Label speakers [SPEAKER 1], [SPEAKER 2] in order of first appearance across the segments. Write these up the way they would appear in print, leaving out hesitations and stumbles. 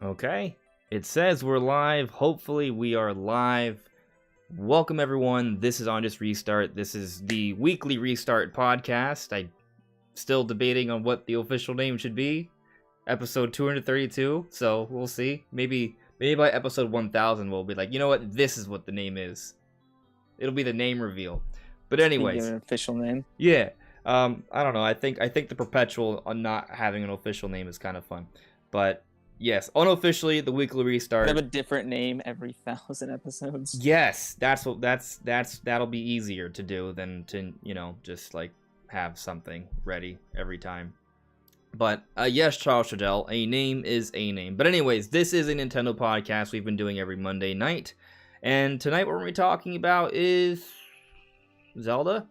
[SPEAKER 1] Okay, it says we're live. Hopefully we are live. Welcome everyone. This is On Just Restart. This is the weekly Restart podcast. I'm still debating on what the official name should be. Episode 232. So we'll see. Maybe by episode 1000 we'll be like, you know what? This is what the name is. It'll be the name reveal. But anyways,
[SPEAKER 2] an official name.
[SPEAKER 1] Yeah. I don't know. I think the perpetual on not having an official name is kind of fun. But yes, unofficially, the weekly restart.
[SPEAKER 2] Have a different name every 1,000 episodes.
[SPEAKER 1] Yes, that'll be easier to do than to just like have something ready every time. But yes, Charles Shadell, a name is a name. But anyways, this is a Nintendo podcast we've been doing every Monday night, and tonight what we're gonna be talking about is Zelda,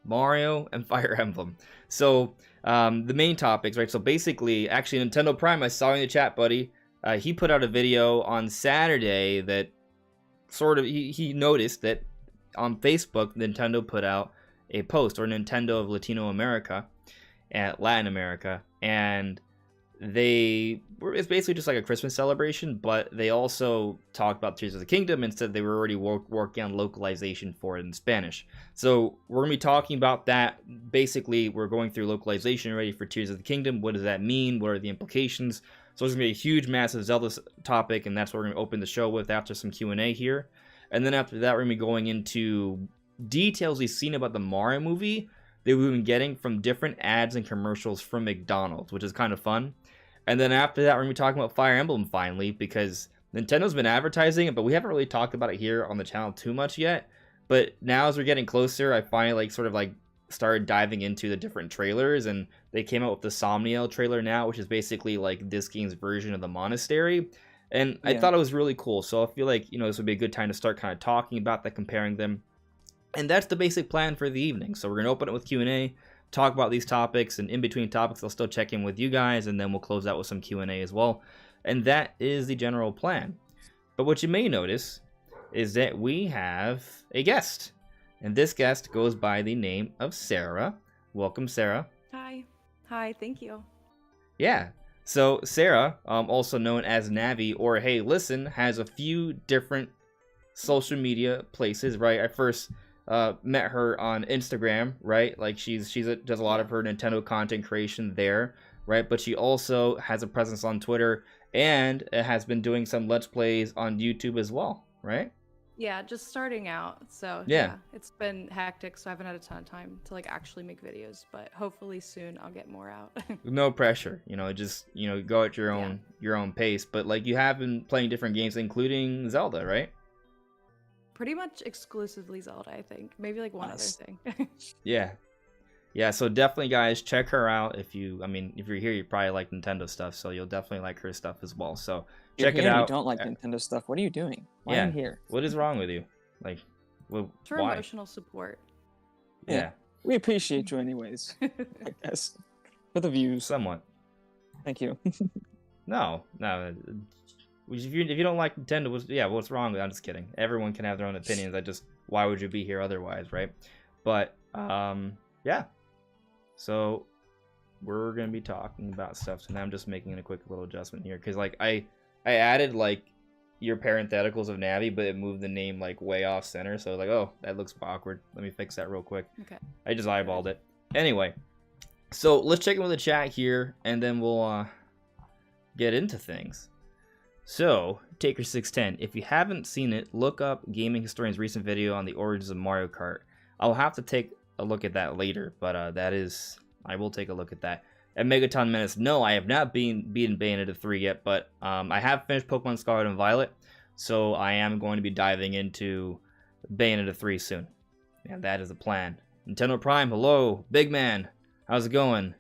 [SPEAKER 1] Mario, and Fire Emblem. So the main topics, right? So basically, actually, Nintendo Prime, I saw in the chat, buddy. He put out a video on Saturday that sort of he noticed that on Facebook, Nintendo put out a post, or Nintendo of Latinoamérica, at Latin America, and it's basically just like a Christmas celebration, but they also talked about Tears of the Kingdom and said they were already working on localization for it in Spanish. So we're going to be talking about that. Basically, we're going through localization already for Tears of the Kingdom. What does that mean? What are the implications? So it's going to be a huge, massive Zelda topic, and that's what we're going to open the show with after some Q&A here. And then after that, we're going to be going into details we've seen about the Mario movie that we've been getting from different ads and commercials from McDonald's, which is kind of fun. And then after that, we're going to be talking about Fire Emblem finally, because Nintendo's been advertising it, but we haven't really talked about it here on the channel too much yet. But now as we're getting closer, I finally started diving into the different trailers, and they came out with the Somniel trailer now, which is basically like this game's version of the Monastery. And I thought it was really cool. So I feel like, this would be a good time to start kind of talking about that, comparing them. And that's the basic plan for the evening. So we're going to open it with Q&A, talk about these topics, and in between topics, I'll still check in with you guys, and then we'll close out with some Q&A as well. And that is the general plan. But what you may notice is that we have a guest. And this guest goes by the name of Sarah. Welcome, Sarah.
[SPEAKER 3] Hi. Hi, thank you.
[SPEAKER 1] Yeah. So Sarah, also known as Navi, or Hey Listen, has a few different social media places, right? I first met her on Instagram, right? Like she does a lot of her Nintendo content creation there, right? But she also has a presence on Twitter, and has been doing some Let's Plays on YouTube as well, right?
[SPEAKER 3] Yeah, just starting out. So
[SPEAKER 1] yeah,
[SPEAKER 3] it's been hectic, so I haven't had a ton of time to actually make videos, but hopefully soon I'll get more out.
[SPEAKER 1] No pressure, just go at your own pace. But you have been playing different games, including Zelda, right?
[SPEAKER 3] Pretty much exclusively Zelda, I think. Maybe one other thing.
[SPEAKER 1] Yeah, so definitely, guys, check her out. If you're here, you probably like Nintendo stuff, so you'll definitely like her stuff as well. So check it out.
[SPEAKER 2] You don't like Nintendo stuff. What are you doing? Why are you here?
[SPEAKER 1] What is wrong with you?
[SPEAKER 3] For
[SPEAKER 1] why?
[SPEAKER 3] Emotional support.
[SPEAKER 1] Yeah.
[SPEAKER 2] We appreciate you anyways, I guess. For the views.
[SPEAKER 1] Somewhat.
[SPEAKER 2] Thank you.
[SPEAKER 1] No. If you don't like Nintendo, what's wrong with it? I'm just kidding. Everyone can have their own opinions. Why would you be here otherwise, right? But, yeah. So, we're going to be talking about stuff. So now I'm just making a quick little adjustment here. Because, I added, your parentheticals of Navi, but it moved the name, way off center. So, oh, that looks awkward. Let me fix that real quick.
[SPEAKER 3] Okay.
[SPEAKER 1] I just eyeballed it. Anyway. So, let's check in with the chat here. And then we'll, get into things. So, Taker610, if you haven't seen it, look up Gaming Historian's recent video on the origins of Mario Kart. I'll have to take a look at that later, but I will take a look at that. And Megaton Menace, no, I have not beaten Bayonetta 3 yet, but I have finished Pokemon Scarlet and Violet, so I am going to be diving into Bayonetta 3 soon. And that is the plan. Nintendo Prime, hello, big man, how's it going?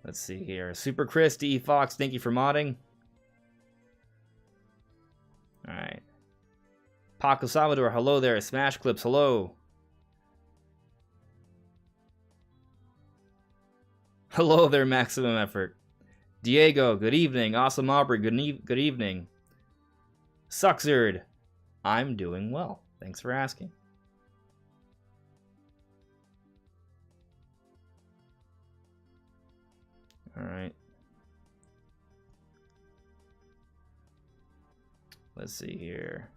[SPEAKER 1] Let's see here. Super Chris, D. Fox, thank you for modding. Alright. Paco Salvador, hello there. Smash Clips, hello. Hello there, Maximum Effort. Diego, good evening. Awesome Aubrey, good evening. Suxerd, I'm doing well. Thanks for asking. All right. let's see here.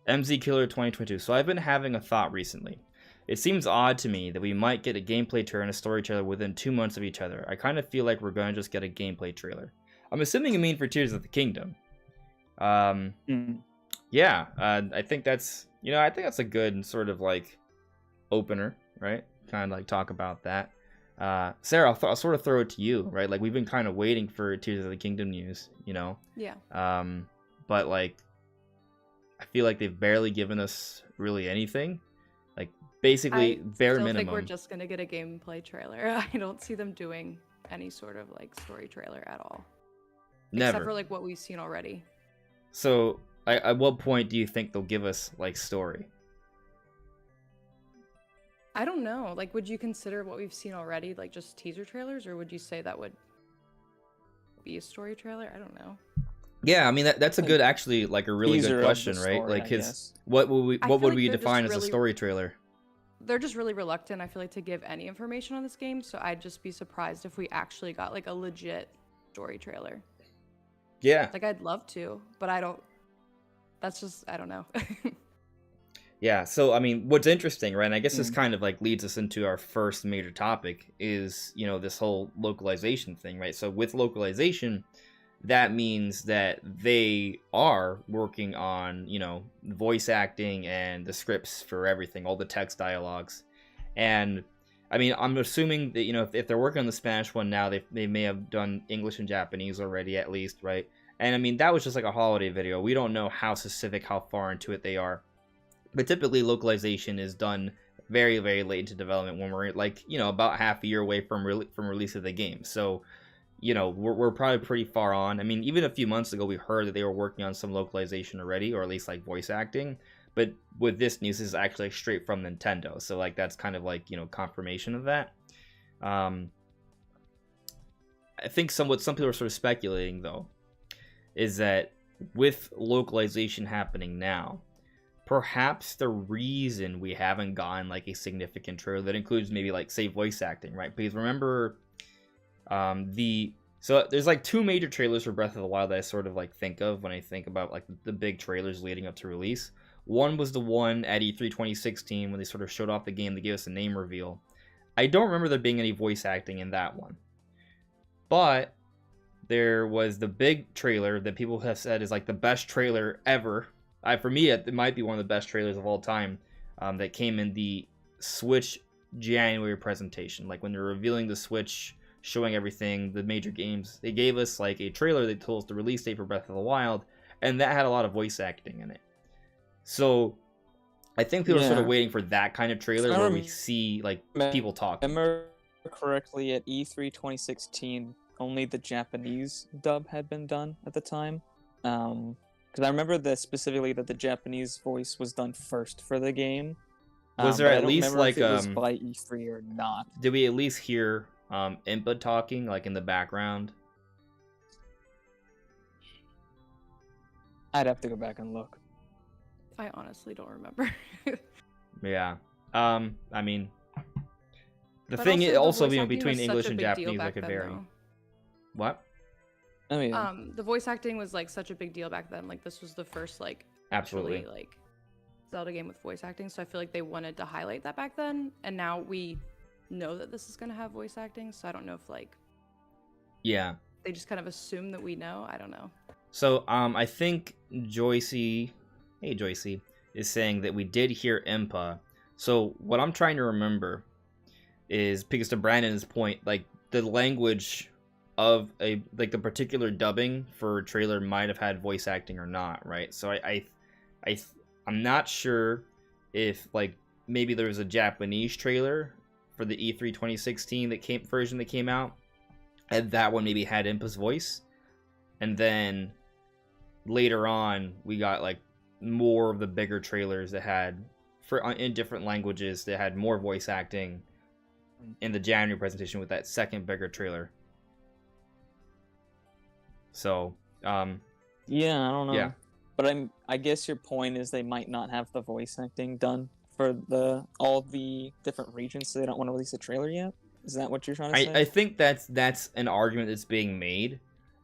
[SPEAKER 1] MZ Killer 2022. So I've been having a thought recently. It seems odd to me that we might get a gameplay trailer and a story trailer within 2 months of each other. I kind of feel like we're going to just get a gameplay trailer. I'm assuming you mean for Tears of the Kingdom. Yeah, I think that's, I think that's a good sort of like opener, right? Kind of like talk about that. Sarah, I'll sort of throw it to you, right? Like we've been kind of waiting for Tears of the Kingdom news,
[SPEAKER 3] Yeah.
[SPEAKER 1] But like, I feel like they've barely given us really anything. Like basically bare minimum.
[SPEAKER 3] I think we're just gonna get a gameplay trailer. I don't see them doing any sort of like story trailer at all.
[SPEAKER 1] Never.
[SPEAKER 3] Except for like what we've seen already.
[SPEAKER 1] So, at what point do you think they'll give us like story?
[SPEAKER 3] I don't know. Like, would you consider what we've seen already like just teaser trailers, or would you say that would be a story trailer? I don't know.
[SPEAKER 1] Yeah, I mean that's a good, actually, like a really good question, right?
[SPEAKER 2] Story,
[SPEAKER 1] like what would we define as a story trailer?
[SPEAKER 3] They're just really reluctant, I feel like, to give any information on this game, so I'd just be surprised if we actually got like a legit story trailer.
[SPEAKER 1] Yeah.
[SPEAKER 3] Like I'd love to, but I don't. That's just, I don't know.
[SPEAKER 1] Yeah, so I mean, what's interesting, right? And I guess this kind of like leads us into our first major topic is, this whole localization thing, right? So with localization, that means that they are working on, voice acting and the scripts for everything, all the text dialogues. And I mean, I'm assuming that, if they're working on the Spanish one now, they may have done English and Japanese already, at least, right? And I mean, that was just like a holiday video. We don't know how specific, how far into it they are. But typically, localization is done very, very late into development when we're like, about half a year away from release of the game. So, we're probably pretty far on. I mean, even a few months ago, we heard that they were working on some localization already, or at least like voice acting. But with this news, this is actually straight from Nintendo. So like that's kind of like, confirmation of that. I think some people are sort of speculating, though, is that with localization happening now, perhaps the reason we haven't gotten like a significant trailer that includes maybe like, say, voice acting, right? Because remember, so there's like 2 major trailers for Breath of the Wild that I sort of like think of when I think about like the big trailers leading up to release. One was the one at E3 2016 when they sort of showed off the game. They gave us a name reveal. I don't remember there being any voice acting in that one. But there was the big trailer that people have said is like the best trailer ever. For me, it might be one of the best trailers of all time, that came in the Switch January presentation. Like when they're revealing the Switch, showing everything, the major games, they gave us like a trailer that told us the release date for Breath of the Wild, and that had a lot of voice acting in it. So I think people are sort of waiting for that kind of trailer where we see like people talk.
[SPEAKER 2] Remember correctly, at E3 2016, only the Japanese dub had been done at the time. Because I remember specifically that the Japanese voice was done first for the game.
[SPEAKER 1] Was there at least like
[SPEAKER 2] if it was by E3 or not?
[SPEAKER 1] Did we at least hear Impa talking like in the background?
[SPEAKER 2] I'd have to go back and look.
[SPEAKER 3] I honestly don't remember.
[SPEAKER 1] Yeah. I mean, the thing is also, between English and Japanese, like could vary. What?
[SPEAKER 2] Oh yeah.
[SPEAKER 3] The voice acting was like such a big deal back then. Like this was the first like
[SPEAKER 1] absolutely
[SPEAKER 3] actually, like Zelda game with voice acting. So I feel like they wanted to highlight that back then, and now we know that this is gonna have voice acting. So I don't know if like they just kind of assume that we know. I don't know.
[SPEAKER 1] So I think Joycey is saying that we did hear Impa. So what I'm trying to remember is, because to Brandon's point, like the language of the particular dubbing for a trailer might have had voice acting or not, right? So I'm not sure if like maybe there was a Japanese trailer for the E3 2016 version that came out, and that one maybe had Impa's voice, and then later on we got like more of the bigger trailers that had in different languages that had more voice acting in the January presentation with that second bigger trailer. So
[SPEAKER 2] yeah, I don't know.
[SPEAKER 1] Yeah.
[SPEAKER 2] But I guess your point is they might not have the voice acting done for all the different regions, so they don't want to release a trailer yet. Is that what you're trying to say?
[SPEAKER 1] I think that's an argument that's being made,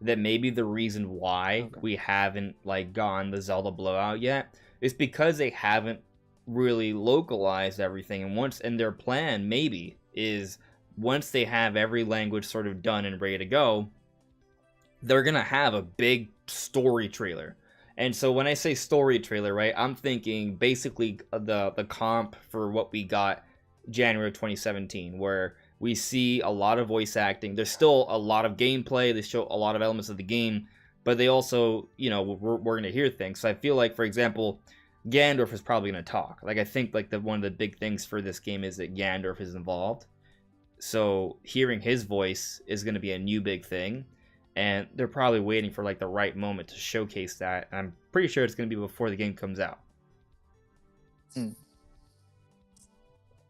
[SPEAKER 1] that maybe the reason why we haven't like gone the Zelda blowout yet is because they haven't really localized everything, and their plan maybe is once they have every language sort of done and ready to go, they're gonna have a big story trailer. And so when I say story trailer, right, I'm thinking basically the comp for what we got January of 2017, where we see a lot of voice acting. There's still a lot of gameplay. They show a lot of elements of the game, but they also, you know, we're going to hear things. So I feel like, for example, Ganondorf is probably going to talk. Like, I think like one of the big things for this game is that Ganondorf is involved. So hearing his voice is going to be a new big thing. And they're probably waiting for like the right moment to showcase that. I'm pretty sure it's going to be before the game comes out.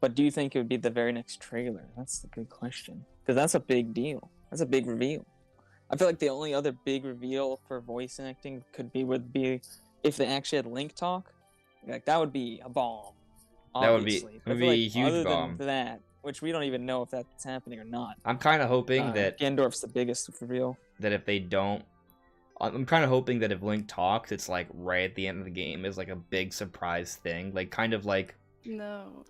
[SPEAKER 2] But do you think it would be the very next trailer? That's the good question. Because that's a big deal. That's a big reveal. I feel like the only other big reveal for voice acting would be if they actually had Link talk. Like, that would be a bomb. Obviously.
[SPEAKER 1] That would be a huge bomb.
[SPEAKER 2] Other than that, which we don't even know if that's happening or not.
[SPEAKER 1] I'm kind of hoping that
[SPEAKER 2] Ganondorf's the biggest reveal.
[SPEAKER 1] That if they don't, I'm kind of hoping that if Link talks, it's like right at the end of the game is like a big surprise thing, like kind of like.
[SPEAKER 3] No.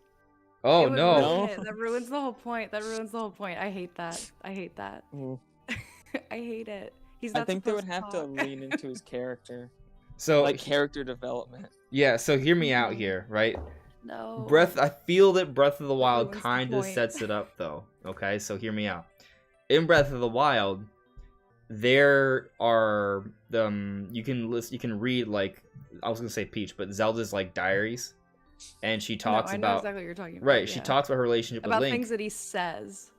[SPEAKER 1] Oh no!
[SPEAKER 3] That ruins the whole point. I hate that. I hate it. He's not.
[SPEAKER 2] I think they would have to lean into his character.
[SPEAKER 1] So
[SPEAKER 2] like character development.
[SPEAKER 1] Yeah. So hear me out here, right?
[SPEAKER 3] No.
[SPEAKER 1] I feel that Breath of the Wild kind of sets it up, though. Okay, so hear me out. In Breath of the Wild, there are you can read, like, I was gonna say Peach, but Zelda's like diaries. And she talks
[SPEAKER 3] I know
[SPEAKER 1] about
[SPEAKER 3] exactly what you're talking about.
[SPEAKER 1] Right, she talks about her relationship with Link.
[SPEAKER 3] About things that he says.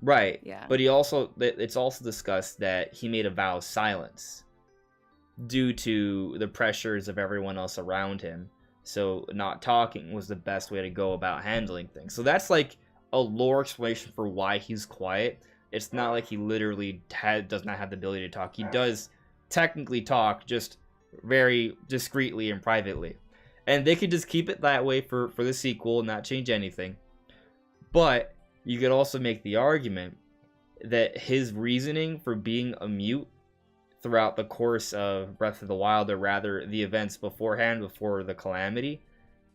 [SPEAKER 1] Right.
[SPEAKER 3] Yeah.
[SPEAKER 1] But it's also discussed that he made a vow of silence due to the pressures of everyone else around him. So not talking was the best way to go about handling things. So that's like a lore explanation for why he's quiet. It's not like he literally does not have the ability to talk. He does technically talk, just very discreetly and privately. And they could just keep it that way for the sequel and not change anything. But you could also make the argument that his reasoning for being a mute throughout the course of Breath of the Wild, or rather the events beforehand, before the calamity,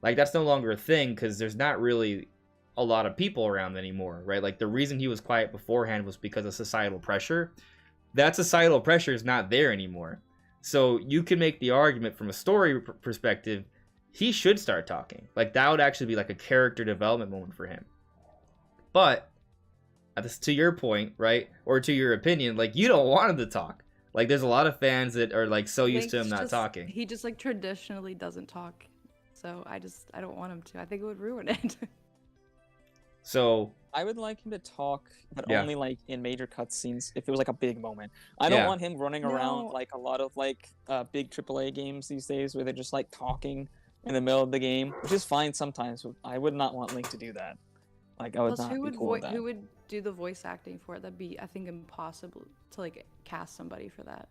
[SPEAKER 1] like, that's no longer a thing because there's not really a lot of people around anymore, right? Like, the reason he was quiet beforehand was because of societal pressure. That societal pressure is not there anymore. So you can make the argument from a story perspective, he should start talking. Like, that would actually be like a character development moment for him. But to your point, right, or to your opinion, like, you don't want him to talk. Like, there's a lot of fans that are like so used to him not talking.
[SPEAKER 3] He just like traditionally doesn't talk, so I don't want him to. I think it would ruin it.
[SPEAKER 1] So
[SPEAKER 2] I would like him to talk, but only like in major cutscenes if it was like a big moment. I don't want him running around like a lot of like big AAA games these days where they're just like talking in the middle of the game, which is fine sometimes. But I would not want Link to do that. Like, I would not be cool with that.
[SPEAKER 3] Who would do the voice acting for it? That'd be, I think, impossible to like cast somebody for that.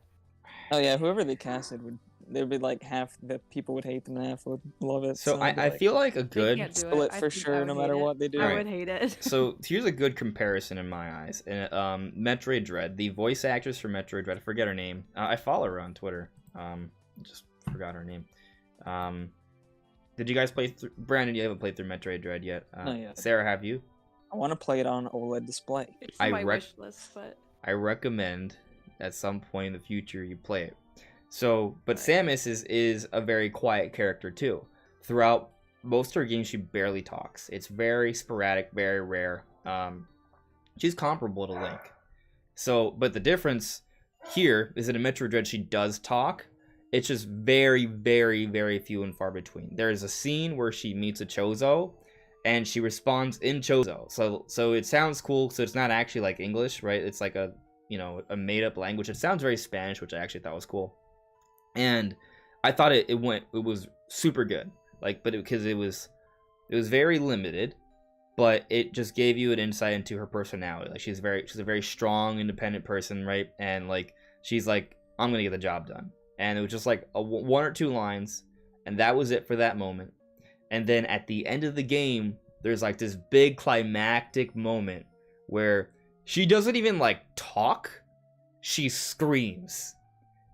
[SPEAKER 2] Oh yeah, whoever they casted there'd be like half the people would hate them and half would love it.
[SPEAKER 1] So I feel like a good
[SPEAKER 2] split for sure, no matter what they do.
[SPEAKER 3] I would hate it.
[SPEAKER 1] So here's a good comparison in my eyes. Metroid Dread, the voice actress for Metroid Dread, I forget her name. I follow her on Twitter. Just forgot her name. Did you guys play through? Brandon, you haven't played through Metroid Dread yet.
[SPEAKER 2] Not yet.
[SPEAKER 1] Sarah, have you?
[SPEAKER 2] I want to play it on OLED display.
[SPEAKER 3] It's on my wish list, but
[SPEAKER 1] I recommend at some point in the future you play it. So, but Samus is a very quiet character too. Throughout most of her games, she barely talks. It's very sporadic, very rare. She's comparable to Link. So, but the difference here is that in Metroid Dread she does talk. It's just very, very, very few and far between. There's a scene where she meets a Chozo, and she responds in Chozo. So it sounds cool. So it's not actually like English, right? It's like a made up language. It sounds very Spanish, which I actually thought was cool. And I thought it was super good. Like, but because it was very limited, but it just gave you an insight into her personality. Like, she's a very strong, independent person, right? And like, she's like, I'm gonna get the job done. And it was just like one or two lines, and that was it for that moment. And then at the end of the game, there's like this big climactic moment where she doesn't even like talk. she screams.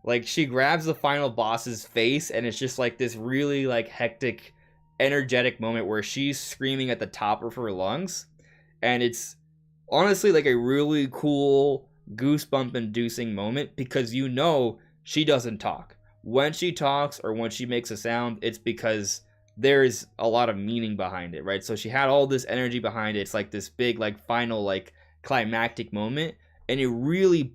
[SPEAKER 1] Like, she grabs the final boss's face, and it's just like this really like hectic, energetic moment where she's screaming at the top of her lungs, and it's honestly like a really cool, goosebump inducing moment, because you know she doesn't talk. When she talks or when she makes a sound, it's because there's a lot of meaning behind it, right? So she had all this energy behind it. It's like this big, like, final, like, climactic moment, and it really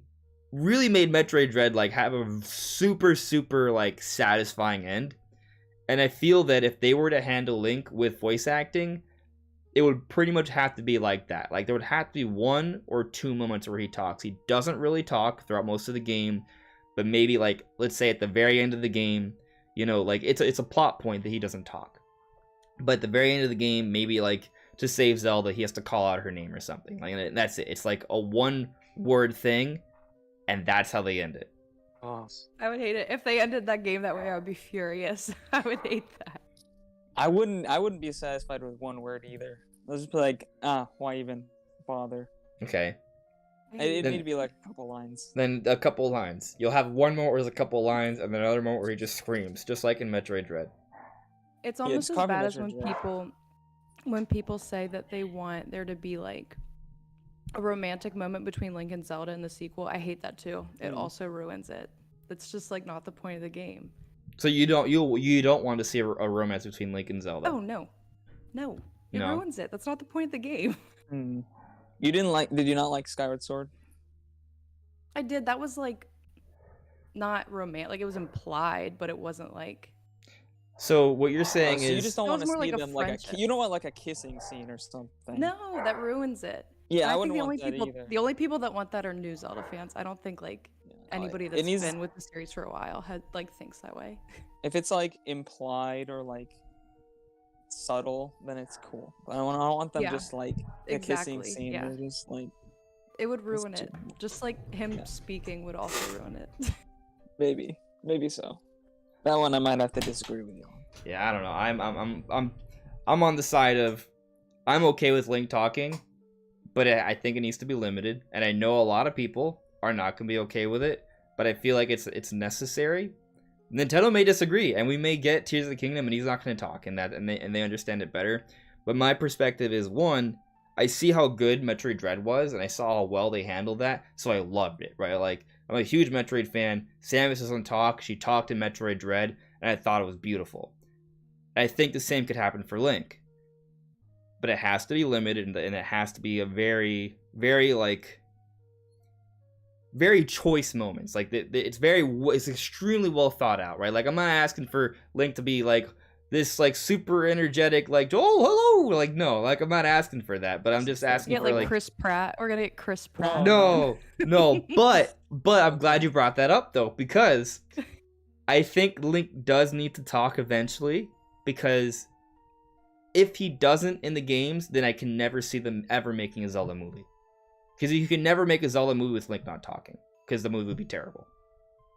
[SPEAKER 1] made Metroid Dread like have a super, like, satisfying end. And I feel that if they were to handle Link with voice acting, it would pretty much have to be like that. Like, there would have to be 1 or 2 moments where he talks. He doesn't really talk throughout most of the game, but maybe, like, let's say at the very end of the game, you know, like, it's a plot point that he doesn't talk. But at the very end of the game, maybe, like, to save Zelda, he has to call out her name or something. Like, and that's it. It's like a 1-word thing, and that's how they end it.
[SPEAKER 2] Oh.
[SPEAKER 3] I would hate it if they ended that game that way. I would be furious. I would hate that.
[SPEAKER 2] I wouldn't be satisfied with 1 word either. Let's just be like, why even bother?
[SPEAKER 1] Okay.
[SPEAKER 2] It need to be like a couple lines.
[SPEAKER 1] Then a couple lines. You'll have one moment where there's a couple lines, and then another moment where he just screams, just like in Metroid Dread.
[SPEAKER 3] It's almost as
[SPEAKER 2] copy
[SPEAKER 3] bad as
[SPEAKER 2] Metroid
[SPEAKER 3] when people say that they want there to be like a romantic moment between Link and Zelda in the sequel. I hate that too. It also ruins it. It's just like not the point of the game.
[SPEAKER 1] So you don't want to see a romance between Link and Zelda?
[SPEAKER 3] Oh no, it ruins it. That's not the point of the game.
[SPEAKER 2] Did you not like Skyward Sword?
[SPEAKER 3] I did. That was like not romantic. Like, it was implied, but it wasn't like.
[SPEAKER 1] So what you're saying
[SPEAKER 2] so
[SPEAKER 1] is
[SPEAKER 2] you just don't want to see
[SPEAKER 3] like
[SPEAKER 2] them you don't want like a kissing scene or something.
[SPEAKER 3] No, that ruins it.
[SPEAKER 2] Yeah, I
[SPEAKER 3] think
[SPEAKER 2] wouldn't want that either.
[SPEAKER 3] The only people that want that are new Zelda fans. I don't think like anybody that's been with the series for a while thinks that way.
[SPEAKER 2] If it's like implied or like subtle, then it's cool. But I don't want them just like a kissing scene.
[SPEAKER 3] Yeah.
[SPEAKER 2] They're just like
[SPEAKER 3] it would ruin it. Just like him speaking would also ruin it.
[SPEAKER 2] Maybe so. That one I might have to disagree with you on.
[SPEAKER 1] Yeah, I don't know. I'm on the side of I'm okay with Link talking, but I think it needs to be limited. And I know a lot of people are not gonna be okay with it, but I feel like it's necessary. Nintendo may disagree, and we may get Tears of the Kingdom, and he's not gonna talk, and they understand it better. But my perspective is, one, I see how good Metroid Dread was, and I saw how well they handled that, so I loved it, right? Like, I'm a huge Metroid fan. Samus doesn't talk. She talked in Metroid Dread, and I thought it was beautiful. I think the same could happen for Link. But it has to be limited, and it has to be a very, very, like, very choice moments. Like, it's extremely well thought out, right? Like, I'm not asking for Link to be, like, this, like, super energetic, like, oh, hello! Like, no, like, I'm not asking for that, but I'm just asking for, like...
[SPEAKER 3] Chris Pratt. We're gonna get Chris Pratt.
[SPEAKER 1] No, but I'm glad you brought that up, though, because I think Link does need to talk eventually, because if he doesn't in the games, then I can never see them ever making a Zelda movie. Because you can never make a Zelda movie with Link not talking, because the movie would be terrible.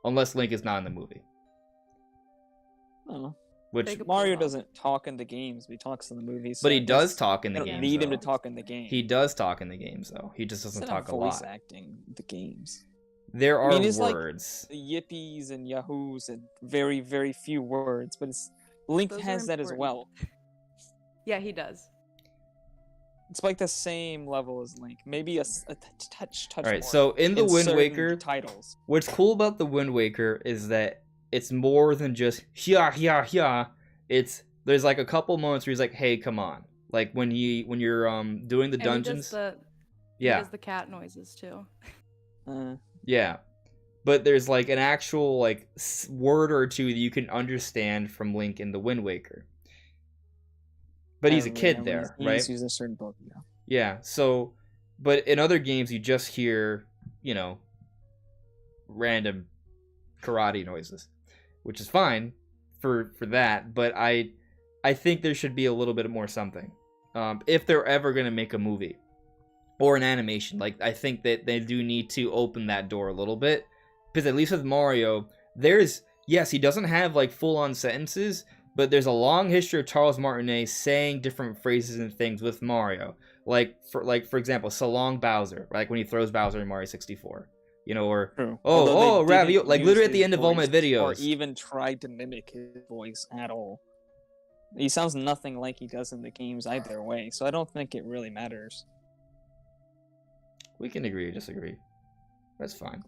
[SPEAKER 1] Unless Link is not in the movie.
[SPEAKER 2] Oh.
[SPEAKER 1] Which
[SPEAKER 2] Mario doesn't talk in the games, but he talks in the movies.
[SPEAKER 1] But he does talk in the games.
[SPEAKER 2] Need him to talk in the game.
[SPEAKER 1] He does talk in the games, though. He just doesn't talk a lot.
[SPEAKER 2] Voice acting the games.
[SPEAKER 1] There are words.
[SPEAKER 2] Like yippies and yahoos and very, very few words, but Link has that as well.
[SPEAKER 3] Yeah, he does.
[SPEAKER 2] It's like the same level as Link, maybe a touch.
[SPEAKER 1] All right, so in the Wind Waker
[SPEAKER 2] titles,
[SPEAKER 1] what's cool about the Wind Waker is that it's more than just yeah. There's like a couple moments where he's like, "Hey, come on!" Like when you're doing the dungeons.
[SPEAKER 3] He does the cat noises too.
[SPEAKER 1] Yeah, but there's like an actual like word or two that you can understand from Link in the Wind Waker. But he's a kid there, right?
[SPEAKER 2] He's using a certain book, yeah.
[SPEAKER 1] Yeah. So, but in other games, you just hear, random karate noises, which is fine for that. But I think there should be a little bit more something, if they're ever gonna make a movie or an animation. Like, I think that they do need to open that door a little bit, because at least with Mario, yes, he doesn't have like full-on sentences. But there's a long history of Charles Martinet saying different phrases and things with Mario. For example, so long Bowser, like when he throws Bowser in Mario 64. or
[SPEAKER 2] True.
[SPEAKER 1] oh,
[SPEAKER 2] Although they
[SPEAKER 1] Ravi,
[SPEAKER 2] didn't
[SPEAKER 1] like
[SPEAKER 2] use
[SPEAKER 1] literally at the
[SPEAKER 2] his
[SPEAKER 1] end of all my
[SPEAKER 2] voice
[SPEAKER 1] videos.
[SPEAKER 2] or even tried to mimic his voice at all. He sounds nothing like he does in the games either way, so I don't think it really matters.
[SPEAKER 1] We can agree or disagree. That's fine.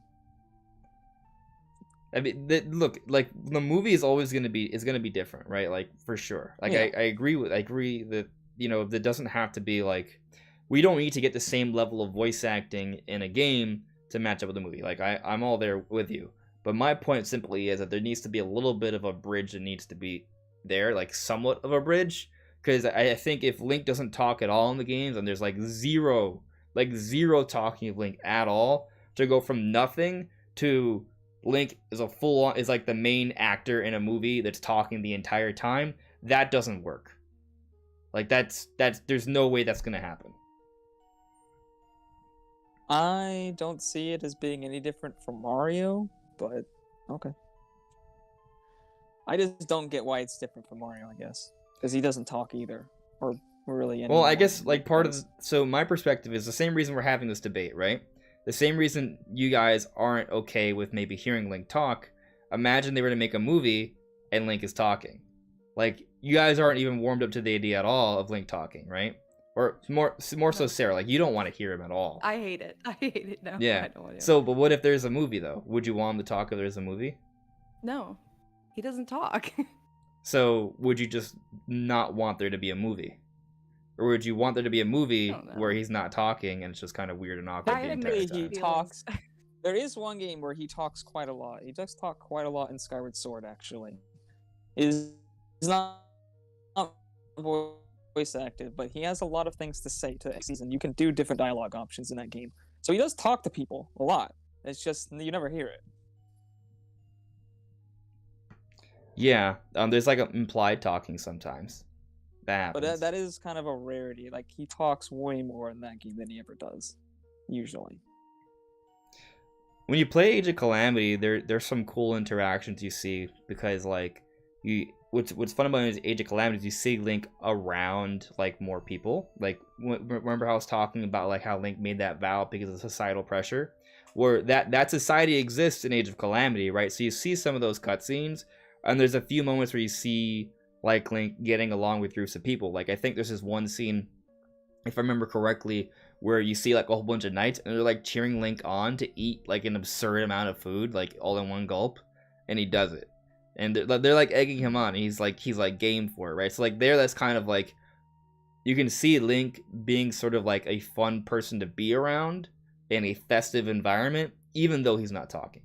[SPEAKER 1] I mean, look, like the movie is always gonna be different, right? Like for sure. Like
[SPEAKER 2] Yeah.
[SPEAKER 1] I agree that that doesn't have to be like we don't need to get the same level of voice acting in a game to match up with the movie. Like I'm all there with you, but my point simply is that there needs to be a little bit of a bridge that needs to be there, like somewhat of a bridge, because I think if Link doesn't talk at all in the games and there's like zero talking of Link at all, to go from nothing to Link is like the main actor in a movie that's talking the entire time, that doesn't work. Like that's there's no way that's gonna happen.
[SPEAKER 2] I don't see it as being any different from Mario, but okay. I just don't get why it's different from Mario, I guess, because he doesn't talk either, or really.
[SPEAKER 1] Well, I
[SPEAKER 2] more
[SPEAKER 1] guess
[SPEAKER 2] than
[SPEAKER 1] like
[SPEAKER 2] Link
[SPEAKER 1] part of
[SPEAKER 2] does.
[SPEAKER 1] so my perspective is the same reason we're having this debate, right? The same reason you guys aren't okay with maybe hearing Link talk. Imagine they were to make a movie and Link is talking. Like you guys aren't even warmed up to the idea at all of Link talking, right? Or more so Sarah, like you don't want to hear him at all.
[SPEAKER 3] I hate it. I hate it. No,
[SPEAKER 1] Yeah.
[SPEAKER 3] I don't want to.
[SPEAKER 1] So, but what if there's a movie though? Would you want him to talk if there's a movie?
[SPEAKER 3] No, he doesn't talk.
[SPEAKER 1] So, would you just not want there to be a movie? Or would you want there to be a movie
[SPEAKER 3] don't know.
[SPEAKER 1] where he's not talking and it's just kind of weird and awkward the entire
[SPEAKER 2] Technically,
[SPEAKER 1] time?
[SPEAKER 2] he talks. There is one game where he talks quite a lot. He does talk quite a lot in Skyward Sword, actually. He's not voice acted, but he has a lot of things to say to the season. You can do different dialogue options in that game. So he does talk to people a lot. It's just, you never hear it.
[SPEAKER 1] Yeah, there's like an implied talking sometimes. That happens.
[SPEAKER 2] But that is kind of a rarity. Like, he talks way more in that game than he ever does, usually.
[SPEAKER 1] When you play Age of Calamity, there's some cool interactions you see because like what's fun about Age of Calamity is you see Link around like more people. Like remember how I was talking about like how Link made that vow because of societal pressure, where that society exists in Age of Calamity, right? So you see some of those cutscenes, and there's a few moments where you see like Link getting along with groups of people. Like I think there's this one scene, if I remember correctly, where you see like a whole bunch of knights and they're like cheering Link on to eat like an absurd amount of food, like all in one gulp, and he does it. And they're like egging him on. And he's like game for it, right? So like that's kind of like you can see Link being sort of like a fun person to be around in a festive environment, even though he's not talking.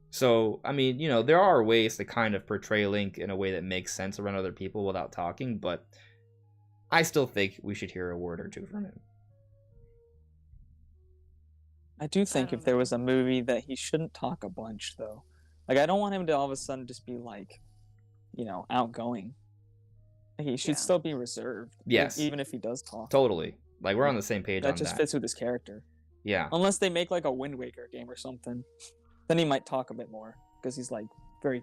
[SPEAKER 1] So I mean, there are ways to kind of portray Link in a way that makes sense around other people without talking, but I still think we should hear a word or two from him.
[SPEAKER 2] I do think
[SPEAKER 3] don't
[SPEAKER 2] if there
[SPEAKER 3] know.
[SPEAKER 2] was a movie that he shouldn't talk a bunch, though. Like, I don't want him to all of a sudden just be like, outgoing. He should
[SPEAKER 3] Yeah.
[SPEAKER 2] still be reserved.
[SPEAKER 1] Yes.
[SPEAKER 2] Even if he does talk.
[SPEAKER 1] Totally. Like we're on the same page on
[SPEAKER 2] That just
[SPEAKER 1] that.
[SPEAKER 2] fits with his character.
[SPEAKER 1] Yeah.
[SPEAKER 2] Unless they make like a Wind Waker game or something. Then he might talk a bit more. Because he's like very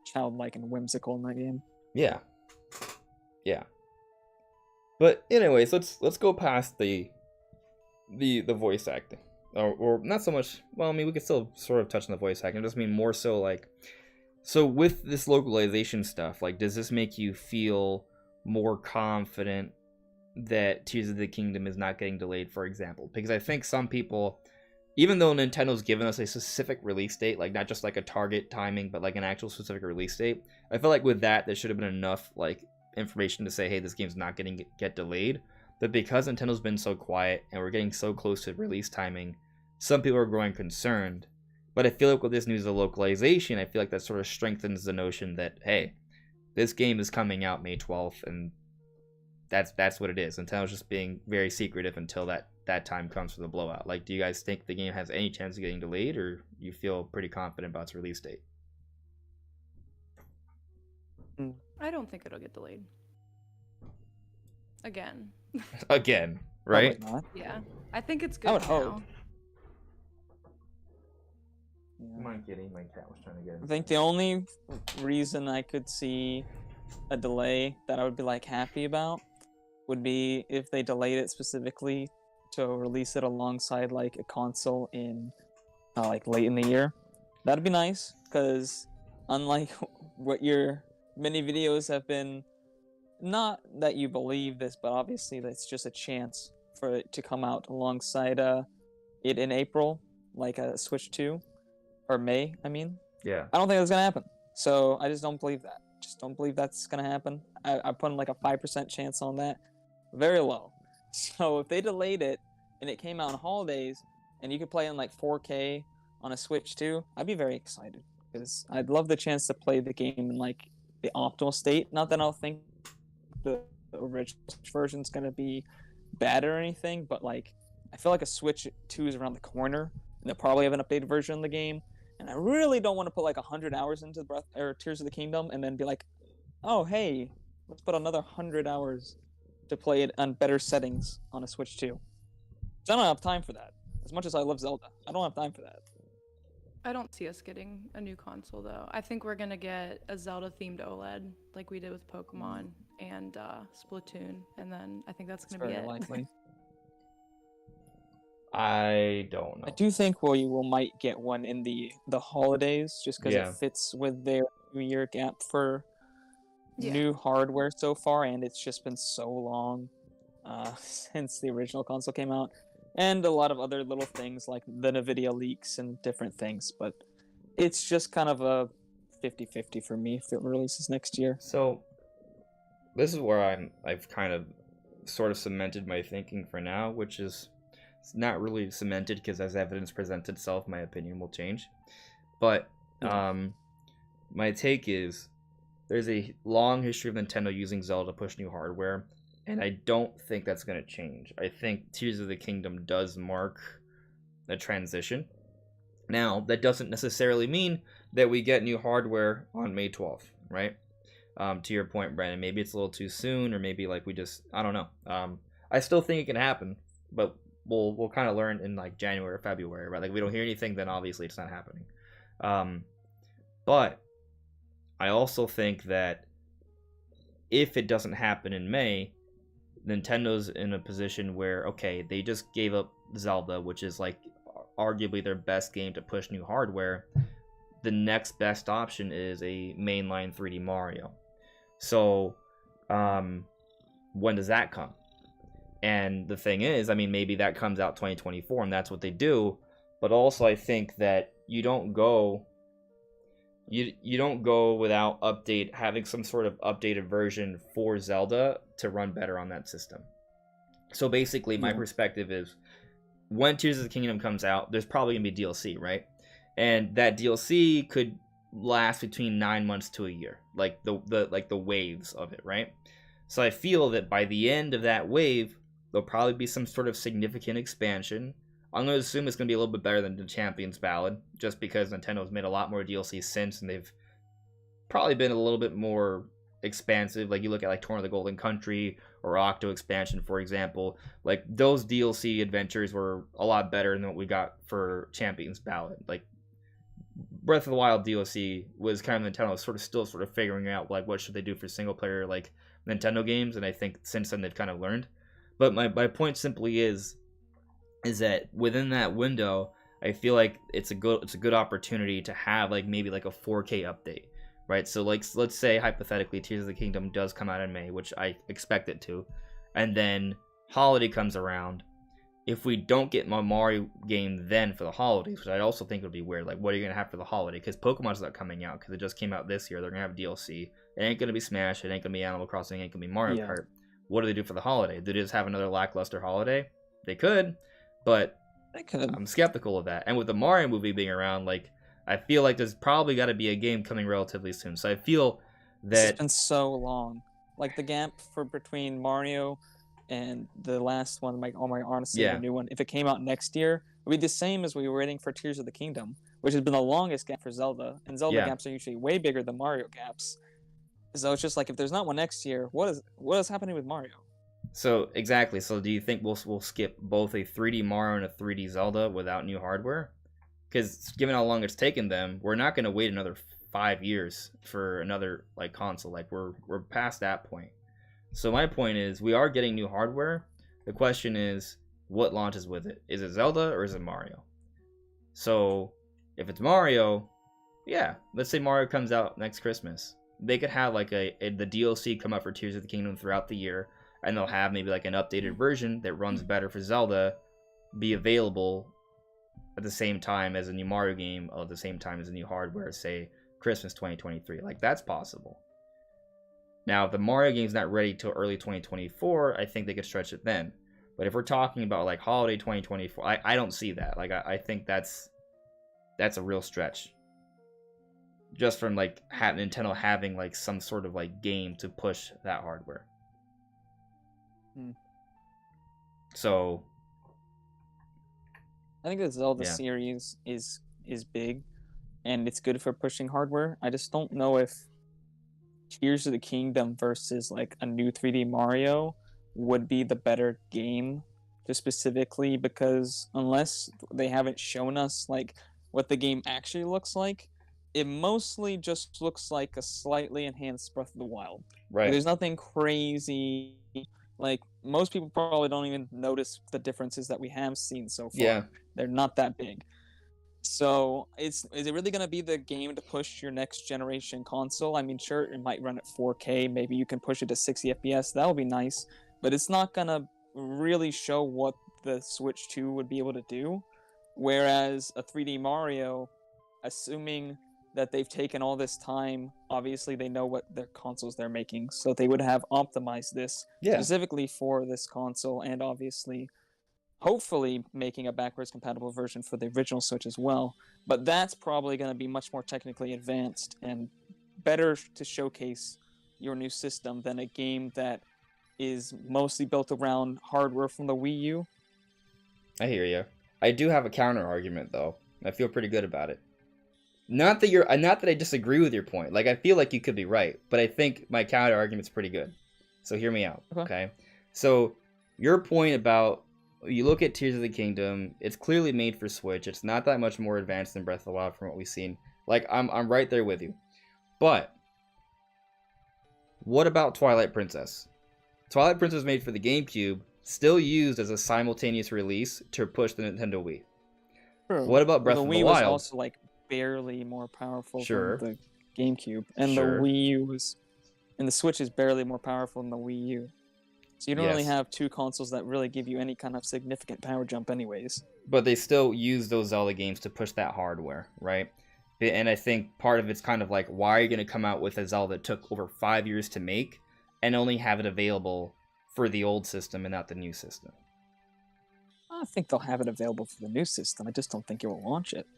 [SPEAKER 2] childlike and whimsical in that game.
[SPEAKER 1] Yeah. Yeah. But anyways, let's go past the voice acting. Or not so much, well, I mean, we could still sort of touch on the voice acting. I just mean more so like, so with this localization stuff, like, does this make you feel more confident that Tears of the Kingdom is not getting delayed, for example? Because I think some people, even though Nintendo's given us a specific release date, like not just like a target timing, but like an actual specific release date, I feel like with that, there should have been enough like information to say, hey, this game's not get delayed. But because Nintendo's been so quiet and we're getting so close to release timing, some people are growing concerned. But I feel like with this news of localization, I feel like that sort of strengthens the notion that, hey, this game is coming out May 12th, and that's what it is. Nintendo's just being very secretive until that time comes for the blowout. Like, do you guys think the game has any chance of getting delayed, or you feel pretty confident about its release date?
[SPEAKER 3] I don't think it'll get delayed. Again.
[SPEAKER 1] Again, right?
[SPEAKER 2] Probably not.
[SPEAKER 3] Yeah. I think it's good
[SPEAKER 2] I would
[SPEAKER 3] now.
[SPEAKER 2] hope.
[SPEAKER 1] Am I kidding? My cat was trying to get in.
[SPEAKER 2] I think the only reason I could see a delay that I would be like happy about would be if they delayed it specifically to release it alongside like a console in like late in the year. That'd be nice, because unlike what your many videos have been, not that you believe this, but obviously that's just a chance for it to come out alongside it in April, like a Switch 2, or May, I mean.
[SPEAKER 1] Yeah.
[SPEAKER 2] I don't think that's gonna happen. So I just don't believe that. Just don't believe that's gonna happen. I put in like a 5% chance on that. Very low. So if they delayed it and it came out on holidays and you could play in like 4K on a Switch 2, I'd be very excited, because I'd love the chance to play the game in like the optimal state. Not that I'll think the original version's gonna be bad or anything, but like I feel like a Switch 2 is around the corner, and they'll probably have an updated version of the game. And I really don't want to put like 100 hours into Tears of the Kingdom and then be like, oh hey, let's put another 100 hours to play it on better settings on a Switch 2. So I don't have time for that. As much as I love Zelda, I don't have time for that.
[SPEAKER 3] I don't see us getting a new console though. I think we're gonna get a Zelda-themed OLED like we did with Pokemon and Splatoon, and then I think that's gonna be it.
[SPEAKER 2] Likely.
[SPEAKER 1] I don't know.
[SPEAKER 2] I do think we might get one in the holidays, just because it fits with their New Year gap for new hardware so far, and it's just been so long since the original console came out, and a lot of other little things like the NVIDIA leaks and different things, but it's just kind of a 50-50 for me if it releases next year.
[SPEAKER 1] So this is where I've kind of sort of cemented my thinking for now, which is it's not really cemented, because as evidence presents itself, my opinion will change. But my take is there's a long history of Nintendo using Zelda to push new hardware, and I don't think that's going to change. I think Tears of the Kingdom does mark a transition. Now, that doesn't necessarily mean that we get new hardware on May 12th, right? To your point, Brandon, maybe it's a little too soon, or maybe like I don't know. I still think it can happen, but we'll kind of learn in like January or February, right? Like we don't hear anything, then obviously it's not happening. But I also think that if it doesn't happen in May, Nintendo's in a position where, okay, they just gave up Zelda, which is like arguably their best game to push new hardware. The next best option is a mainline 3D Mario. So when does that come? And the thing is, I mean, maybe that comes out 2024 and that's what they do. But also I think that you don't go without having some sort of updated version for Zelda to run better on that system. So basically my perspective is, when Tears of the Kingdom comes out, there's probably gonna be DLC, right? And that DLC could last between 9 months to a year, like the waves of it, right? So I feel that by the end of that wave, there'll probably be some sort of significant expansion. I'm going to assume it's going to be a little bit better than the Champion's Ballad, just because Nintendo's made a lot more DLC since, and they've probably been a little bit more expansive. Like you look at like Torn of the Golden Country or Octo Expansion, for example. Like those DLC adventures were a lot better than what we got for Champion's Ballad. Like Breath of the Wild DLC was kind of Nintendo still figuring out like what should they do for single player like Nintendo games, and I think since then they've kind of learned. But my point simply is that within that window, I feel like it's a good opportunity to have like maybe like a 4K update, right? So like let's say hypothetically Tears of the Kingdom does come out in May, which I expect it to, and then holiday comes around. If we don't get my Mario game then for the holidays, which I also think would be weird, like what are you gonna have for the holiday? Because Pokemon's not coming out because it just came out this year. They're gonna have DLC. It ain't gonna be Smash. It ain't gonna be Animal Crossing. It ain't gonna be Mario Kart. What do they do for the holiday? Do they just have another lackluster holiday? They could, but I'm skeptical of that. And with the Mario movie being around, like I feel like there's probably got to be a game coming relatively soon. So I feel that
[SPEAKER 2] it's been so long. Like the gap between Mario and the last one, honestly, the new one, if it came out next year, it would be the same as we were waiting for Tears of the Kingdom, which has been the longest gap for Zelda. And Zelda gaps are usually way bigger than Mario gaps. So it's just like, if there's not one next year, what is happening with Mario?
[SPEAKER 1] So exactly. So do you think we'll skip both a 3D Mario and a 3D Zelda without new hardware? Because given how long it's taken them, we're not going to wait another 5 years for another like console. Like we're past that point. So my point is, we are getting new hardware. The question is, what launches with it? Is it Zelda or is it Mario? So if it's Mario, yeah, let's say Mario comes out next Christmas. They could have like the DLC come out for Tears of the Kingdom throughout the year, and they'll have maybe like an updated version that runs better for Zelda be available at the same time as a new Mario game, or at the same time as a new hardware, say Christmas 2023. Like, that's possible. Now, if the Mario game's not ready till early 2024, I think they could stretch it then. But if we're talking about like holiday 2024, I don't see that. Like, I think that's a real stretch. Just from like Nintendo having like some sort of like game to push that hardware. So
[SPEAKER 2] I think the Zelda series is big, and it's good for pushing hardware. I just don't know if Tears of the Kingdom versus like a new 3D Mario would be the better game, just specifically because unless they haven't shown us like what the game actually looks like, it mostly just looks like a slightly enhanced Breath of the Wild.
[SPEAKER 1] right.
[SPEAKER 2] Like, there's nothing crazy. Like, most people probably don't even notice the differences that we have seen so far.
[SPEAKER 1] Yeah.
[SPEAKER 2] They're not that big. So, is it really going to be the game to push your next generation console? I mean, sure, it might run at 4K. Maybe you can push it to 60 FPS. That would be nice. But it's not going to really show what the Switch 2 would be able to do. Whereas a 3D Mario, assuming that they've taken all this time, obviously they know what their consoles they're making, so they would have optimized this specifically for this console, and obviously hopefully making a backwards compatible version for the original Switch as well. But that's probably going to be much more technically advanced and better to showcase your new system than a game that is mostly built around hardware from the Wii U.
[SPEAKER 1] I hear you. I do have a counter argument though. I feel pretty good about it. Not that I disagree with your point. Like, I feel like you could be right, but I think my counter argument's pretty good. So hear me out, okay? So your point about, you look at Tears of the Kingdom, it's clearly made for Switch. It's not that much more advanced than Breath of the Wild from what we've seen. Like, I'm right there with you. But what about Twilight Princess? Twilight Princess was made for the GameCube, still used as a simultaneous release to push the Nintendo Wii.
[SPEAKER 2] True.
[SPEAKER 1] What about Breath of the
[SPEAKER 2] Wii
[SPEAKER 1] Wild?
[SPEAKER 2] Was also like barely more powerful
[SPEAKER 1] Sure.
[SPEAKER 2] than the GameCube, and the Wii U was, and the Switch is barely more powerful than the Wii U. So you don't really have two consoles that really give you any kind of significant power jump anyways.
[SPEAKER 1] But they still use those Zelda games to push that hardware, right? And I think part of it's kind of like, why are you going to come out with a Zelda that took over 5 years to make and only have it available for the old system and not the new system?
[SPEAKER 2] I think they'll have it available for the new system. I just don't think it will launch it.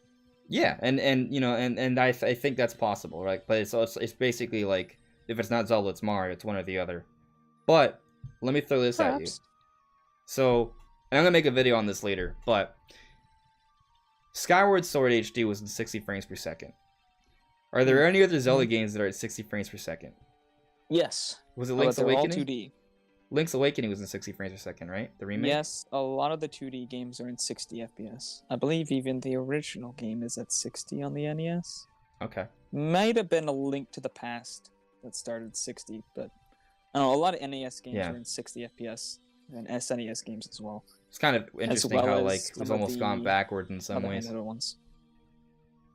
[SPEAKER 1] Yeah, and you know, and I think that's possible, right? But it's basically like, if it's not Zelda, it's Mario. It's one or the other. But let me throw this at you. So, and I'm gonna make a video on this later. But Skyward Sword HD was in 60 frames per second. Are there any other Zelda games that are at 60 frames per second?
[SPEAKER 2] Yes.
[SPEAKER 1] Was it Link's Awakening?
[SPEAKER 2] All 2D.
[SPEAKER 1] Link's Awakening was in 60 frames per second, right? The remake?
[SPEAKER 2] Yes, a lot of the 2D games are in 60 FPS. I believe even the original game is at 60 on the NES.
[SPEAKER 1] Okay.
[SPEAKER 2] Might have been a Link to the Past that started 60, but I don't know, a lot of NES games are in 60 FPS, and SNES games as well.
[SPEAKER 1] It's kind of interesting how like it's almost gone backwards in some ways.
[SPEAKER 2] Ones.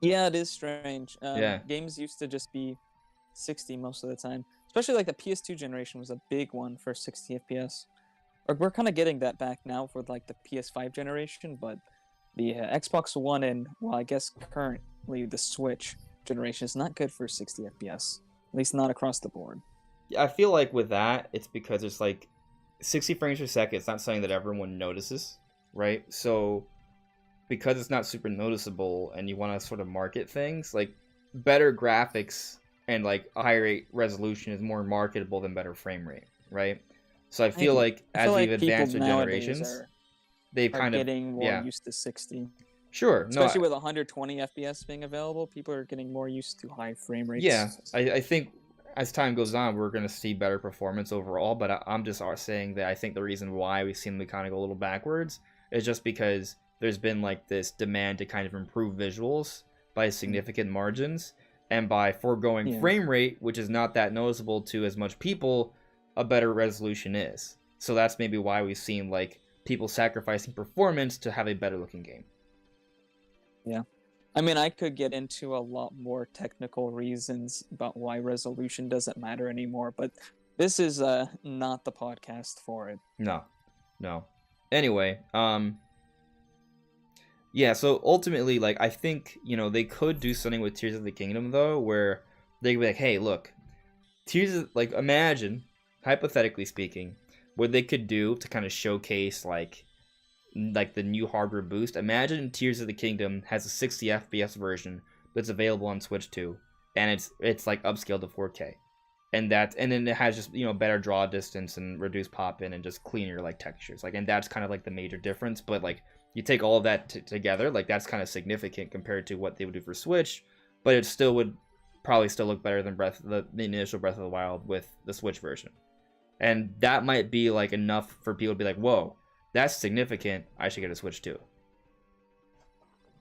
[SPEAKER 2] Yeah, it is strange. Games used to just be 60 most of the time. Especially like the PS2 generation was a big one for 60 FPS. We're kind of getting that back now for like the PS5 generation, but the Xbox One and, well, I guess currently the Switch generation is not good for 60 FPS. At least not across the board.
[SPEAKER 1] Yeah, I feel like with that, it's because it's like 60 frames per second. It's not something that everyone notices, right? So because it's not super noticeable and you want to sort of market things, like better graphics and like a higher rate resolution is more marketable than better frame rate, right? So I feel like as we've advanced our generations, they've kind of
[SPEAKER 2] getting more used to 60.
[SPEAKER 1] Sure,
[SPEAKER 2] especially with 120 FPS being available, people are getting more used to high frame rates.
[SPEAKER 1] Yeah, I think as time goes on, we're going to see better performance overall. But I'm just saying that I think the reason why we've seen them kind of go a little backwards is just because there's been like this demand to kind of improve visuals by significant margins. And by foregoing frame rate, which is not that noticeable to as much people, a better resolution is. So that's maybe why we've seen like people sacrificing performance to have a better looking game.
[SPEAKER 2] Yeah. I mean, I could get into a lot more technical reasons about why resolution doesn't matter anymore, but this is not the podcast for it.
[SPEAKER 1] No. Anyway, yeah, so ultimately, like, I think, they could do something with Tears of the Kingdom, though, where they could be like, hey, look, like, imagine, hypothetically speaking, what they could do to kind of showcase, like the new hardware boost. Imagine Tears of the Kingdom has a 60 FPS version that's available on Switch 2, and it's like upscaled to 4K. And then it has just, better draw distance and reduced pop-in and just cleaner, like, textures. Like, and that's kind of, like, the major difference. But, like, you take all of that together, like, that's kind of significant compared to what they would do for Switch. But it still would probably still look better than the initial Breath of the Wild with the Switch version. And that might be, like, enough for people to be like, whoa, that's significant. I should get a Switch too.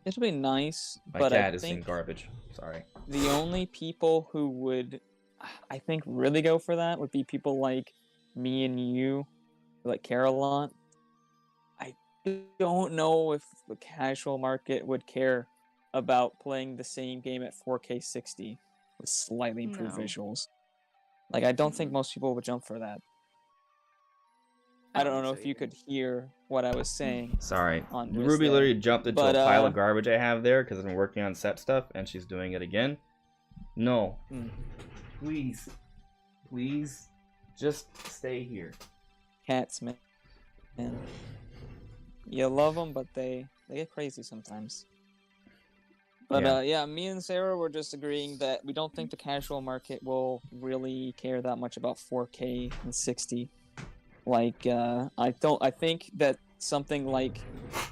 [SPEAKER 2] It'll be nice,
[SPEAKER 1] My
[SPEAKER 2] but
[SPEAKER 1] cat
[SPEAKER 2] I
[SPEAKER 1] is in
[SPEAKER 2] think
[SPEAKER 1] garbage. Sorry.
[SPEAKER 2] the only people who would, I think, really go for that would be people like me and you, who like care a lot. I don't know if the casual market would care about playing the same game at 4K 60 with slightly improved
[SPEAKER 3] No.
[SPEAKER 2] visuals. Like, I don't think most people would jump for that. I don't know if you could hear what I was saying.
[SPEAKER 1] Sorry.
[SPEAKER 2] On
[SPEAKER 1] Ruby literally jumped into
[SPEAKER 2] But,
[SPEAKER 1] a pile of garbage I have there because I've been working on set stuff, and she's doing it again. No. Please. Please. Just stay here.
[SPEAKER 2] Cats, man. You love them, but they get crazy sometimes. But yeah, me and Sarah were just agreeing that we don't think the casual market will really care that much about 4K and 60. Like, I think that something like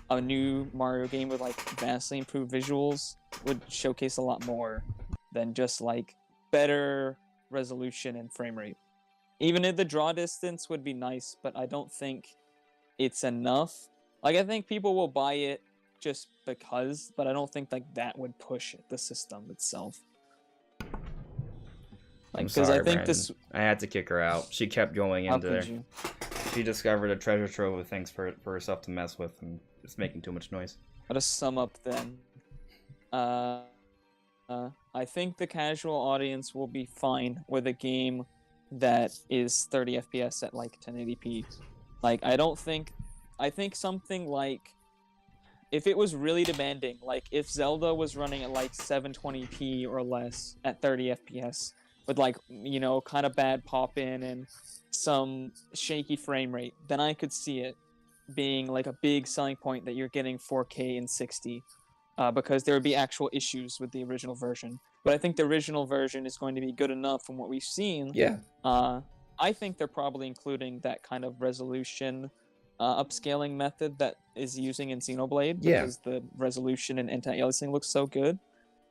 [SPEAKER 2] a new Mario game with like vastly improved visuals would showcase a lot more than just like better resolution and frame rate. Even if the draw distance would be nice, but I don't think it's enough. Like, I think people will buy it just because, but I don't think like that would push the system itself. Like,
[SPEAKER 1] I'm
[SPEAKER 2] because
[SPEAKER 1] sorry,
[SPEAKER 2] I think
[SPEAKER 1] Brandon. I had to kick her out. She kept going
[SPEAKER 2] How
[SPEAKER 1] into
[SPEAKER 2] could
[SPEAKER 1] there.
[SPEAKER 2] you?
[SPEAKER 1] She discovered a treasure trove of things for herself to mess with, and it's making too much noise.
[SPEAKER 2] To sum up then, I think the casual audience will be fine with a game that is 30 FPS at like 1080p. Like, I think something like, if it was really demanding, like if Zelda was running at like 720p or less at 30 FPS with like, kind of bad pop-in and some shaky frame rate, then I could see it being like a big selling point that you're getting 4K and 60, because there would be actual issues with the original version. But I think the original version is going to be good enough from what we've seen.
[SPEAKER 1] Yeah.
[SPEAKER 2] I think they're probably including that kind of resolution upscaling method that is using in Xenoblade, because the resolution and anti-aliasing looks so good.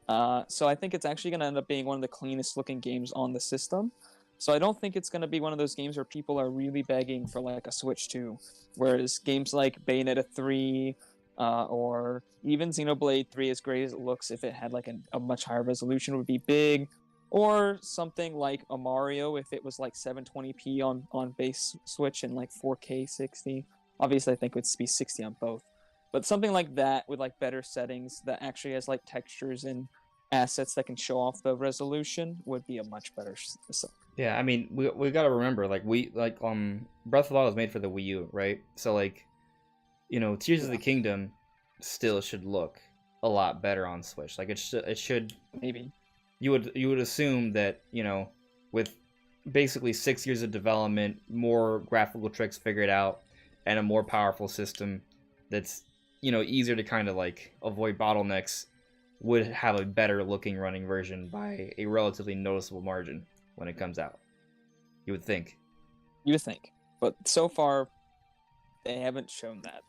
[SPEAKER 2] So I think it's actually going to end up being one of the cleanest looking games on the system. So I don't think it's going to be one of those games where people are really begging for like a Switch 2. Whereas games like Bayonetta 3 or even Xenoblade 3, as great as it looks, if it had like a much higher resolution, would be big. Or something like a Mario, if it was like 720p on base Switch and like 4K 60. Obviously, I think it would be 60 on both. But something like that with like better settings that actually has like textures and assets that can show off the resolution would be a much better system.
[SPEAKER 1] Yeah, I mean, we got to remember, like, Breath of the Wild was made for the Wii U, right? So, like, Tears of the Kingdom still should look a lot better on Switch. Like, it should
[SPEAKER 2] maybe.
[SPEAKER 1] You would assume that, with basically 6 years of development, more graphical tricks figured out, and a more powerful system that's, easier to kind of like avoid bottlenecks, would have a better looking running version by a relatively noticeable margin when it comes out. You would think.
[SPEAKER 2] But so far, they haven't shown that.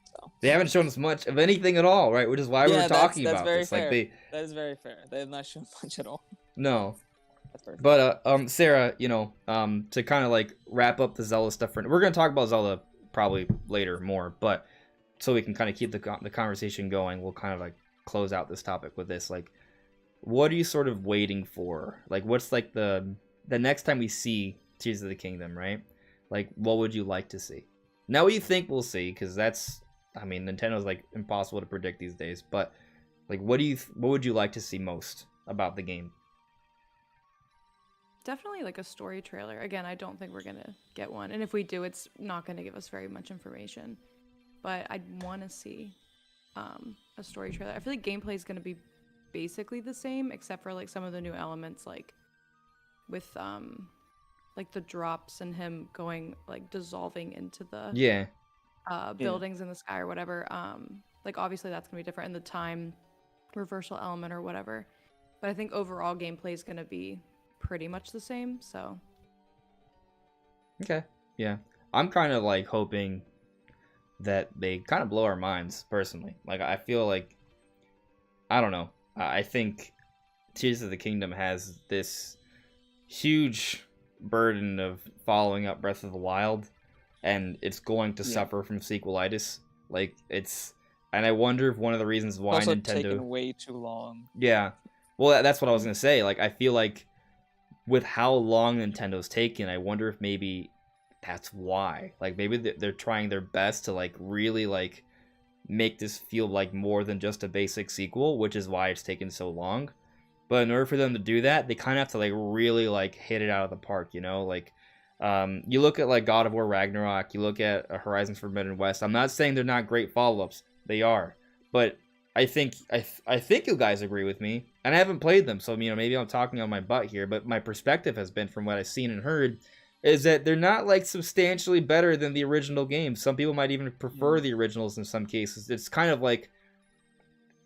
[SPEAKER 2] So.
[SPEAKER 1] They haven't shown us much of anything at all, right? Which is why we're talking
[SPEAKER 2] that's
[SPEAKER 1] about
[SPEAKER 2] very
[SPEAKER 1] this.
[SPEAKER 2] Fair.
[SPEAKER 1] Like
[SPEAKER 2] that is very fair. They have not shown much at all.
[SPEAKER 1] No.
[SPEAKER 2] That's very
[SPEAKER 1] fair. But Sarah, to kind of like wrap up the Zelda stuff, we're gonna talk about Zelda probably later more, but so we can kind of keep the conversation going, we'll kind of like close out this topic with this. Like, what are you sort of waiting for? Like, what's like the next time we see Tears of the Kingdom, right? Like, what would you like to see? Not what you think we'll see, because that's, I mean, Nintendo's like impossible to predict these days. But Like, what would you like to see most about the game?
[SPEAKER 3] Definitely like a story trailer. Again, I don't think we're gonna get one, and if we do, it's not gonna give us very much information. But I'd want to see a story trailer. I feel like gameplay is gonna be basically the same, except for like some of the new elements, like with like the drops and him going like dissolving into the buildings in the sky or whatever. Like obviously that's gonna be different, in the time reversal element or whatever. But I think overall gameplay is gonna be pretty much the same. So
[SPEAKER 1] okay, yeah, I'm kind of like hoping that they kind of blow our minds personally. Like, I feel like, I don't know, I think Tears of the Kingdom has this huge burden of following up Breath of the Wild, and it's going to suffer from sequelitis. Like, and I wonder if one of the reasons why
[SPEAKER 2] also
[SPEAKER 1] Nintendo
[SPEAKER 2] taken way too long.
[SPEAKER 1] Yeah, well, that's what I was gonna say. Like, I feel like with how long Nintendo's taken, I wonder if maybe that's why. Like, maybe they're trying their best to like really like make this feel like more than just a basic sequel, which is why it's taken so long. But in order for them to do that, they kind of have to like really like hit it out of the park, you know? Like, you look at like God of War Ragnarok, you look at Horizon Forbidden West. I'm not saying they're not great follow-ups. They are. But I think you guys agree with me, and I haven't played them, so maybe I'm talking on my butt here, but my perspective has been, from what I've seen and heard, is that they're not like substantially better than the original game. Some people might even prefer the originals in some cases. It's kind of like,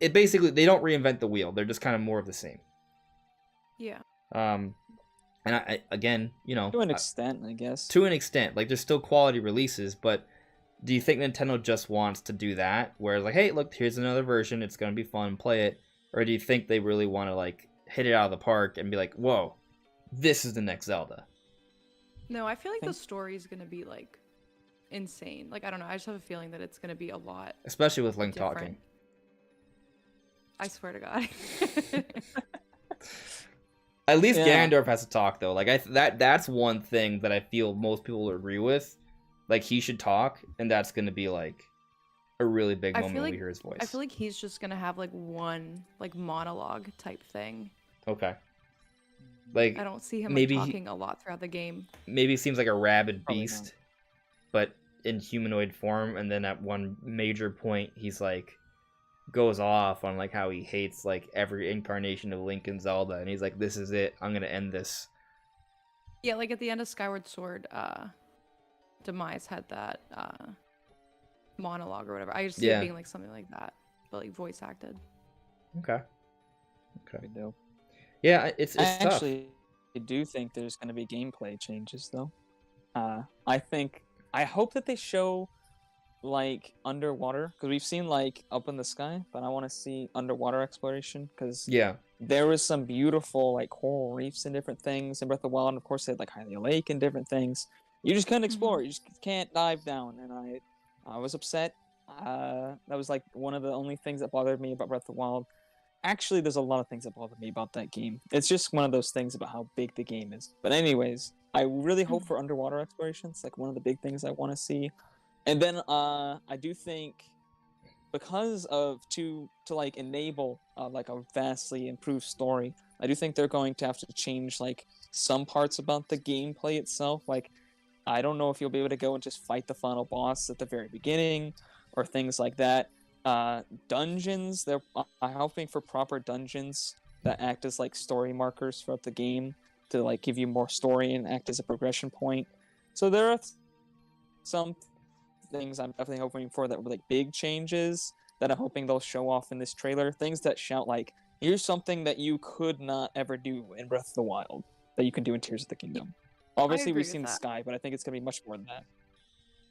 [SPEAKER 1] it basically, they don't reinvent the wheel. They're just kind of more of the same.
[SPEAKER 3] yeah.
[SPEAKER 1] And I again,
[SPEAKER 2] To an extent, I guess.
[SPEAKER 1] To an extent, like, there's still quality releases, but do you think Nintendo just wants to do that, where it's like, hey, look, here's another version, it's gonna be fun, play it? Or do you think they really want to like hit it out of the park and be like, whoa, this is the next Zelda?
[SPEAKER 3] No, I feel like the story is gonna be like insane. Like, I don't know, I just have a feeling that it's gonna be a lot,
[SPEAKER 1] especially with Link
[SPEAKER 3] different.
[SPEAKER 1] talking.
[SPEAKER 3] I swear to God.
[SPEAKER 1] At least Ganondorf has to talk, though. Like, that's one thing that I feel most people will agree with. Like, he should talk, and that's gonna be like a really big moment when we hear his voice.
[SPEAKER 3] I feel like he's just gonna have like one like monologue type thing.
[SPEAKER 1] Okay. Like,
[SPEAKER 3] I don't see him
[SPEAKER 1] maybe
[SPEAKER 3] like, talking a lot throughout the game.
[SPEAKER 1] Maybe he seems like a rabid beast,
[SPEAKER 2] not.
[SPEAKER 1] but in humanoid form, and then at one major point he's like goes off on like how he hates like every incarnation of Link and Zelda, and he's like, this is it, I'm gonna end this.
[SPEAKER 3] Yeah, like at the end of Skyward Sword, Demise had that monologue or whatever. I just see it being like something like that, but like voice acted.
[SPEAKER 1] Okay.
[SPEAKER 2] Good deal.
[SPEAKER 1] Yeah, it's
[SPEAKER 2] I
[SPEAKER 1] tough.
[SPEAKER 2] actually do think there's going to be gameplay changes, though. I hope that they show like underwater, because we've seen like up in the sky, but I want to see underwater exploration, because there was some beautiful like coral reefs and different things in Breath of the Wild, and of course they had like Hylia Lake and different things. You just couldn't explore. You just can't dive down, and I was upset. That was like one of the only things that bothered me about Breath of the Wild. Actually, there's a lot of things that bother me about that game. It's just one of those things about how big the game is. But anyways, I really hope for underwater exploration. It's like one of the big things I want to see. And then I do think, because of to like enable like a vastly improved story, I do think they're going to have to change like some parts about the gameplay itself. Like, I don't know if you'll be able to go and just fight the final boss at the very beginning or things like that. Dungeons, I'm hoping for proper dungeons that act as like story markers throughout the game to like give you more story and act as a progression point. So there are some things I'm definitely hoping for that were like big changes that I'm hoping they'll show off in this trailer. Things that shout like, here's something that you could not ever do in Breath of the Wild that you can do in Tears of the Kingdom. Obviously, we've seen the sky, but I think it's going to be much more than that.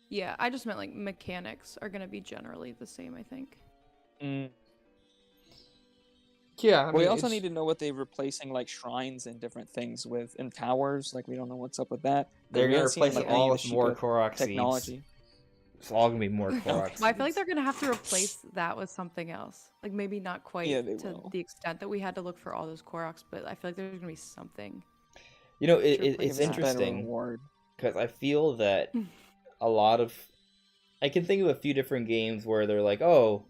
[SPEAKER 3] Yeah, I just meant like mechanics are going to be generally the same, I think.
[SPEAKER 1] Yeah, I mean,
[SPEAKER 2] we also need to know what they're replacing like shrines and different things with, and towers. Like, we don't know what's up with that.
[SPEAKER 1] They're going to replace it all with more Korok
[SPEAKER 2] technology.
[SPEAKER 1] Seeds. It's all going to be more Korok Seeds.
[SPEAKER 3] Well, I feel like they're going to have to replace that with something else. Like, maybe not quite to the extent that we had to look for all those Koroks, but I feel like there's going to be something.
[SPEAKER 1] It's interesting because I feel that a lot of... I can think of a few different games where they're like, oh,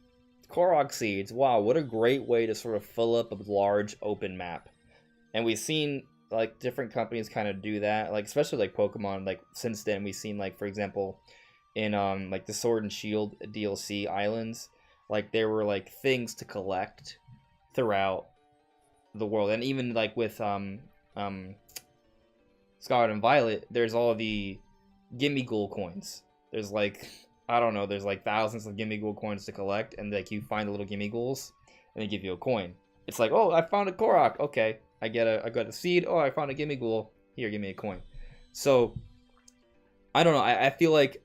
[SPEAKER 1] Korok seeds. Wow, what a great way to sort of fill up a large open map. And we've seen like different companies kind of do that, like especially like Pokemon. Like since then, we've seen like for example, in like the Sword and Shield DLC islands, like there were like things to collect throughout the world, and even like with Scarlet and Violet, there's all the Gimme Ghoul coins. There's like, I don't know, there's like thousands of Gimme Ghoul coins to collect, and like you find the little Gimme Ghouls, and they give you a coin. It's like, oh, I found a Korok. Okay, I got a seed. Oh, I found a Gimme Ghoul. Here, give me a coin. So, I don't know. I feel like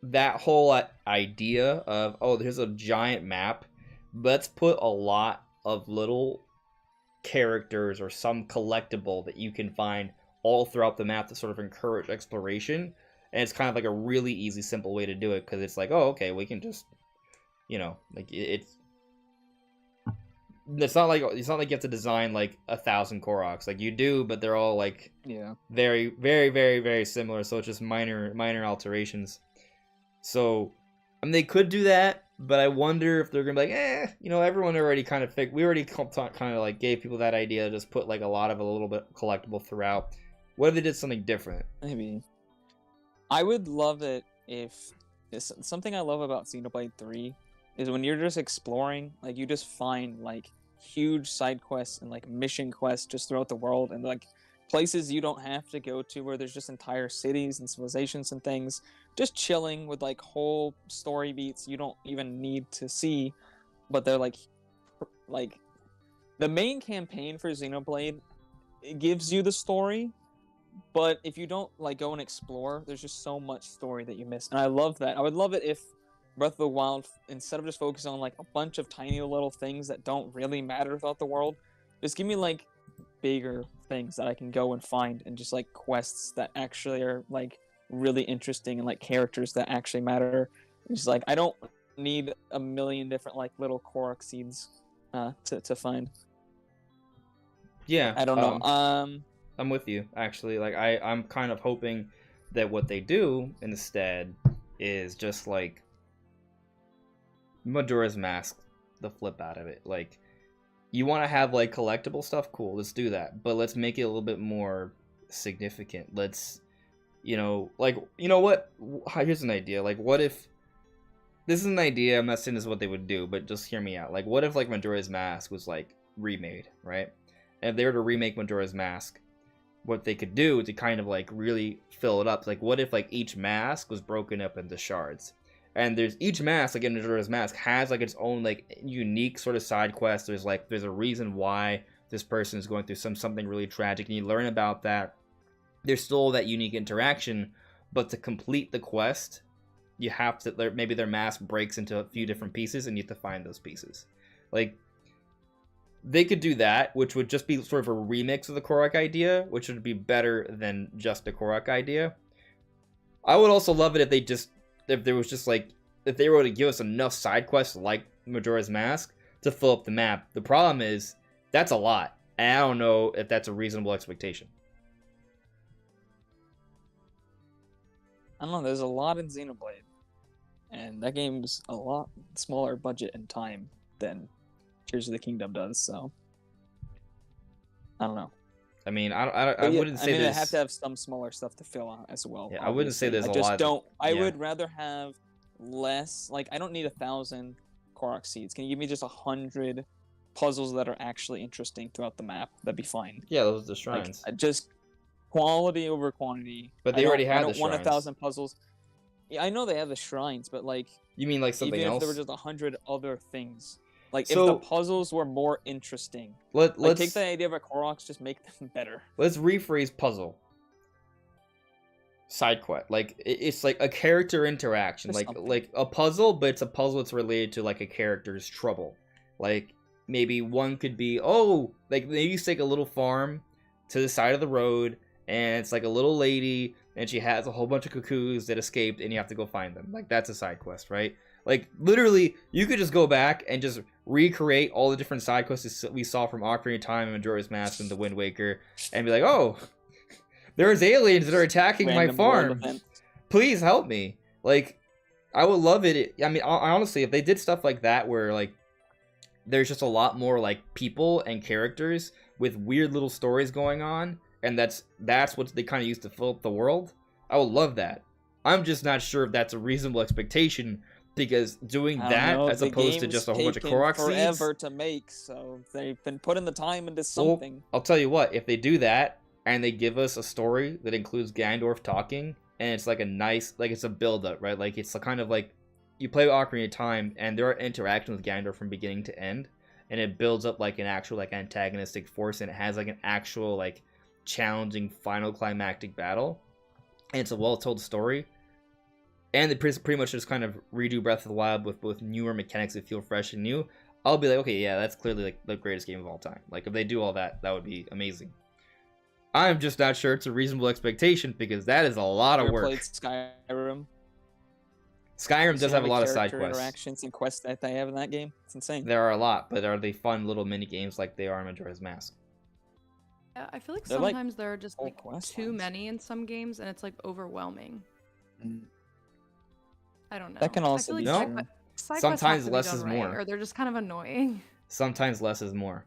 [SPEAKER 1] that whole idea of, oh, there's a giant map, let's put a lot of little characters or some collectible that you can find all throughout the map to sort of encourage exploration. And it's kind of like a really easy, simple way to do it, because it's like, oh, okay, we can just, you know, like it's not like you have to design like 1,000 Koroks. Like you do, but they're all like very, very, very, very similar. So it's just minor alterations. So I mean, they could do that, but I wonder if they're gonna be like, you know, everyone already kind of we already kind of like gave people that idea to just put like a little bit collectible throughout. What if they did something different?
[SPEAKER 2] Maybe. I would love it if something I love about Xenoblade 3 is when you're just exploring, like you just find like huge side quests and like mission quests just throughout the world, and like places you don't have to go to, where there's just entire cities and civilizations and things, just chilling with like whole story beats you don't even need to see, but they're like the main campaign for Xenoblade, it gives you the story, but if you don't like go and explore, there's just so much story that you miss. And I love that. I would love it if Breath of the Wild, instead of just focusing on like a bunch of tiny little things that don't really matter throughout the world, just give me like bigger things that I can go and find, and just like quests that actually are like really interesting, and like characters that actually matter. It's just like, I don't need a million different like little Korok seeds to find.
[SPEAKER 1] Yeah,
[SPEAKER 2] I don't know.
[SPEAKER 1] I'm with you, actually. Like, I'm kind of hoping that what they do instead is just, like, Majora's Mask, the flip out of it. Like, you want to have, like, collectible stuff? Cool, let's do that. But let's make it a little bit more significant. Let's, you know, like, you know what? Here's an idea. Like, what if... This is an idea, I'm not saying this is what they would do, but just hear me out. Like, what if, like, Majora's Mask was, like, remade, right? And if they were to remake Majora's Mask, what they could do to kind of like really fill it up, like what if like each mask was broken up into shards, and there's each mask, like in Majora's Mask, has like its own like unique sort of side quest. There's a reason why this person is going through something really tragic, and you learn about that. There's still that unique interaction, but to complete the quest, you have to, maybe their mask breaks into a few different pieces, and you have to find those pieces. Like, they could do that, which would just be sort of a remix of the Korok idea, which would be better than just a Korok idea. I would also love it if they were to give us enough side quests like Majora's Mask to fill up the map. The problem is, that's a lot, and I don't know if that's a reasonable expectation.
[SPEAKER 2] I don't know, there's a lot in Xenoblade, and that game's a lot smaller budget and time than Tears of the Kingdom does, so I don't know.
[SPEAKER 1] I mean, I wouldn't say
[SPEAKER 2] I have to have some smaller stuff to fill out as well.
[SPEAKER 1] Yeah, obviously. I wouldn't say there's
[SPEAKER 2] a lot. I would rather have less. Like, I don't need 1,000 Korok seeds. Can you give me just 100 puzzles that are actually interesting throughout the map? That'd be fine.
[SPEAKER 1] Yeah, those are the shrines.
[SPEAKER 2] Like, just quality over quantity.
[SPEAKER 1] But they already have the
[SPEAKER 2] shrines. I don't want 1,000 puzzles. Yeah, I know they have the shrines, but like,
[SPEAKER 1] you mean like something else?
[SPEAKER 2] Even if there were just 100 other things. Like, if the puzzles were more interesting, let's take the idea of a Koroks, just make them better.
[SPEAKER 1] Let's rephrase puzzle. Side quest. Like, it's like a character interaction. Like a puzzle, but it's a puzzle that's related to like a character's trouble. Like, maybe one could be, like maybe you take a little farm to the side of the road, and it's like a little lady, and she has a whole bunch of cuckoos that escaped, and you have to go find them. Like, that's a side quest, right? Like, literally, you could just go back and just recreate all the different side quests we saw from Ocarina of Time and Majora's Mask and The Wind Waker, and be like, oh, there's aliens that are attacking my farm. Please help me. Like, I would love it. I mean, honestly, if they did stuff like that where like there's just a lot more like people and characters with weird little stories going on, and that's what they kind of use to fill up the world, I would love that. I'm just not sure if that's a reasonable expectation, because doing that as opposed to just a whole bunch of Korok seeds
[SPEAKER 2] forever to make, so they've been putting the time into something.
[SPEAKER 1] Well, I'll tell you what, if they do that and they give us a story that includes Ganondorf talking, and it's like a nice, like it's a build-up, right? Like it's kind of like you play with Ocarina of Time, and there are interactions with Ganondorf from beginning to end, and it builds up like an actual like antagonistic force, and it has like an actual like challenging final climactic battle, and it's a well-told story. And they pretty much just kind of redo Breath of the Wild with both newer mechanics that feel fresh and new. I'll be like, okay, yeah, that's clearly like the greatest game of all time. Like if they do all that, that would be amazing. I'm just not sure it's a reasonable expectation, because that is a lot of work.
[SPEAKER 2] Played Skyrim.
[SPEAKER 1] Skyrim does have a lot of side quests.
[SPEAKER 2] Interactions and quests that they have in that game. It's insane.
[SPEAKER 1] There are a lot, but are they fun little mini games like they are in Majora's Mask?
[SPEAKER 3] Yeah, I feel like
[SPEAKER 2] They're
[SPEAKER 3] sometimes
[SPEAKER 2] like
[SPEAKER 3] there are just like too many in some games, and it's like overwhelming. I don't know.
[SPEAKER 2] That can also
[SPEAKER 3] be
[SPEAKER 1] true. Sometimes less is more.
[SPEAKER 3] Or they're just kind of annoying.
[SPEAKER 1] Sometimes less is more.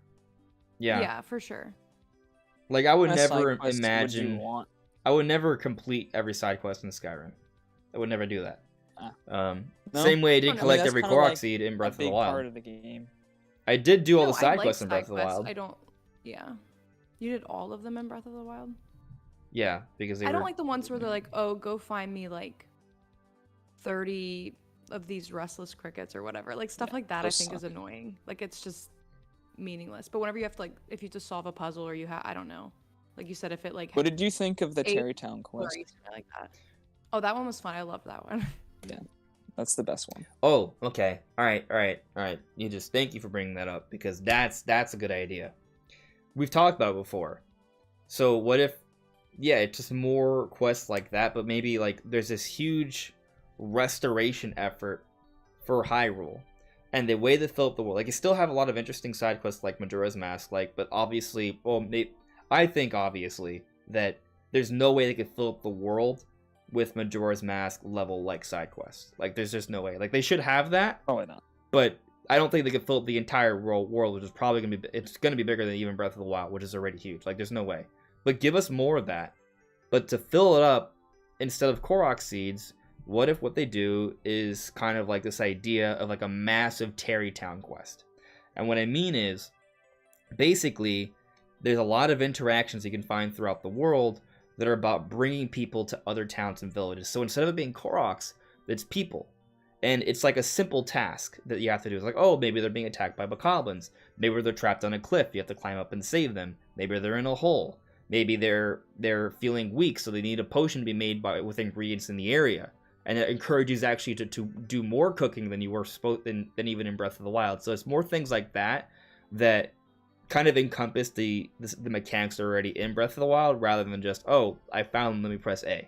[SPEAKER 1] Yeah.
[SPEAKER 3] Yeah, for sure.
[SPEAKER 1] Like I would never imagine. I would never complete every side quest in Skyrim. I would never do that.
[SPEAKER 2] No?
[SPEAKER 1] Same way I didn't collect every Korok seed in Breath of the Wild.
[SPEAKER 2] Part of the game.
[SPEAKER 1] I did do all the side quests in Breath of the Wild.
[SPEAKER 3] I don't. Yeah. You did all of them in Breath of the Wild?
[SPEAKER 1] Yeah, because
[SPEAKER 3] I don't like the ones where they're like, oh, go find me like 30 of these restless crickets or whatever. Like stuff like that I think is annoying. Like it's just meaningless. But whenever you have to like, if you have to solve a puzzle or you have, I don't know. Like you said, if it like.
[SPEAKER 2] What did you think of the Terrytown quest?
[SPEAKER 3] Like that. Oh, that one was fun. I love that one.
[SPEAKER 2] Yeah, that's the best one.
[SPEAKER 1] Oh, okay. All right. Thank you for bringing that up, because that's a good idea. We've talked about it before. So what if, yeah, it's just more quests like that, but maybe like there's this huge restoration effort for Hyrule, and the way they fill up the world, like you still have a lot of interesting side quests like Majora's Mask, like, but obviously, well, I think obviously that there's no way they could fill up the world with Majora's Mask level like side quests. Like there's just no way. Like they should have that.
[SPEAKER 2] Probably not.
[SPEAKER 1] But I don't think they could fill up the entire world, which is probably gonna be. It's gonna be bigger than even Breath of the Wild, which is already huge. Like there's no way. But give us more of that. But to fill it up, instead of Korok seeds, what if what they do is kind of like this idea of like a massive Terrytown quest? And what I mean is, basically, there's a lot of interactions you can find throughout the world that are about bringing people to other towns and villages. So instead of it being Koroks, it's people. And it's like a simple task that you have to do. It's like, oh, maybe they're being attacked by bokoblins. Maybe they're trapped on a cliff. You have to climb up and save them. Maybe they're in a hole. Maybe they're feeling weak, so they need a potion to be made with ingredients in the area. And it encourages actually to do more cooking than you were supposed than even in Breath of the Wild. So it's more things like that that kind of encompass the mechanics that are already in Breath of the Wild, rather than just, oh, I found them, let me press A.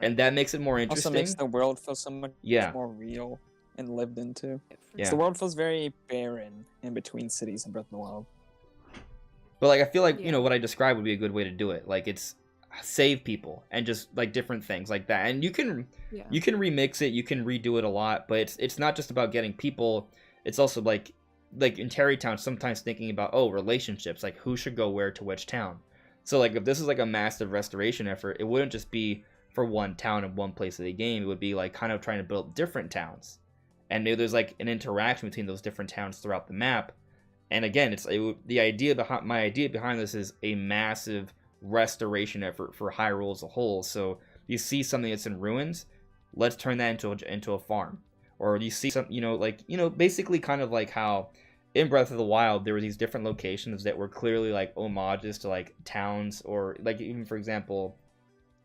[SPEAKER 1] And that makes it more interesting.
[SPEAKER 2] Also makes the world feel so much more real and lived into.
[SPEAKER 1] Yeah.
[SPEAKER 2] The world feels very barren in between cities in Breath of the Wild.
[SPEAKER 1] But like I feel like, you know, what I described would be a good way to do it. Like it's save people and just like different things like that. And you can remix it, you can redo it a lot, but it's not just about getting people. It's also like in Terrytown, sometimes thinking about, oh, relationships, like who should go where to which town. So like if this is like a massive restoration effort, it wouldn't just be for one town in one place of the game. It would be like kind of trying to build different towns, and maybe there's like an interaction between those different towns throughout the map. And again, my idea behind this is a massive restoration effort for Hyrule as a whole. So you see something that's in ruins, let's turn that into a farm. Or you see some, basically kind of like how in Breath of the Wild there were these different locations that were clearly like homages to like towns, or like even for example,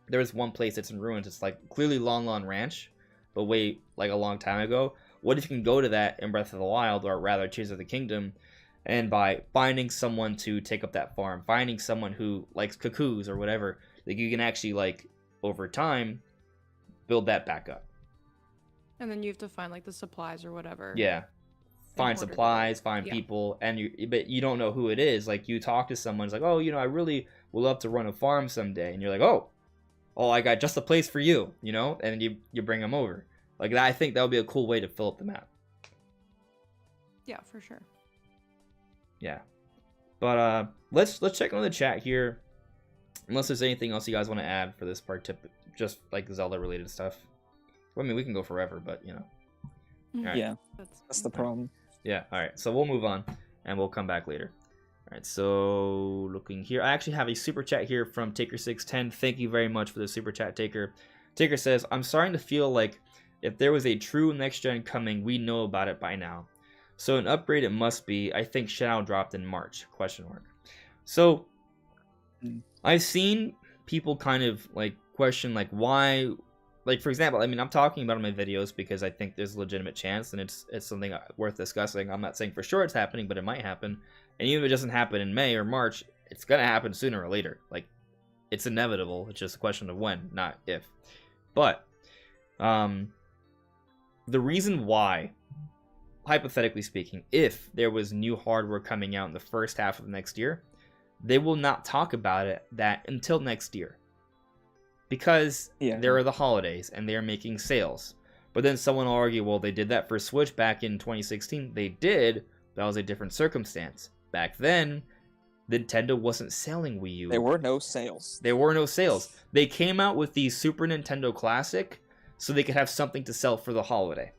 [SPEAKER 1] there was one place that's in ruins. It's like clearly Lon Lon Ranch, but way like a long time ago. What if you can go to that in Breath of the Wild, or rather Tears of the Kingdom, and by finding someone to take up that farm, finding someone who likes cuckoos or whatever, like you can actually like over time build that back up.
[SPEAKER 3] And then you have to find like the supplies or whatever.
[SPEAKER 1] Yeah. Find supplies, find people, but you don't know who it is. Like you talk to someone, it's like, oh, I really would love to run a farm someday, and you're like, oh, I got just a place for you, and you bring them over. Like I think that would be a cool way to fill up the map.
[SPEAKER 3] Yeah, for sure.
[SPEAKER 1] Yeah, but let's check on the chat here. Unless there's anything else you guys want to add for this part, just like Zelda related stuff. I mean, we can go forever, but you know.
[SPEAKER 2] Right. Yeah, that's the problem.
[SPEAKER 1] Yeah, all right. So we'll move on, and we'll come back later. All right. So looking here, I actually have a super chat here from Taker610. Thank you very much for the super chat, Taker. Taker says, "I'm starting to feel like if there was a true next gen coming, we know about it by now. So an upgrade it must be. I think Shadow dropped in March? ? So I've seen people kind of like question like why, like for example, I mean I'm talking about it in my videos because I think there's a legitimate chance and it's something worth discussing. I'm not saying for sure it's happening, but it might happen. And even if it doesn't happen in May or March, it's gonna happen sooner or later. Like it's inevitable. It's just a question of when, not if. But the reason why, hypothetically speaking, if there was new hardware coming out in the first half of next year, they will not talk about that until next year. Because there are the holidays and they're making sales. But then someone will argue, well, they did that for Switch back in 2016. They did. That was a different circumstance. Back then, Nintendo wasn't selling Wii U.
[SPEAKER 2] There were no sales.
[SPEAKER 1] There were no sales. They came out with the Super Nintendo Classic so they could have something to sell for the holiday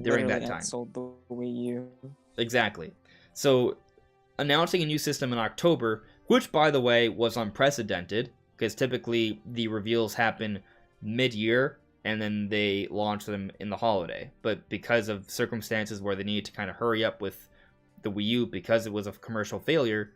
[SPEAKER 1] during that time.
[SPEAKER 2] Sold the Wii U.
[SPEAKER 1] Exactly. So announcing a new system in October, which by the way was unprecedented because typically the reveals happen mid-year and then they launch them in the holiday. But because of circumstances where they needed to kind of hurry up with the Wii U because it was a commercial failure,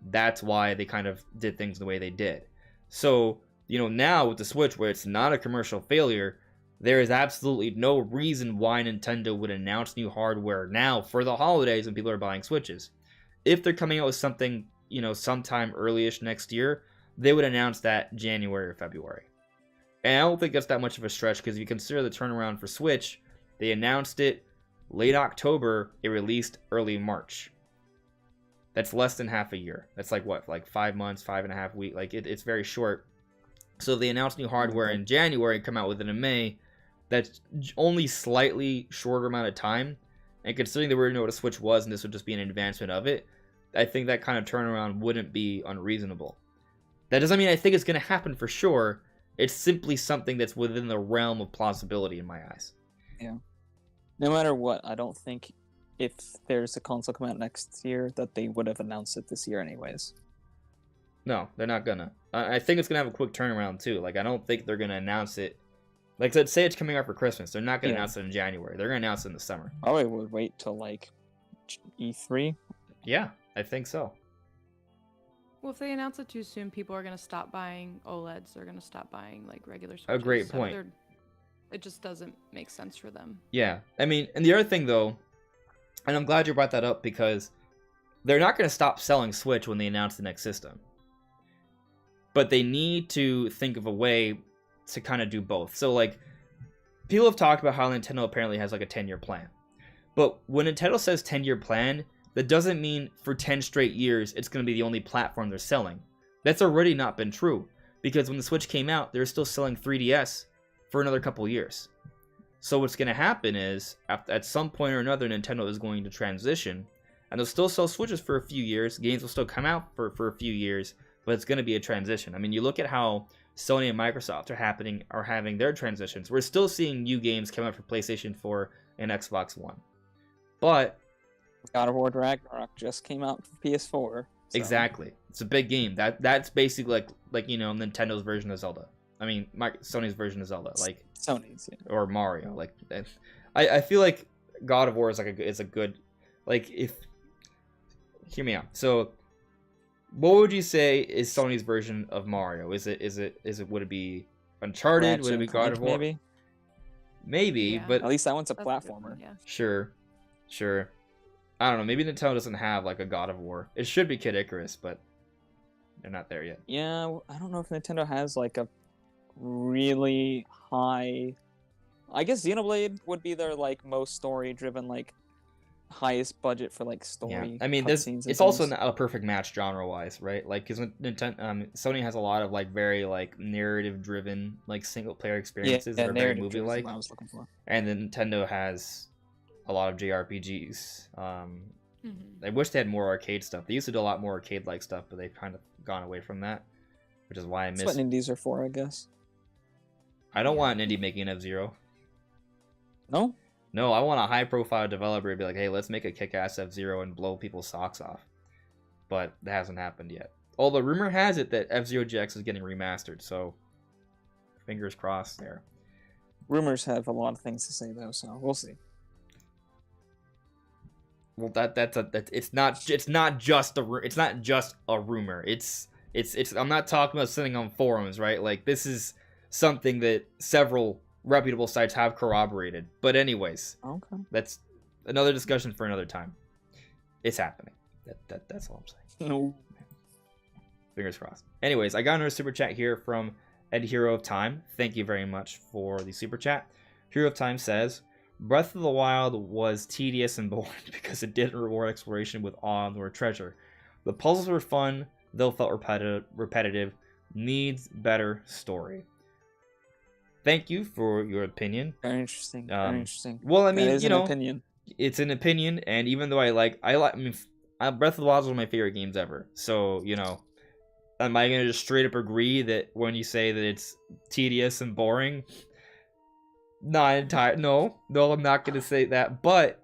[SPEAKER 1] that's why they kind of did things the way they did. So, you know, now with the Switch where it's not a commercial failure, there is absolutely no reason why Nintendo would announce new hardware now for the holidays when people are buying Switches. If they're coming out with something, you know, sometime early-ish next year, they would announce that January or February. And I don't think that's that much of a stretch because if you consider the turnaround for Switch, they announced it late October, it released early March. That's less than half a year. That's like what, like 5 months, 5.5 weeks. Like it's very short. So if they announce new hardware in January and come out with it in May, that's only slightly shorter amount of time. And considering they already know what a Switch was and this would just be an advancement of it, I think that kind of turnaround wouldn't be unreasonable. That doesn't mean I think it's going to happen for sure. It's simply something that's within the realm of plausibility in my eyes.
[SPEAKER 2] Yeah. No matter what, I don't think if there's a console come out next year that they would have announced it this year anyways.
[SPEAKER 1] No, they're not gonna. I think it's gonna have a quick turnaround too. Like I don't think they're gonna announce it. Like let's say it's coming out for Christmas. They're not gonna announce it in January. They're gonna announce it in the summer.
[SPEAKER 2] Probably would wait till like E3.
[SPEAKER 1] Yeah, I think so.
[SPEAKER 3] Well, if they announce it too soon, people are gonna stop buying OLEDs. They're gonna stop buying like regular Switches.
[SPEAKER 1] A great point.
[SPEAKER 3] It just doesn't make sense for them.
[SPEAKER 1] Yeah, I mean, and the other thing though, and I'm glad you brought that up because they're not gonna stop selling Switch when they announce the next system. But they need to think of a way to kind of do both. So, like, people have talked about how Nintendo apparently has, like, a 10-year plan. But when Nintendo says 10-year plan, that doesn't mean for 10 straight years it's going to be the only platform they're selling. That's already not been true. Because when the Switch came out, they were still selling 3DS for another couple years. So what's going to happen is, at some point or another, Nintendo is going to transition. And they'll still sell Switches for a few years. Games will still come out for a few years. But it's going to be a transition. I mean, you look at how Sony and Microsoft are having their transitions. We're still seeing new games come out for PlayStation 4 and Xbox One. But
[SPEAKER 2] God of War Ragnarok just came out for PS4. So.
[SPEAKER 1] Exactly. It's a big game. That's basically like you know, Nintendo's version of Zelda. I mean, Sony's version of Zelda, like
[SPEAKER 2] Sony's, yeah.
[SPEAKER 1] Or Mario. Like I feel like God of War is a good, like, if hear me out. So what would you say is Sony's version of Mario? Would it be Uncharted?
[SPEAKER 2] Ratchet
[SPEAKER 1] would it be God of War? Maybe,
[SPEAKER 3] Yeah.
[SPEAKER 1] but
[SPEAKER 2] at least that one's a
[SPEAKER 3] That's
[SPEAKER 2] platformer.
[SPEAKER 3] good, yeah.
[SPEAKER 1] Sure. I don't know. Maybe Nintendo doesn't have like a God of War. It should be Kid Icarus, but they're not there yet.
[SPEAKER 2] Yeah, I don't know if Nintendo has like a really high. I guess Xenoblade would be their like most story-driven like highest budget for like
[SPEAKER 1] Yeah,
[SPEAKER 2] story.
[SPEAKER 1] I mean, it's also not a perfect match genre-wise, right? Like, because Sony has a lot of like very like narrative-driven like single-player experiences that are very movie-like,
[SPEAKER 2] I was looking for.
[SPEAKER 1] and then Nintendo has a lot of JRPGs. I wish they had more arcade stuff. They used to do a lot more arcade-like stuff, but they've kind of gone away from that, which is why I miss.
[SPEAKER 2] That's what indies are for, I guess.
[SPEAKER 1] I don't want an indie making an F-Zero.
[SPEAKER 2] No?
[SPEAKER 1] No, I want a high-profile developer to be like, hey, let's make a kick-ass F-Zero and blow people's socks off. But that hasn't happened yet. Although rumor has it that F-Zero GX is getting remastered, so fingers crossed there.
[SPEAKER 2] Rumors have a lot of things to say though, so we'll see.
[SPEAKER 1] Well, it's not just a rumor. It's I'm not talking about sitting on forums, right? Like, this is something that several reputable sites have corroborated. But anyways,
[SPEAKER 2] okay,
[SPEAKER 1] that's another discussion for another time. It's happening. That's all I'm saying.
[SPEAKER 2] No.
[SPEAKER 1] Fingers crossed. Anyways, I got another super chat here from Ed Hero of Time. Thank you very much for the super chat. Hero of Time says, Breath of the Wild was tedious and boring because it didn't reward exploration with awe nor treasure. The puzzles were fun, though felt repetitive. Needs better story. Thank you for your opinion.
[SPEAKER 2] Very interesting. Very interesting.
[SPEAKER 1] Well, I mean, you know,
[SPEAKER 2] opinion.
[SPEAKER 1] It's an opinion, and even though I mean, Breath of the Wild is one of my favorite games ever. So, you know, am I gonna just straight up agree that when you say that it's tedious and boring? Not entire. No, I'm not gonna say that. But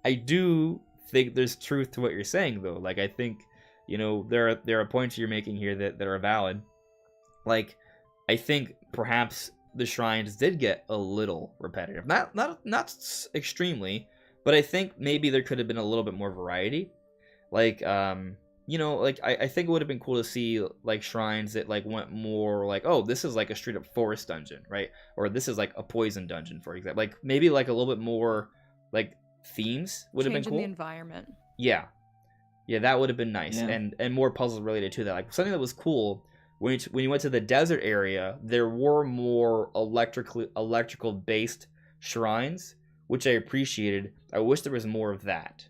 [SPEAKER 1] I do think there's truth to what you're saying, though. Like, I think, you know, there are points you're making here that are valid. Like, I think perhaps the shrines did get a little repetitive. Not extremely, but I think maybe there could have been a little bit more variety. Like, you know, like, I think it would have been cool to see like shrines that like went more like, oh, this is like a straight up forest dungeon, right? Or this is like a poison dungeon, for example. Like, maybe like a little bit more like themes would have been cool.
[SPEAKER 3] The environment.
[SPEAKER 1] Yeah, that would have been nice.
[SPEAKER 2] Yeah.
[SPEAKER 1] And more puzzles related to that. Like, something that was cool when you went to the desert area, there were more electrical based shrines, which I appreciated. I wish there was more of that.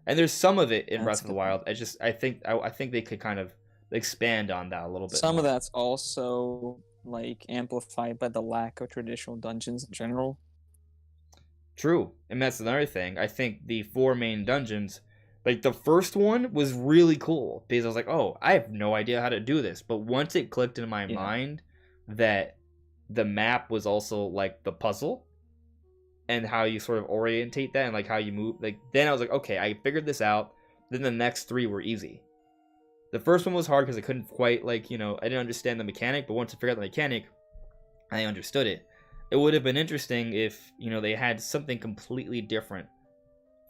[SPEAKER 1] And there's some of it in Breath of the Wild. I think they could kind of expand on that a little bit.
[SPEAKER 2] Some of that's also like amplified by the lack of traditional dungeons in general.
[SPEAKER 1] True, and that's another thing. I think the 4 main dungeons, like the first one was really cool because I was like, oh, I have no idea how to do this. But once it clicked in my mind that the map was also like the puzzle, and how you sort of orientate that and like how you move, like, then I was like, okay, I figured this out. Then the next 3 were easy. The first one was hard because I couldn't quite, like, you know, I didn't understand the mechanic, but once I figured out the mechanic, I understood it. It would have been interesting if, you know, they had something completely different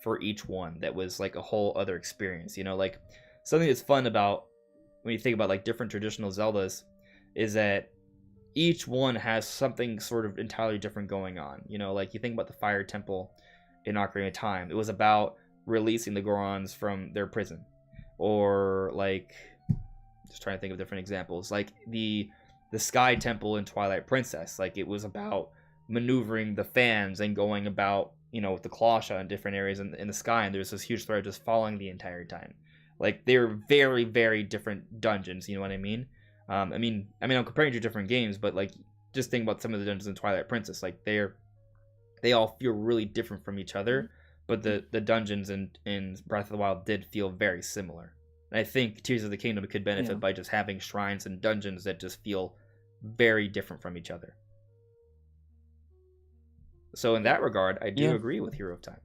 [SPEAKER 1] for each one that was like a whole other experience, you know, like something that's fun about when you think about like different traditional Zeldas is that each one has something sort of entirely different going on. You know, like you think about the Fire Temple in Ocarina of Time. It was about releasing the Gorons from their prison. Or like, just trying to think of different examples. Like the Sky Temple in Twilight Princess. Like, it was about maneuvering the fans and going about, you know, with the Clawsha in different areas in the sky. And there's this huge thread just falling the entire time. Like, they're very, very different dungeons. You know what I mean? I mean, I'm comparing to different games, but like, just think about some of the dungeons in Twilight Princess. Like, they all feel really different from each other, but the dungeons in Breath of the Wild did feel very similar. And I think Tears of the Kingdom could benefit by just having shrines and dungeons that just feel very different from each other. So in that regard, I do agree with Hero of Time,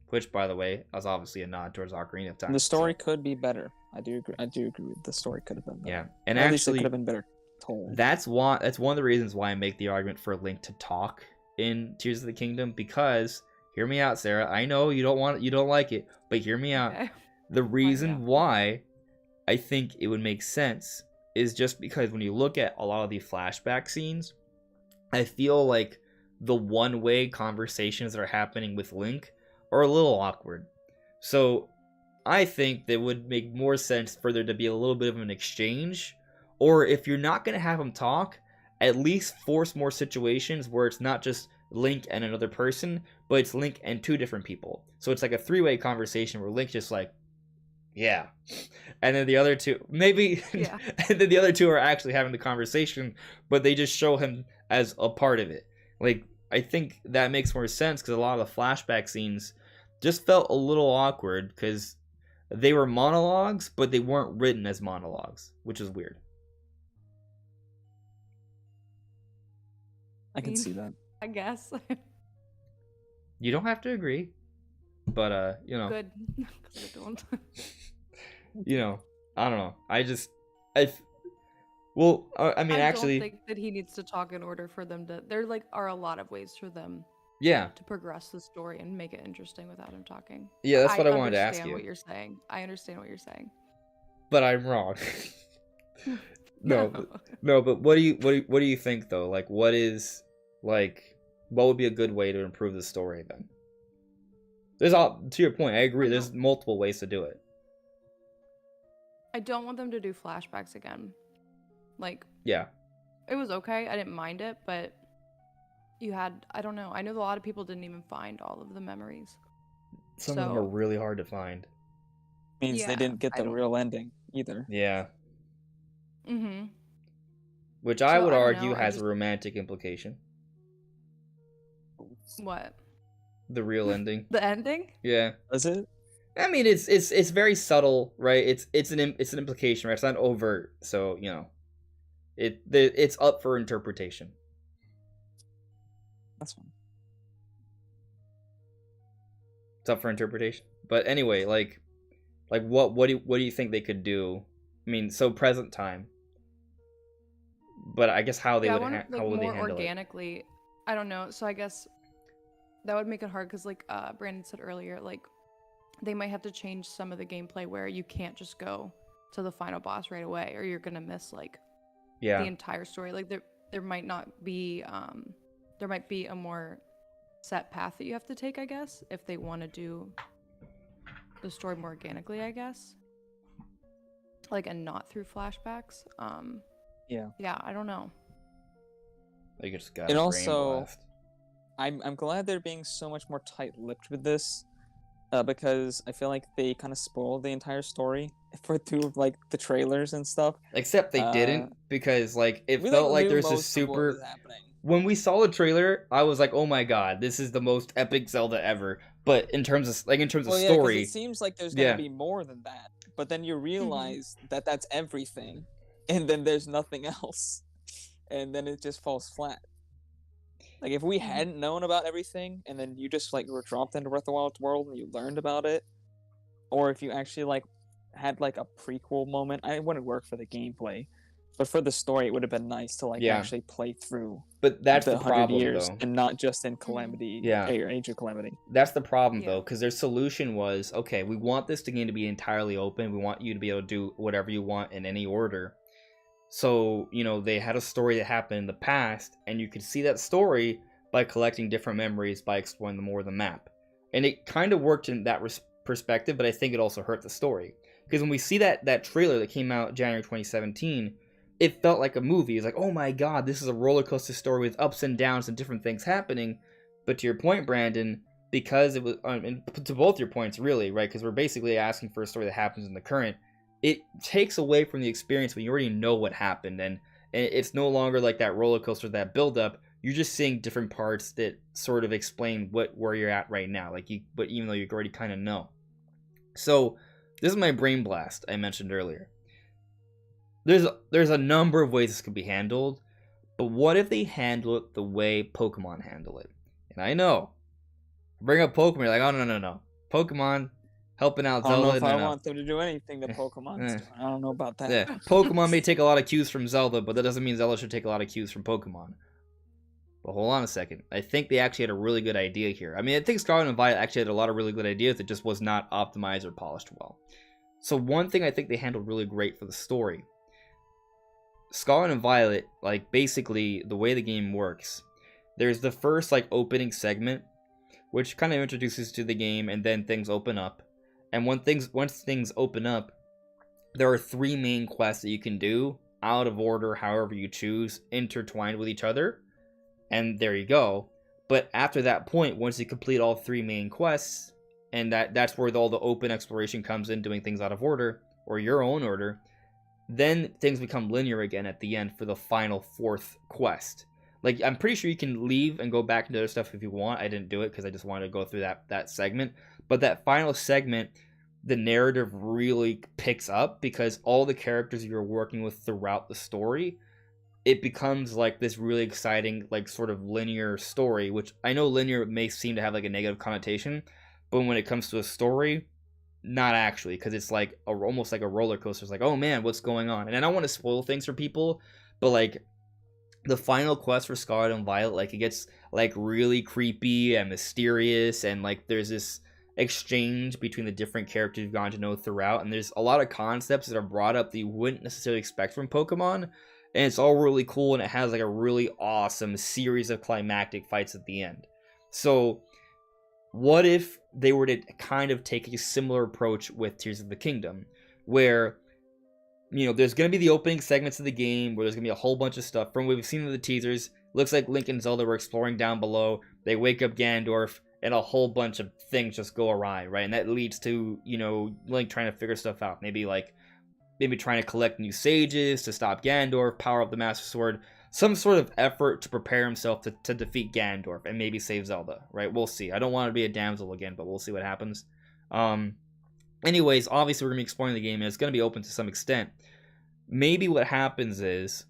[SPEAKER 1] which, by the way, was obviously a nod towards Ocarina of Time.
[SPEAKER 2] The story could be better. I do agree with the story could have been better.
[SPEAKER 1] Yeah, and
[SPEAKER 2] at
[SPEAKER 1] actually,
[SPEAKER 2] least it could have been better told.
[SPEAKER 1] That's one of the reasons why I make the argument for Link to talk in Tears of the Kingdom, because, hear me out, Sarah. I know you don't like it, but hear me out.
[SPEAKER 3] Okay.
[SPEAKER 1] The reason why I think it would make sense is just because when you look at a lot of the flashback scenes, I feel like the one-way conversations that are happening with Link are a little awkward. So I think that would make more sense for there to be a little bit of an exchange, or if you're not going to have him talk, at least force more situations where it's not just Link and another person, but it's Link and two different people. So it's like a three-way conversation where Link's just like, yeah. And then the other two, maybe,
[SPEAKER 3] Yeah.
[SPEAKER 1] and then the other two are actually having the conversation, but they just show him as a part of it. Like, I think that makes more sense because a lot of the flashback scenes just felt a little awkward because they were monologues, but they weren't written as monologues, which is weird.
[SPEAKER 2] I can see that.
[SPEAKER 3] I guess.
[SPEAKER 1] You don't have to agree, but you know.
[SPEAKER 3] Good. 'Cause I don't.
[SPEAKER 1] You know, I don't know. I mean, actually,
[SPEAKER 3] I don't think that he needs to talk in order for them to. There are a lot of ways for them.
[SPEAKER 1] Yeah.
[SPEAKER 3] To progress the story and make it interesting without him talking.
[SPEAKER 1] Yeah, that's what I wanted to ask you.
[SPEAKER 3] What you're saying. I understand what you're saying.
[SPEAKER 1] But I'm wrong. No, but what do you think though? Like, what would be a good way to improve the story then? To your point, I agree. There's multiple ways to do it.
[SPEAKER 3] I don't want them to do flashbacks again.
[SPEAKER 1] Yeah.
[SPEAKER 3] It was okay. I didn't mind it, but I don't know. I know a lot of people didn't even find all of the memories.
[SPEAKER 1] Some of them are really hard to find.
[SPEAKER 2] Means they didn't get the real ending either.
[SPEAKER 1] Yeah.
[SPEAKER 3] Mm-hmm.
[SPEAKER 1] Which I would argue has a romantic implication.
[SPEAKER 3] What?
[SPEAKER 1] The real ending.
[SPEAKER 3] The ending?
[SPEAKER 2] Yeah. Is it?
[SPEAKER 1] I mean, it's very subtle, right? It's an implication, right? It's not overt, so you know, it's up for interpretation.
[SPEAKER 2] That's fine.
[SPEAKER 1] It's up for interpretation. But anyway, what do you think they could do? I mean, so present time. But I guess how would they handle
[SPEAKER 3] organically, it? I don't know. So I guess that would make it hard because, Brandon said earlier, they might have to change some of the gameplay where you can't just go to the final boss right away, or you're gonna miss the entire story. There might not be there might be a more set path that you have to take, I guess, if they want to do the story more organically, I guess. And not through flashbacks. Yeah, I don't know.
[SPEAKER 1] They just got
[SPEAKER 2] and also, I'm glad they're being so much more tight-lipped with this, because I feel like they kind of spoiled the entire story through the trailers and stuff.
[SPEAKER 1] Except they didn't, because it felt like there's this super. When we saw the trailer, I was like, "Oh my god, this is the most epic Zelda ever!" But in terms of story,
[SPEAKER 2] it seems like there's gonna be more than that. But then you realize that that's everything, and then there's nothing else, and then it just falls flat. If we hadn't known about everything, and then you just were dropped into Breath of the Wild's world and you learned about it, or if you actually had a prequel moment, it wouldn't work for the gameplay. But for the story, it would have been nice to actually play through.
[SPEAKER 1] But that's the problem,
[SPEAKER 2] years,
[SPEAKER 1] though,
[SPEAKER 2] and not just in Calamity, or Age of Calamity.
[SPEAKER 1] That's the problem, though, because their solution was, okay, we want this game to be entirely open. We want you to be able to do whatever you want in any order. So they had a story that happened in the past, and you could see that story by collecting different memories by exploring more of the map, and it kind of worked in that perspective. But I think it also hurt the story because when we see that trailer that came out January 2017. It felt like a movie. It's oh my god, this is a roller coaster story with ups and downs and different things happening. But to your point, Brandon, because it was, and to both your points, really, right? Because we're basically asking for a story that happens in the current. It takes away from the experience when you already know what happened, and it's no longer like that roller coaster, that build up. You're just seeing different parts that sort of explain where you're at right now. But even though you already kind of know. So this is my brain blast I mentioned earlier. There's a number of ways this could be handled, but what if they handle it the way Pokemon handle it? And I know, bring up Pokemon, you're like, oh no, Pokemon helping out Zelda.
[SPEAKER 2] I don't know if I want them to do anything that Pokemon's doing. I don't know about that.
[SPEAKER 1] Yeah, Pokemon may take a lot of cues from Zelda, but that doesn't mean Zelda should take a lot of cues from Pokemon. But hold on a second, I think they actually had a really good idea here. I mean, I think Scarlet and Violet actually had a lot of really good ideas that just was not optimized or polished well. So one thing I think they handled really great for the story. Scarlet and Violet, basically the way the game works, there's the first opening segment, which kind of introduces to the game, and then things open up. And once things open up, there are 3 main quests that you can do, out of order, however you choose, intertwined with each other. And there you go. But after that point, once you complete all 3 main quests, and that's where all the open exploration comes in, doing things out of order or your own order, then things become linear again at the end for the final 4th quest. Like, I'm pretty sure you can leave and go back into other stuff if you want. I didn't do it because I just wanted to go through that segment. But that final segment, the narrative really picks up because all the characters you're working with throughout the story, it becomes like this really exciting, like, sort of linear story, which I know linear may seem to have like a negative connotation, but when it comes to a story, not actually, because it's like almost like a roller coaster. It's like, oh man, what's going on? And I don't want to spoil things for people, but like the final quest for Scarlet and Violet, like, it gets like really creepy and mysterious, and like there's this exchange between the different characters you've gotten to know throughout, and there's a lot of concepts that are brought up that you wouldn't necessarily expect from Pokemon, and it's all really cool, and it has like a really awesome series of climactic fights at the end. So what if they were to kind of take a similar approach with Tears of the Kingdom, where, you know, there's going to be the opening segments of the game where there's going to be a whole bunch of stuff. From what we've seen in the teasers, looks like Link and Zelda were exploring down below. They wake up Ganondorf, and a whole bunch of things just go awry, right? And that leads to, you know, Link trying to figure stuff out. Maybe trying to collect new sages to stop Ganondorf, power up the Master Sword, some sort of effort to prepare himself to defeat Ganondorf and maybe save Zelda, right? We'll see. I don't want to be a damsel again, but we'll see what happens. Anyways, obviously we're going to be exploring the game, and it's going to be open to some extent. Maybe what happens is,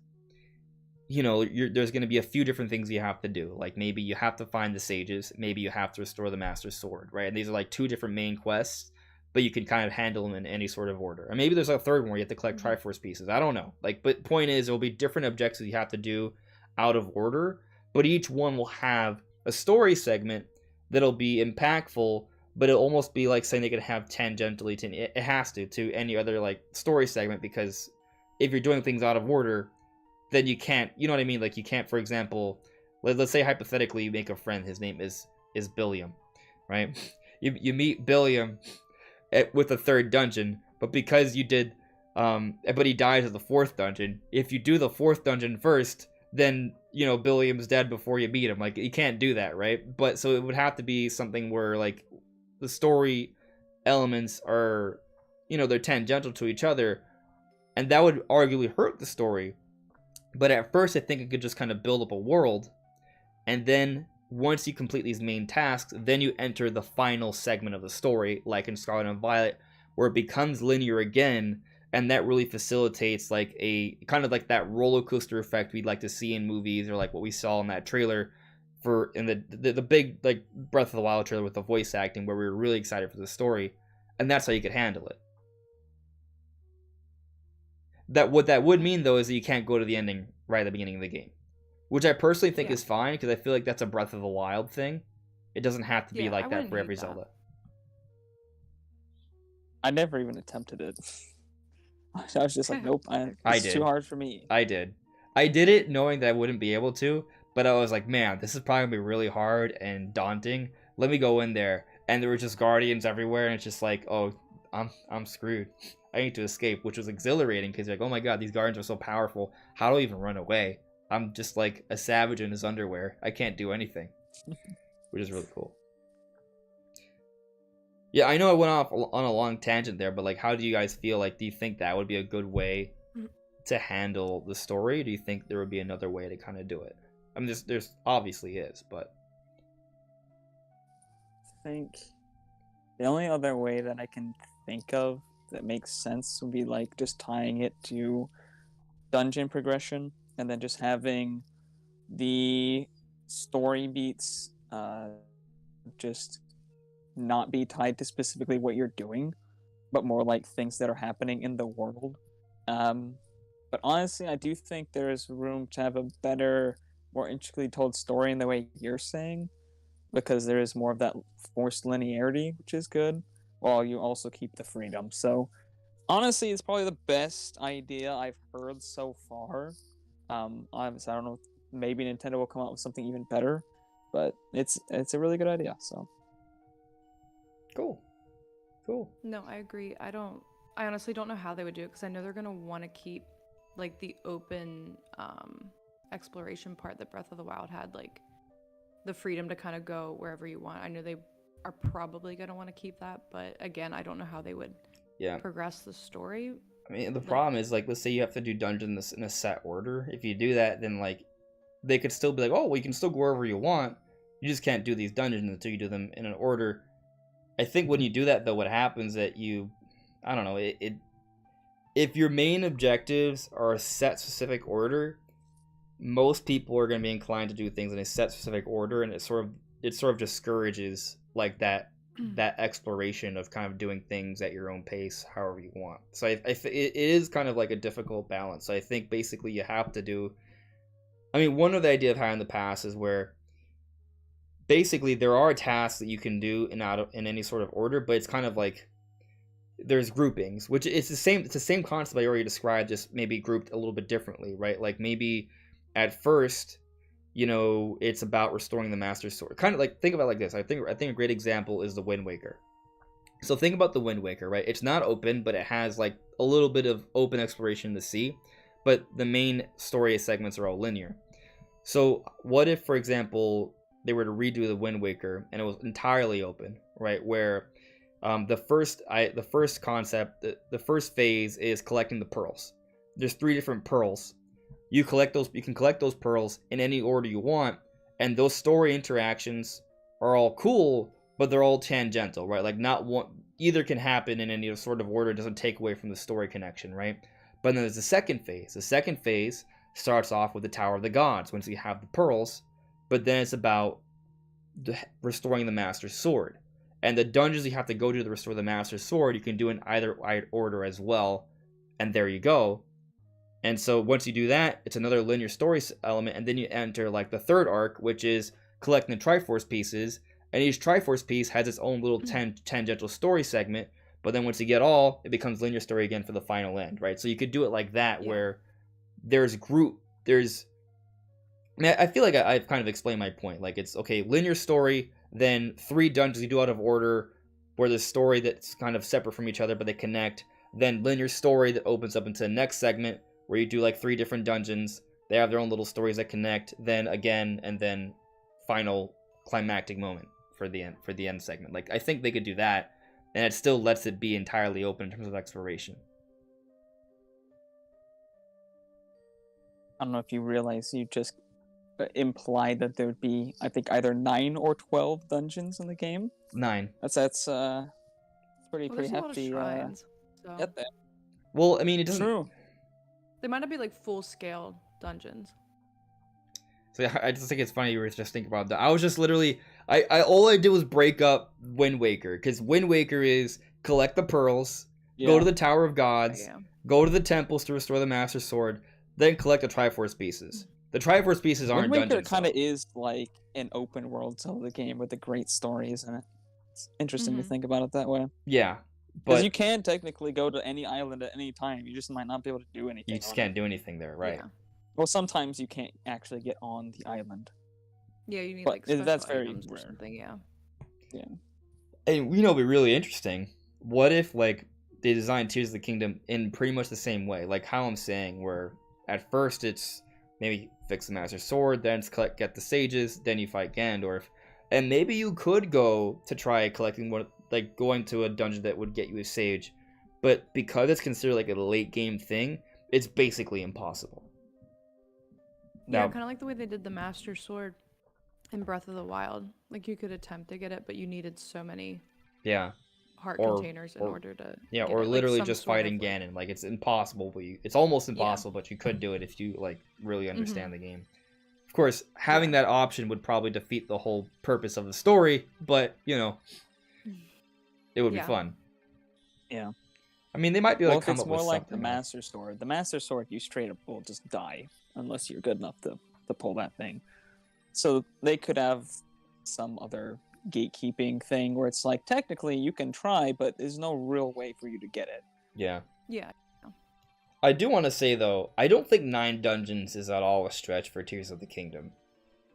[SPEAKER 1] you know, there's going to be a few different things you have to do. Like, maybe you have to find the sages, maybe you have to restore the Master Sword, right? And these are like 2 different main quests, but you can kind of handle them in any sort of order. And maybe there's a 3rd one where you have to collect Triforce pieces. I don't know. Like, but point is, there'll be different objectives you have to do out of order, but each one will have a story segment that'll be impactful, but it'll almost be like saying they could have tangentially to, it has to any other like story segment, because if you're doing things out of order, then you can't, you know what I mean? Like, you can't, for example, let's say hypothetically you make a friend, his name is Billiam, right? You meet Billiam with the 3rd dungeon, but because you did, but he dies at the 4th dungeon. If you do the 4th dungeon first, then, you know, Billiam's dead before you meet him. Like, you can't do that, right? But so it would have to be something where, like, the story elements are, you know, they're tangential to each other, and that would arguably hurt the story. But at first, I think it could just kind of build up a world, and then once you complete these main tasks, then you enter the final segment of the story, like in Scarlet and Violet, where it becomes linear again, and that really facilitates like a kind of like that roller coaster effect we'd like to see in movies, or like what we saw in that trailer for in the big like Breath of the Wild trailer with the voice acting, where we were really excited for the story, and that's how you could handle it. What that would mean though is that you can't go to the ending right at the beginning of the game, which I personally think is fine, because I feel like that's a Breath of the Wild thing. It doesn't have to be like that for every Zelda.
[SPEAKER 2] I never even attempted it. I was just like, nope, it's too hard for me.
[SPEAKER 1] I did it knowing that I wouldn't be able to, but I was like, man, this is probably gonna be really hard and daunting. Let me go in there, and there were just guardians everywhere, and it's just like, oh, I'm screwed. I need to escape, which was exhilarating, because you're like, oh my god, these guardians are so powerful. How do I even run away? I'm just like a savage in his underwear. I can't do anything, which is really cool. Yeah, I know I went off on a long tangent there, but like, how do you guys feel? Like, do you think that would be a good way to handle the story? Or do you think there would be another way to kind of do it? I mean, there's obviously is, but
[SPEAKER 2] I think the only other way that I can think of that makes sense would be like just tying it to dungeon progression, and then just having the story beats just not be tied to specifically what you're doing, but more like things that are happening in the world. But honestly, I do think there is room to have a better, more intricately told story in the way you're saying, because there is more of that forced linearity, which is good, while you also keep the freedom. So honestly, it's probably the best idea I've heard so far. Obviously, I don't know, maybe Nintendo will come out with something even better, but it's a really good idea. So
[SPEAKER 1] cool.
[SPEAKER 3] No, I agree. I honestly don't know how they would do it, because I know they're gonna want to keep like the open exploration part that Breath of the Wild had, like the freedom to kind of go wherever you want. I know they are probably going to want to keep that, but again, I don't know how they would progress the story.
[SPEAKER 1] I mean, the problem is, like, let's say you have to do dungeons in a set order. If you do that, then, like, they could still be like, oh, well, you can still go wherever you want. You just can't do these dungeons until you do them in an order. I think when you do that, though, what happens that I don't know, if your main objectives are a set specific order, most people are going to be inclined to do things in a set specific order, and it sort of discourages like that exploration of kind of doing things at your own pace, however you want. So it is kind of like a difficult balance. So I think basically you have to do. I mean, one of the idea I've had in the past is where basically there are tasks that you can do in any sort of order, but it's kind of like there's groupings, which it's the same concept I already described, just maybe grouped a little bit differently, right? Like maybe at first, it's about restoring the Master Sword. Kind of like, think about it like this. I think a great example is the Wind Waker. So think about the Wind Waker, right? It's not open, but it has like a little bit of open exploration to see, but the main story segments are all linear. So what if, for example, they were to redo the Wind Waker and it was entirely open, right? Where the first concept, the first phase is collecting the pearls. There's 3 different pearls. You can collect those pearls in any order you want, and those story interactions are all cool, but they're all tangential, right? Like not one either can happen in any sort of order. It doesn't take away from the story connection, right? But then there's the second phase. The second phase starts off with the Tower of the Gods, once you have the pearls, but then it's about restoring the Master Sword. And the dungeons you have to go to restore the Master Sword, you can do in either order as well, and there you go. And so once you do that, it's another linear story element, and then you enter like the third arc, which is collecting the Triforce pieces, and each Triforce piece has its own little tangential story segment, but then once you get all, it becomes linear story again for the final end, right? So you could do it like that, where I mean, I feel like I've kind of explained my point. Like, it's, okay, linear story, then 3 dungeons you do out of order, where there's story that's kind of separate from each other, but they connect, then linear story that opens up into the next segment, where you do like 3 different dungeons, they have their own little stories that connect, then again, and then final climactic moment for the end segment. Like, I think they could do that, and it still lets it be entirely open in terms of exploration.
[SPEAKER 2] I don't know if you realize you just implied that there would be, I think, either 9 or 12 dungeons in the game.
[SPEAKER 1] 9.
[SPEAKER 2] That's pretty hefty.
[SPEAKER 3] A lot of shrines, so.
[SPEAKER 2] Get that.
[SPEAKER 1] Well, I mean, it doesn't.
[SPEAKER 2] True.
[SPEAKER 3] They might not be like full-scale dungeons.
[SPEAKER 1] So I just think it's funny you were just thinking about that. I was just literally, all I did was break up Wind Waker, because Wind Waker is collect the pearls, go to the Tower of Gods, go to the temples to restore the Master Sword, then collect the Triforce pieces. The Triforce pieces aren't dungeons.
[SPEAKER 2] Wind Waker kind of is like an open world Zelda game with the great stories in it. It's interesting to think about it that way.
[SPEAKER 1] Yeah.
[SPEAKER 2] Because you can technically go to any island at any time. You just might not be able to do anything.
[SPEAKER 1] You just can't do anything there, right?
[SPEAKER 3] Yeah.
[SPEAKER 2] Well, sometimes you can't actually get on the island.
[SPEAKER 3] Yeah, you need
[SPEAKER 2] But
[SPEAKER 3] like special
[SPEAKER 2] that's very
[SPEAKER 3] items or
[SPEAKER 2] rare.
[SPEAKER 3] something. Yeah.
[SPEAKER 2] Yeah.
[SPEAKER 1] And it'd be really interesting. What if like they designed Tears of the Kingdom in pretty much the same way, like how I'm saying, where at first it's maybe fix the Master Sword, then it's get the sages, then you fight Ganondorf, and maybe you could go to try collecting one, like going to a dungeon that would get you a sage, but because it's considered like a late game thing, it's basically impossible.
[SPEAKER 3] Yeah, kind of like the way they did the Master Sword in Breath of the Wild. Like, you could attempt to get it, but you needed so many heart containers in order to get
[SPEAKER 1] or
[SPEAKER 3] it.
[SPEAKER 1] literally
[SPEAKER 3] Like,
[SPEAKER 1] just fighting Ganon. Like, it's impossible, but it's almost impossible, but you could do it if you like really understand the game. Of course, having that option would probably defeat the whole purpose of the story, but it would be fun.
[SPEAKER 2] Yeah.
[SPEAKER 1] I mean, they might be like,
[SPEAKER 2] come up with more like the Master Sword. The Master Sword, you straight up will just die unless you're good enough to pull that thing. So they could have some other gatekeeping thing where it's like, technically you can try, but there's no real way for you to get it.
[SPEAKER 1] Yeah.
[SPEAKER 3] Yeah.
[SPEAKER 1] I do want to say, though, I don't think 9 dungeons is at all a stretch for Tears of the Kingdom.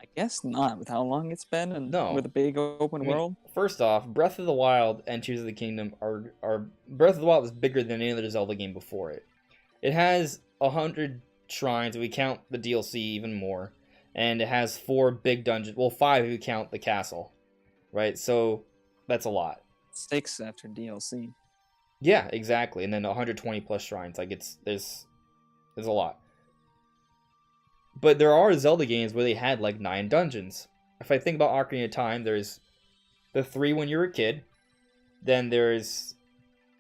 [SPEAKER 2] I guess not, with how long it's been and with a big open world.
[SPEAKER 1] First off, Breath of the Wild and Tears of the Kingdom are Breath of the Wild is bigger than any other Zelda game before it. It has 100 shrines, if we count the DLC even more, and it has 4 big dungeons. Well, 5 if you count the castle, right? So that's a lot.
[SPEAKER 2] 6 after DLC.
[SPEAKER 1] Yeah, exactly. And then 120 plus shrines. Like there's a lot. But there are Zelda games where they had like 9 dungeons. If I think about Ocarina of Time, there's the 3 when you were a kid. Then there's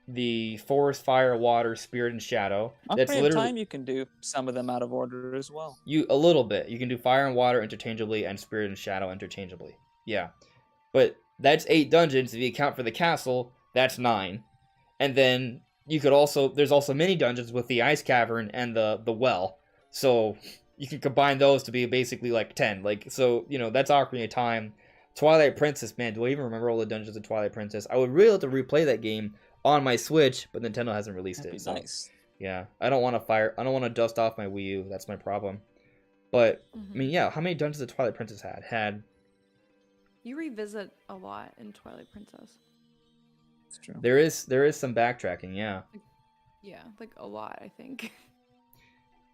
[SPEAKER 1] the Forest, Fire, Water, Spirit, and Shadow. That's
[SPEAKER 2] Ocarina of
[SPEAKER 1] literally
[SPEAKER 2] Time, you can do some of them out of order as well.
[SPEAKER 1] a little bit. You can do Fire and Water interchangeably and Spirit and Shadow interchangeably. Yeah. But that's 8 dungeons. If you account for the castle, that's 9. And then you could also there's also mini dungeons with the ice cavern and the well. So you can combine those to be basically like 10. Like so, that's Ocarina of Time. Twilight Princess, man, do I even remember all the dungeons of Twilight Princess? I would really have to replay that game on my Switch, but Nintendo hasn't released
[SPEAKER 2] That'd
[SPEAKER 1] it.
[SPEAKER 2] be
[SPEAKER 1] So
[SPEAKER 2] nice.
[SPEAKER 1] yeah, I don't want to dust off my Wii U. That's my problem. But I mean, yeah, how many dungeons did Twilight Princess had?
[SPEAKER 3] You revisit a lot in Twilight Princess.
[SPEAKER 2] It's true.
[SPEAKER 1] There is some backtracking, yeah.
[SPEAKER 3] Yeah, like a lot, I think.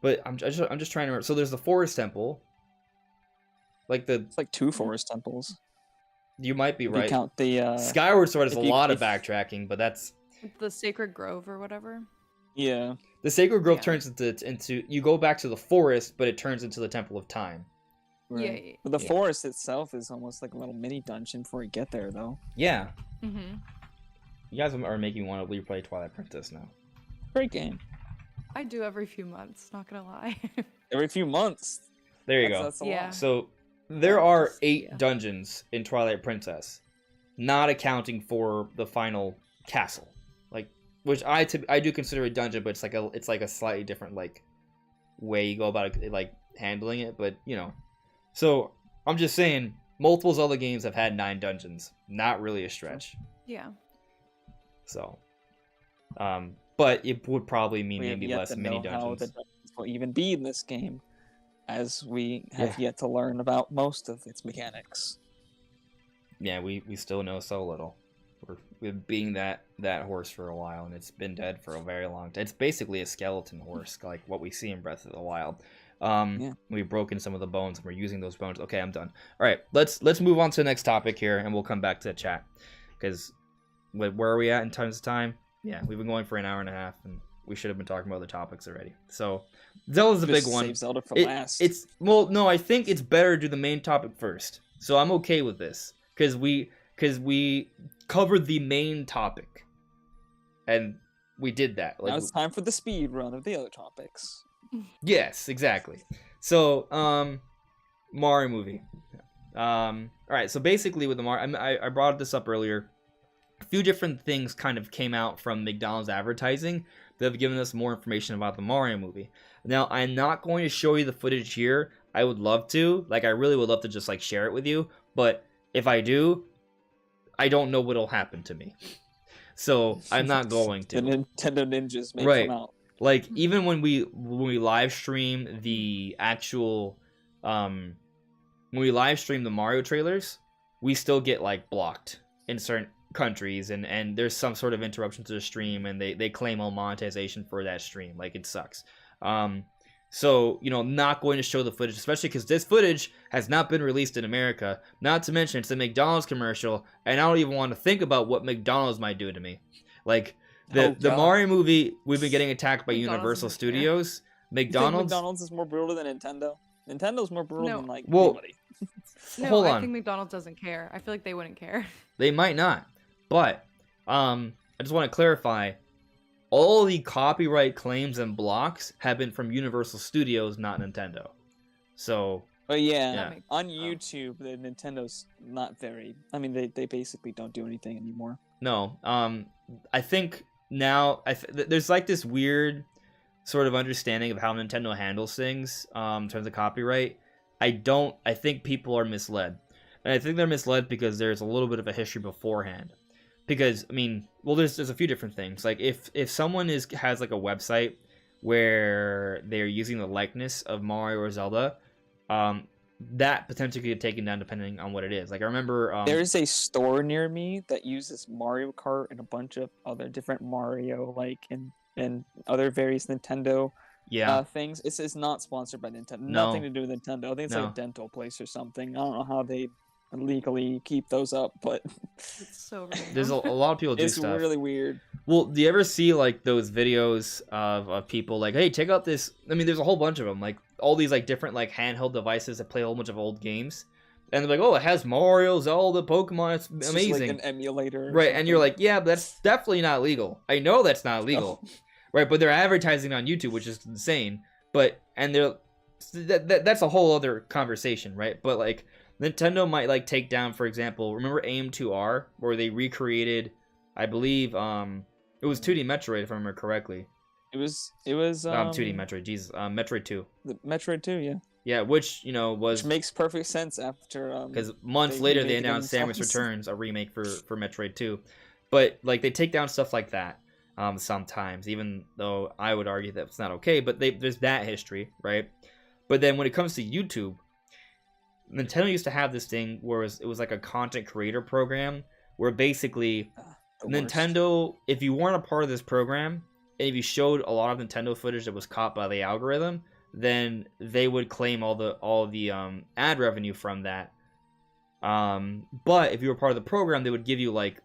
[SPEAKER 1] But I'm just trying to remember. So there's the Forest Temple.
[SPEAKER 2] It's like 2 forest temples.
[SPEAKER 1] You might be
[SPEAKER 2] If
[SPEAKER 1] right.
[SPEAKER 2] you count the
[SPEAKER 1] Skyward Sword is a
[SPEAKER 2] if you-
[SPEAKER 1] lot of
[SPEAKER 2] if-
[SPEAKER 1] backtracking, but that's
[SPEAKER 3] The Sacred Grove or whatever.
[SPEAKER 2] yeah.
[SPEAKER 1] the Sacred Grove
[SPEAKER 3] Yeah.
[SPEAKER 1] turns into you go back to the forest, but it turns into the Temple of Time.
[SPEAKER 2] Right.
[SPEAKER 3] Yeah.
[SPEAKER 2] But the
[SPEAKER 1] Yeah.
[SPEAKER 2] forest itself is almost like a little mini dungeon before you get there, though.
[SPEAKER 1] Yeah,
[SPEAKER 3] Mm-hmm.
[SPEAKER 1] you guys are making me want to replay Twilight Princess now.
[SPEAKER 2] Great game.
[SPEAKER 3] I do every few months, not gonna lie.
[SPEAKER 2] Every few months.
[SPEAKER 1] There you go.
[SPEAKER 2] That's a
[SPEAKER 3] Yeah.
[SPEAKER 2] lot.
[SPEAKER 1] So there
[SPEAKER 3] Yeah,
[SPEAKER 1] are
[SPEAKER 3] just-
[SPEAKER 1] 8
[SPEAKER 3] yeah.
[SPEAKER 1] dungeons in Twilight Princess, not accounting for the final castle, which I do consider a dungeon, but it's like a slightly different way you go about it, handling it. But so I'm just saying, multiple Zelda games have had 9 dungeons, not really a stretch.
[SPEAKER 3] Yeah.
[SPEAKER 1] So, but it would probably mean
[SPEAKER 2] We have
[SPEAKER 1] maybe
[SPEAKER 2] yet
[SPEAKER 1] less
[SPEAKER 2] to
[SPEAKER 1] mini
[SPEAKER 2] know how the
[SPEAKER 1] dungeons.
[SPEAKER 2] dungeons will even be in this game, as we have
[SPEAKER 1] Yeah.
[SPEAKER 2] yet to learn about most of its mechanics.
[SPEAKER 1] Yeah, we still know so little. We've been that horse for a while, and it's been dead for a very long time. It's basically a skeleton horse, like what we see in Breath of the Wild.
[SPEAKER 2] Yeah.
[SPEAKER 1] We've broken some of the bones, and we're using those bones. Okay, I'm done. All right, let's move on to the next topic here, and we'll come back to the chat. Because where are we at in terms of time? Yeah, we've been going for an hour and a half, and we should have been talking about other topics already. So Zelda's a big one.
[SPEAKER 2] Save Zelda for
[SPEAKER 1] It-
[SPEAKER 2] last.
[SPEAKER 1] No, I think it's better to do the main topic first. So I'm okay with this because we covered the main topic, and we did that.
[SPEAKER 2] Now it's time for the speed run of the other topics.
[SPEAKER 1] Yes, exactly. So Mario movie. All right. So basically, with the Mario, I brought this up earlier. A few different things kind of came out from McDonald's advertising that have given us more information about the Mario movie. Now, I'm not going to show you the footage here. I would love to. I really would love to just share it with you. But if I do, I don't know what'll happen to me. So I'm not going to.
[SPEAKER 2] The Nintendo ninjas may
[SPEAKER 1] Right.
[SPEAKER 2] come out.
[SPEAKER 1] Even when we live stream the actual when we live stream the Mario trailers, we still get blocked in certain countries, and there's some sort of interruption to the stream, and they claim all monetization for that stream. It sucks. So not going to show the footage, especially because this footage has not been released in America. Not to mention it's a McDonald's commercial, and I don't even want to think about what McDonald's might do to me. The
[SPEAKER 2] God.
[SPEAKER 1] Mario movie, we've been getting attacked by
[SPEAKER 3] McDonald's
[SPEAKER 1] Universal
[SPEAKER 3] doesn't care.
[SPEAKER 1] Studios.
[SPEAKER 2] You think
[SPEAKER 1] McDonald's.
[SPEAKER 2] McDonald's is more brutal than Nintendo? Nintendo's more brutal
[SPEAKER 3] No.
[SPEAKER 2] than
[SPEAKER 1] Well,
[SPEAKER 2] anybody.
[SPEAKER 3] No,
[SPEAKER 1] Hold
[SPEAKER 3] I
[SPEAKER 1] on.
[SPEAKER 3] think McDonald's doesn't care. I feel like they wouldn't care.
[SPEAKER 1] They might not. But I just want to clarify, all the copyright claims and blocks have been from Universal Studios, not Nintendo. So
[SPEAKER 2] But yeah,
[SPEAKER 1] Yeah.
[SPEAKER 2] on YouTube, the Nintendo's not very. I mean, they basically don't do anything anymore.
[SPEAKER 1] no, I think now there's this weird sort of understanding of how Nintendo handles things in terms of copyright. I think people are misled. And I think they're misled because there's a little bit of a history beforehand. Because there's a few different things. If someone has a website where they're using the likeness of Mario or Zelda, that potentially could get taken down depending on what it is. I remember
[SPEAKER 2] There's a store near me that uses Mario Kart and a bunch of other different Mario, and other various Nintendo
[SPEAKER 1] Yeah.
[SPEAKER 2] things. It's not sponsored by Nintendo.
[SPEAKER 1] No.
[SPEAKER 2] Nothing to do with Nintendo. I think it's
[SPEAKER 1] No.
[SPEAKER 2] like a dental place or something. I don't know how they legally keep those up, but
[SPEAKER 3] It's so random.
[SPEAKER 1] There's a lot of people do
[SPEAKER 2] it's
[SPEAKER 1] stuff.
[SPEAKER 2] really weird.
[SPEAKER 1] Well, do you ever see like those videos of people like, hey, check out this? I mean, there's a whole bunch of them, like all these like different like handheld devices that play a whole bunch of old games, and they're like, oh, it has Mario, Zelda, Pokemon, it's amazing,
[SPEAKER 2] just like an emulator, or
[SPEAKER 1] right?
[SPEAKER 2] something.
[SPEAKER 1] And you're like, yeah, but that's definitely not legal. I know that's not legal, right? But they're advertising on YouTube, which is insane. But and they're that's a whole other conversation, right? But like Nintendo might like take down, for example, remember AM2R where they recreated, I believe, it was 2D Metroid, if I remember correctly.
[SPEAKER 2] It was
[SPEAKER 1] 2D Metroid, Jesus, Metroid 2.
[SPEAKER 2] The Metroid 2, yeah.
[SPEAKER 1] Yeah, which was
[SPEAKER 2] which makes perfect sense after
[SPEAKER 1] because months
[SPEAKER 2] they
[SPEAKER 1] later they
[SPEAKER 2] remade it
[SPEAKER 1] announced Samus
[SPEAKER 2] themselves.
[SPEAKER 1] Returns, a remake for Metroid 2. But like they take down stuff like that sometimes, even though I would argue that it's not okay. But there's that history, right? But then when it comes to YouTube, Nintendo used to have this thing where it was like a content creator program where basically Nintendo, if you weren't a part of this program, and if you showed a lot of Nintendo footage that was caught by the algorithm, then they would claim all the ad revenue from that. But if you were part of the program, they would give you like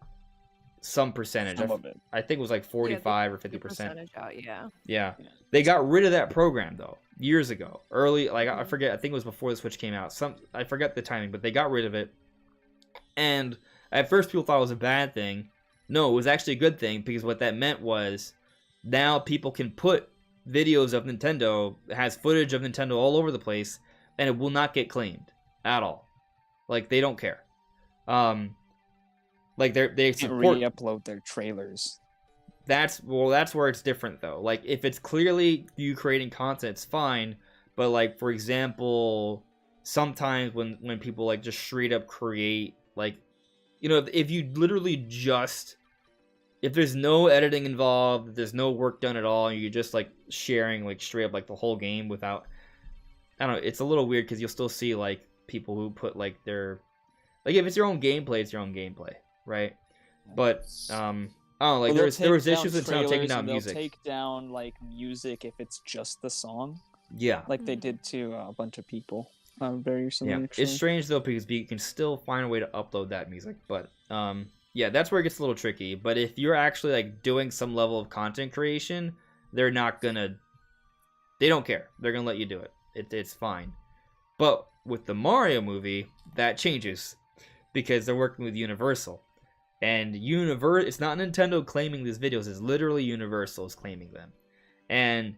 [SPEAKER 1] some percentage.
[SPEAKER 2] Some of it.
[SPEAKER 1] I think it was like 45 or 50%.
[SPEAKER 3] Percentage out, yeah.
[SPEAKER 1] Yeah. They got rid of that program though years ago. Early, like I forget. I think it was before the Switch came out. I forget the timing, but they got rid of it. And at first, people thought it was a bad thing. No, it was actually a good thing because what that meant was now people can put videos of Nintendo, it has footage of Nintendo all over the place, and it will not get claimed at all. Like they don't care. Like they support
[SPEAKER 2] re-upload their trailers.
[SPEAKER 1] That's where it's different though. Like if it's clearly you creating content, it's fine. But like for example, sometimes when people like just straight up create like, you know, if you literally just, if there's no editing involved, there's no work done at all, and you're just like sharing like straight up like the whole game without, I don't know, it's a little weird because you'll still see like people who put like their, like if it's your own gameplay, it's your own gameplay, right? But I don't know, like
[SPEAKER 2] Well,
[SPEAKER 1] there was issues with
[SPEAKER 2] trailers
[SPEAKER 1] taking down
[SPEAKER 2] and
[SPEAKER 1] music.
[SPEAKER 2] They'll take down like music if it's just the song,
[SPEAKER 1] Yeah.
[SPEAKER 2] like they did to a bunch of people. Very recently.
[SPEAKER 1] Yeah,
[SPEAKER 2] Actually.
[SPEAKER 1] it's strange though because you can still find a way to upload that music, but yeah, that's where it gets a little tricky. But if you're actually like doing some level of content creation, they're not gonna, they don't care. They're gonna let you do it. It's fine. But with the Mario movie, that changes because they're working with Universal, and it's not Nintendo claiming these videos; it's literally Universal is claiming them, and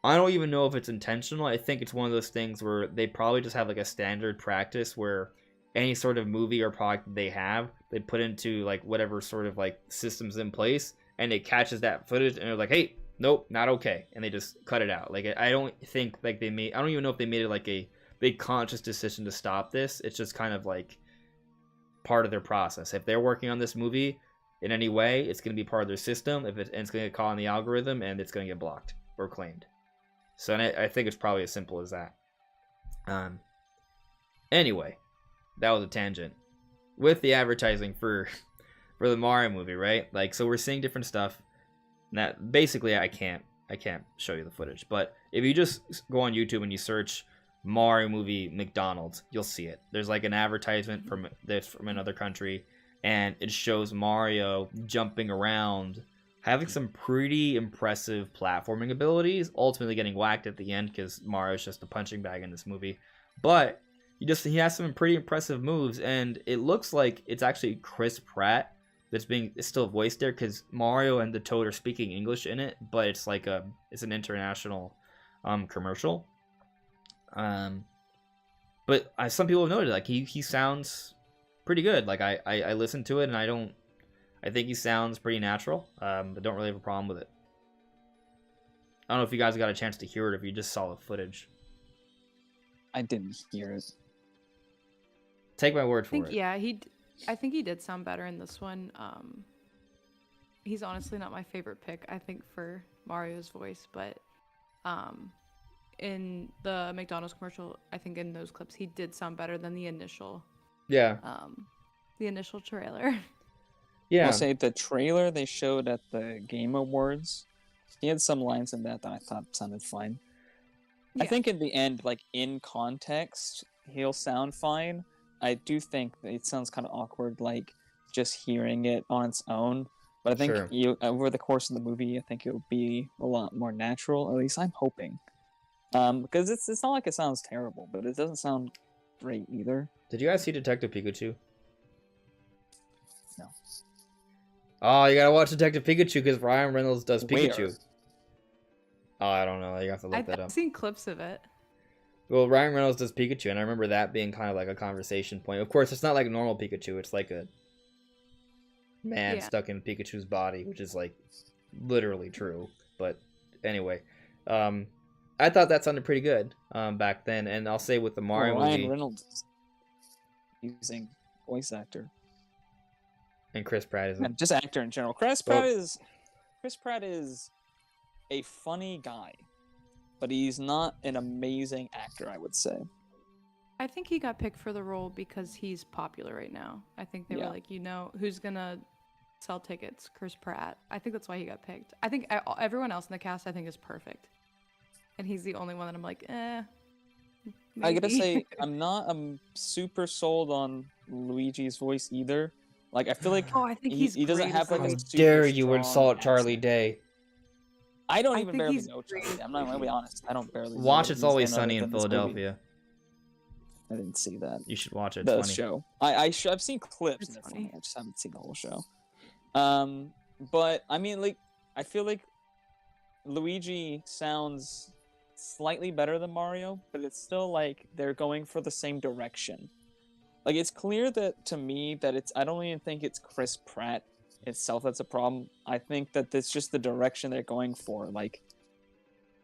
[SPEAKER 1] I don't even know if it's intentional. I think it's one of those things where they probably just have like a standard practice where any sort of movie or product that they have, they put into like whatever sort of like systems in place, and it catches that footage and they're like, hey, nope, not okay. And they just cut it out. Like, I don't think like I don't even know if they made it like a big conscious decision to stop this. It's just kind of like part of their process. If they're working on this movie in any way, it's going to be part of their system. And it's going to get caught in the algorithm and it's going to get blocked or claimed. So I think it's probably as simple as that. Anyway, that was a tangent. With the advertising for the Mario movie, right? Like, so we're seeing different stuff. Now, basically, I can't show you the footage, but if you just go on YouTube and you search Mario movie McDonald's, you'll see it. There's like an advertisement from another country, and it shows Mario jumping around, having some pretty impressive platforming abilities, ultimately getting whacked at the end because Mario's just a punching bag in this movie. But he has some pretty impressive moves, and it looks like it's actually Chris Pratt that's it's still voiced there because Mario and the Toad are speaking English in it, but it's like it's an international commercial. But some people have noted like he sounds pretty good. Like I listened to it and I think he sounds pretty natural, but don't really have a problem with it. I don't know if you guys got a chance to hear it, if you just saw the footage.
[SPEAKER 2] I didn't hear it.
[SPEAKER 1] Take my word for it.
[SPEAKER 3] Yeah, I think he did sound better in this one. He's honestly not my favorite pick, I think, for Mario's voice, but in the McDonald's commercial, I think in those clips, he did sound better than the initial.
[SPEAKER 1] Yeah.
[SPEAKER 3] The initial trailer.
[SPEAKER 1] Yeah.
[SPEAKER 2] I'll say the trailer they showed at the Game Awards He had some lines in that I thought sounded fine. I
[SPEAKER 3] Yeah.
[SPEAKER 2] think in the end, like in context, he'll sound fine. I do think that it sounds kind of awkward, like just hearing it on its own. But I think
[SPEAKER 1] Sure.
[SPEAKER 2] over the course of the movie, I think it'll be a lot more natural. At least I'm hoping. Because it's not like it sounds terrible, but it doesn't sound great either.
[SPEAKER 1] Did you guys see Detective Pikachu?
[SPEAKER 2] No.
[SPEAKER 1] Oh, you gotta watch Detective Pikachu because Ryan Reynolds does
[SPEAKER 2] Where?
[SPEAKER 1] Pikachu. Oh, I don't know. You have to look that up.
[SPEAKER 3] I've seen clips of it.
[SPEAKER 1] Well, Ryan Reynolds does Pikachu, and I remember that being kind of like a conversation point. Of course, it's not like normal Pikachu. It's like a man stuck in Pikachu's body, which is like literally true. But anyway, I thought that sounded pretty good back then. And I'll say with the Mario movie,
[SPEAKER 2] Ryan Reynolds using voice actor
[SPEAKER 1] and Chris Pratt is
[SPEAKER 2] and just actor in general. Chris Pratt is a funny guy, but he's not an amazing actor, I would say.
[SPEAKER 3] I think he got picked for the role because he's popular right now. I think they were like, who's gonna sell tickets? Chris Pratt. I think that's why he got picked. I think everyone else in the cast I think is perfect, and he's the only one that I'm like, maybe.
[SPEAKER 2] I gotta say, I'm not super sold on Luigi's voice either. Like, I feel like
[SPEAKER 3] I think
[SPEAKER 2] he doesn't
[SPEAKER 3] great
[SPEAKER 2] have
[SPEAKER 3] as
[SPEAKER 2] like
[SPEAKER 1] How
[SPEAKER 2] a
[SPEAKER 3] Luigi.
[SPEAKER 2] super
[SPEAKER 1] dare you
[SPEAKER 2] strong
[SPEAKER 1] insult Charlie
[SPEAKER 2] accent.
[SPEAKER 1] Day?
[SPEAKER 2] I don't
[SPEAKER 3] I
[SPEAKER 2] even
[SPEAKER 3] think
[SPEAKER 2] barely
[SPEAKER 3] he's
[SPEAKER 2] know
[SPEAKER 3] great
[SPEAKER 2] Charlie.
[SPEAKER 3] as
[SPEAKER 2] I'm not gonna be honest. I don't barely know
[SPEAKER 1] Watch
[SPEAKER 2] what
[SPEAKER 1] It's
[SPEAKER 2] he's
[SPEAKER 1] Always
[SPEAKER 2] in other
[SPEAKER 1] Sunny in
[SPEAKER 2] than this movie.
[SPEAKER 1] Philadelphia.
[SPEAKER 2] I didn't see that.
[SPEAKER 1] You should watch it.
[SPEAKER 2] The
[SPEAKER 1] It's funny.
[SPEAKER 2] show. I've seen clips
[SPEAKER 3] It's
[SPEAKER 2] and they're
[SPEAKER 3] funny.
[SPEAKER 2] funny. I just haven't seen the whole show. But I mean, like, I feel like Luigi sounds slightly better than Mario, but it's still like they're going for the same direction. Like, it's clear that to me that I don't even think it's Chris Pratt itself that's a problem. I think that it's just the direction they're going for. Like,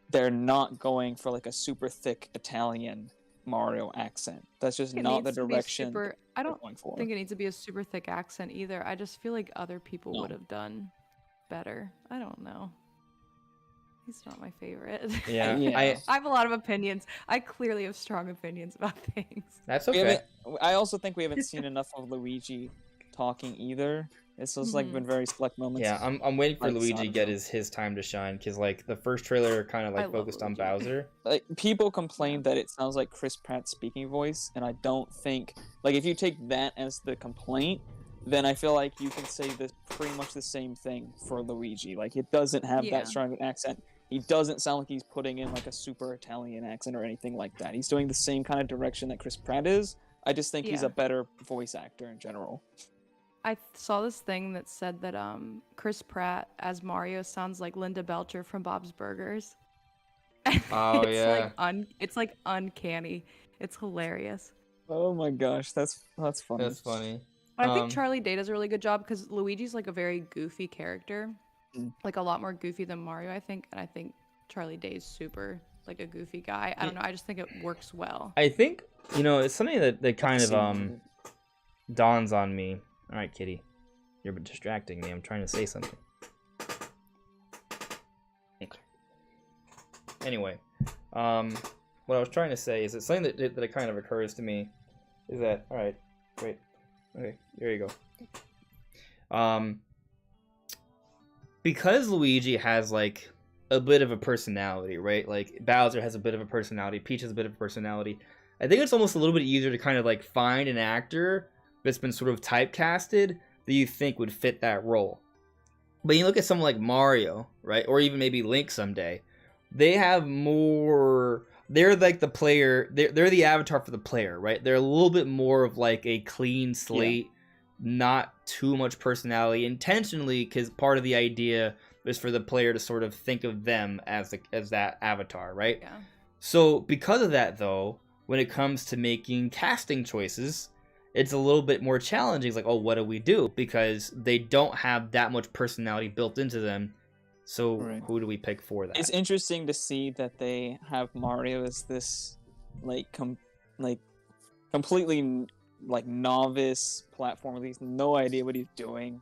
[SPEAKER 2] they're not going for like a super thick Italian Mario accent. That's just
[SPEAKER 3] It
[SPEAKER 2] not the
[SPEAKER 3] needs to be
[SPEAKER 2] direction
[SPEAKER 3] super- I
[SPEAKER 2] they're
[SPEAKER 3] don't
[SPEAKER 2] going for.
[SPEAKER 3] think it needs to be a super thick accent either. I just feel like other people
[SPEAKER 2] No.
[SPEAKER 3] would have done better. I don't know. He's not my favorite.
[SPEAKER 1] Yeah,
[SPEAKER 2] Yeah.
[SPEAKER 3] I have a lot of opinions. I clearly have strong opinions about things.
[SPEAKER 1] that's
[SPEAKER 2] We
[SPEAKER 1] okay.
[SPEAKER 2] haven't, I also think we haven't seen enough of Luigi talking either. It's just like been very select moments.
[SPEAKER 1] Yeah, I'm waiting for
[SPEAKER 2] Like,
[SPEAKER 1] Luigi
[SPEAKER 2] I
[SPEAKER 1] to
[SPEAKER 2] don't
[SPEAKER 1] get
[SPEAKER 2] know.
[SPEAKER 1] his time to shine because like the first trailer kind of
[SPEAKER 3] I
[SPEAKER 1] like
[SPEAKER 3] love
[SPEAKER 1] focused on
[SPEAKER 3] Luigi.
[SPEAKER 1] Bowser.
[SPEAKER 2] Like, people complain that it sounds like Chris Pratt's speaking voice, and I don't think, like, if you take that as the complaint, then I feel like you can say this pretty much the same thing for Luigi. Like, it doesn't have
[SPEAKER 3] Yeah.
[SPEAKER 2] that strong an accent. He doesn't sound like he's putting in like a super Italian accent or anything like that. He's doing the same kind of direction that Chris Pratt is. I just think he's
[SPEAKER 3] Yeah.
[SPEAKER 2] a better voice actor in general.
[SPEAKER 3] I saw this thing that said that Chris Pratt as Mario sounds like Linda Belcher from Bob's Burgers.
[SPEAKER 1] Oh,
[SPEAKER 3] it's
[SPEAKER 1] yeah.
[SPEAKER 3] It's like uncanny. It's hilarious.
[SPEAKER 2] Oh my gosh, that's funny.
[SPEAKER 1] That's funny.
[SPEAKER 3] I think Charlie Day does a really good job because Luigi's like a very goofy character,
[SPEAKER 2] Mm.
[SPEAKER 3] like a lot more goofy than Mario, I think. And I think Charlie Day's super like a goofy guy. I don't know. I just think it works well.
[SPEAKER 1] I think it's something that kind of
[SPEAKER 2] Seen
[SPEAKER 1] dawns on me. All right, Kitty, you're distracting me. I'm trying to say something. Okay. Anyway, what I was trying to say is that something that it kind of occurs to me is that all right, wait, okay, there you go. Because Luigi has like a bit of a personality, right? Like Bowser has a bit of a personality, Peach has a bit of a personality. I think it's almost a little bit easier to kind of like find an actor that's been sort of typecasted that you think would fit that role. But you look at someone like Mario, right? Or even maybe Link someday. They have more... They're like the player... They're the avatar for the player, right? They're a little bit more of like a clean slate, not too much personality, intentionally, because part of the idea is for the player to sort of think of them as that avatar, right?
[SPEAKER 3] Yeah.
[SPEAKER 1] So because of that, though, when it comes to making casting choices, it's a little bit more challenging. It's like, oh, what do we do? Because they don't have that much personality built into them. So
[SPEAKER 2] Right.
[SPEAKER 1] who do we pick for that?
[SPEAKER 2] It's interesting to see that they have Mario as this completely like novice platformer. He's no idea what he's doing.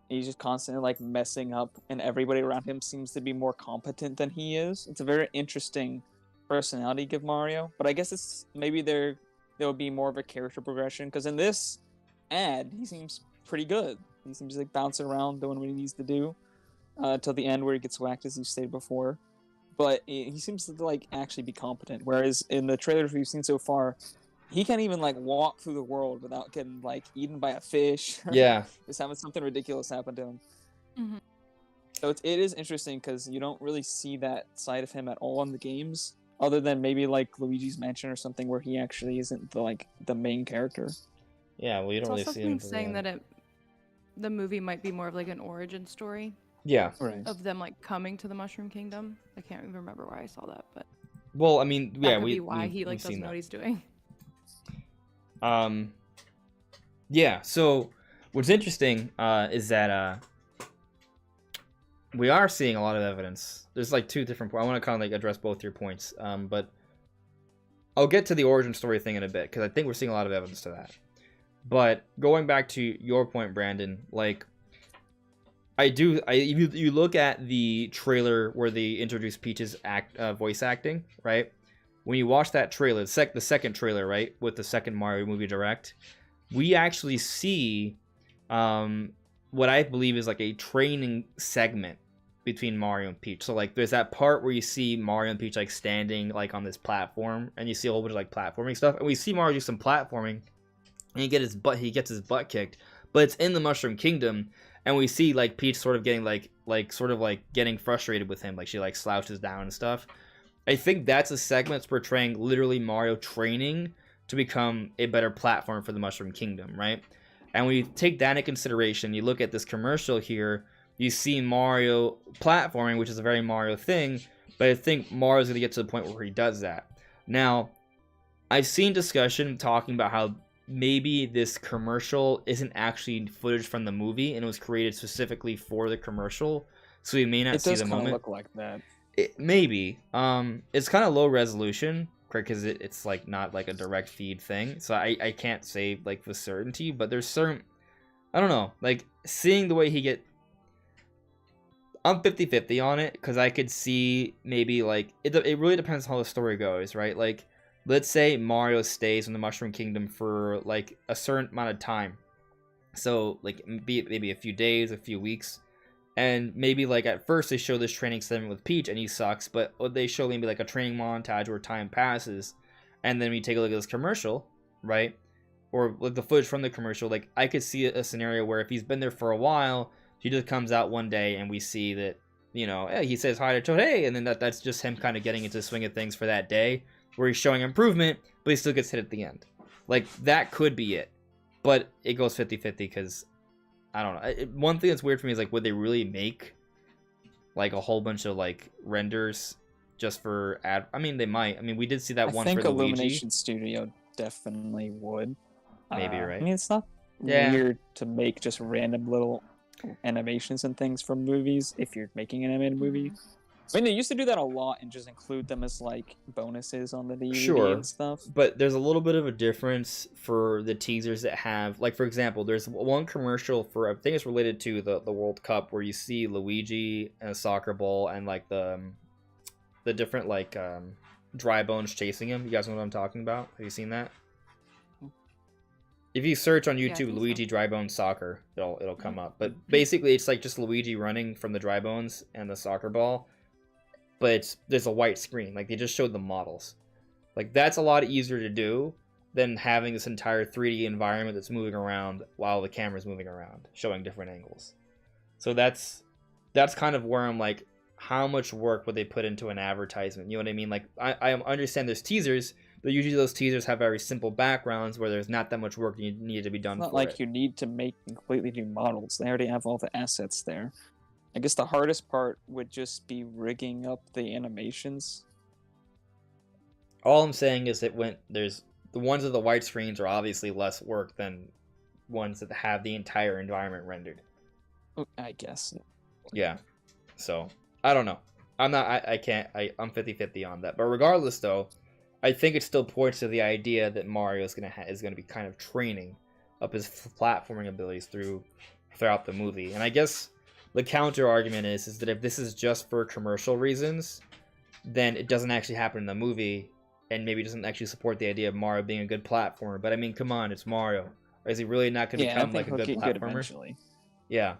[SPEAKER 2] He's just constantly like messing up, and everybody around him seems to be more competent than he is. It's a very interesting personality to give Mario, but I guess it's maybe there will be more of a character progression, because in this ad he seems pretty good. He seems like bouncing around doing what he needs to do. till the end where he gets whacked, as you stated before. But he seems to like actually be competent. Whereas in the trailers we've seen so far, he can't even like walk through the world without getting like eaten by a fish.
[SPEAKER 1] Yeah.
[SPEAKER 2] Just having something ridiculous happen to him.
[SPEAKER 3] Mm-hmm.
[SPEAKER 2] So it is interesting because you don't really see that side of him at all in the games, other than maybe like Luigi's Mansion or something where he actually isn't the main character.
[SPEAKER 1] Yeah, well, you don't
[SPEAKER 3] It's
[SPEAKER 1] really
[SPEAKER 3] also
[SPEAKER 1] see him.
[SPEAKER 3] been saying that the movie might be more of like an origin story.
[SPEAKER 1] Yeah.
[SPEAKER 2] Right.
[SPEAKER 3] Of them like coming to the Mushroom Kingdom. I can't even remember where I saw that, but
[SPEAKER 1] Well, I mean,
[SPEAKER 3] that
[SPEAKER 1] yeah,
[SPEAKER 3] could be why he like doesn't know what he's doing.
[SPEAKER 1] Yeah. So what's interesting is that we are seeing a lot of evidence. There's like two different points. I want to kind of like address both your points. But I'll get to the origin story thing in a bit because I think we're seeing a lot of evidence to that. But going back to your point, Brandon, like. You look at the trailer where they introduce Peach's voice acting, right? When you watch that trailer, the second trailer, right, with the second Mario movie direct, we actually see what I believe is like a training segment between Mario and Peach. So like there's that part where you see Mario and Peach like standing like on this platform, and you see a whole bunch of like platforming stuff, and we see Mario do some platforming, and he gets his butt kicked, but it's in the Mushroom Kingdom. And we see like Peach sort of getting getting frustrated with him, like she like slouches down and stuff. I think that's a segment that's portraying literally Mario training to become a better platform for the Mushroom Kingdom, right? And when you take that into consideration, you look at this commercial here, you see Mario platforming, which is a very Mario thing, but I think Mario's gonna get to the point where he does that. Now, I've seen discussion talking about how maybe this commercial isn't actually footage from the movie and it was created specifically for the commercial, so we may not see the moment. It does kind of
[SPEAKER 2] look like that.
[SPEAKER 1] Maybe. It's kind of low resolution because it's like not like a direct feed thing, so I can't say like with certainty, but there's certain, I don't know, like seeing the way I'm 50-50 on it because I could see maybe like it really depends how the story goes, right? Like let's say Mario stays in the Mushroom Kingdom for like a certain amount of time. So like maybe a few days, a few weeks. And maybe like at first they show this training segment with Peach and he sucks, but they show maybe like a training montage where time passes. And then we take a look at this commercial, right? Or like the footage from the commercial. Like I could see a scenario where if he's been there for a while, he just comes out one day and we see that, you know, he says hi to Toad, hey, and then that's just him kind of getting into the swing of things for that day, where he's showing improvement, but he still gets hit at the end. Like, that could be it. But it goes 50-50 because, I don't know. One thing that's weird for me is, like, would they really make, like, a whole bunch of, like, renders just for I mean, they might. I mean, we did see that one for Luigi. I think
[SPEAKER 2] Illumination Studio definitely would.
[SPEAKER 1] Maybe, right?
[SPEAKER 2] I mean, it's not weird to make just random little animations and things from movies if you're making an animated movie. I mean, they used to do that a lot and just include them as, like, bonuses on the DVD and stuff.
[SPEAKER 1] But there's a little bit of a difference for the teasers that have... Like, for example, there's one commercial for... I think it's related to the World Cup where you see Luigi and a soccer ball and, like, the different, like, dry bones chasing him. You guys know what I'm talking about? Have you seen that? If you search on YouTube Luigi Dry Bones Soccer, it'll come up. But basically, it's, like, just Luigi running from the dry bones and the soccer ball. But there's a white screen. Like, they just showed the models. Like, that's a lot easier to do than having this entire 3D environment that's moving around while the camera's moving around, showing different angles. So that's kind of where I'm like, how much work would they put into an advertisement? You know what I mean? Like, I understand there's teasers, but usually those teasers have very simple backgrounds where there's not that much work needed to be done for it.
[SPEAKER 2] It's not like you need to make completely new models. They already have all the assets there. I guess the hardest part would just be rigging up the animations.
[SPEAKER 1] All I'm saying is that when there's the ones with the white screens are obviously less work than ones that have the entire environment rendered.
[SPEAKER 2] I guess.
[SPEAKER 1] Yeah. So, I don't know. I'm 50-50 on that. But regardless though, I think it still points to the idea that Mario is going to be kind of training up his platforming abilities throughout the movie. And I guess the counter argument is that if this is just for commercial reasons, then it doesn't actually happen in the movie, and maybe doesn't actually support the idea of Mario being a good platformer. But I mean, come on, it's Mario. Or is he really not going to become like a good platformer?
[SPEAKER 2] Eventually.
[SPEAKER 1] Yeah.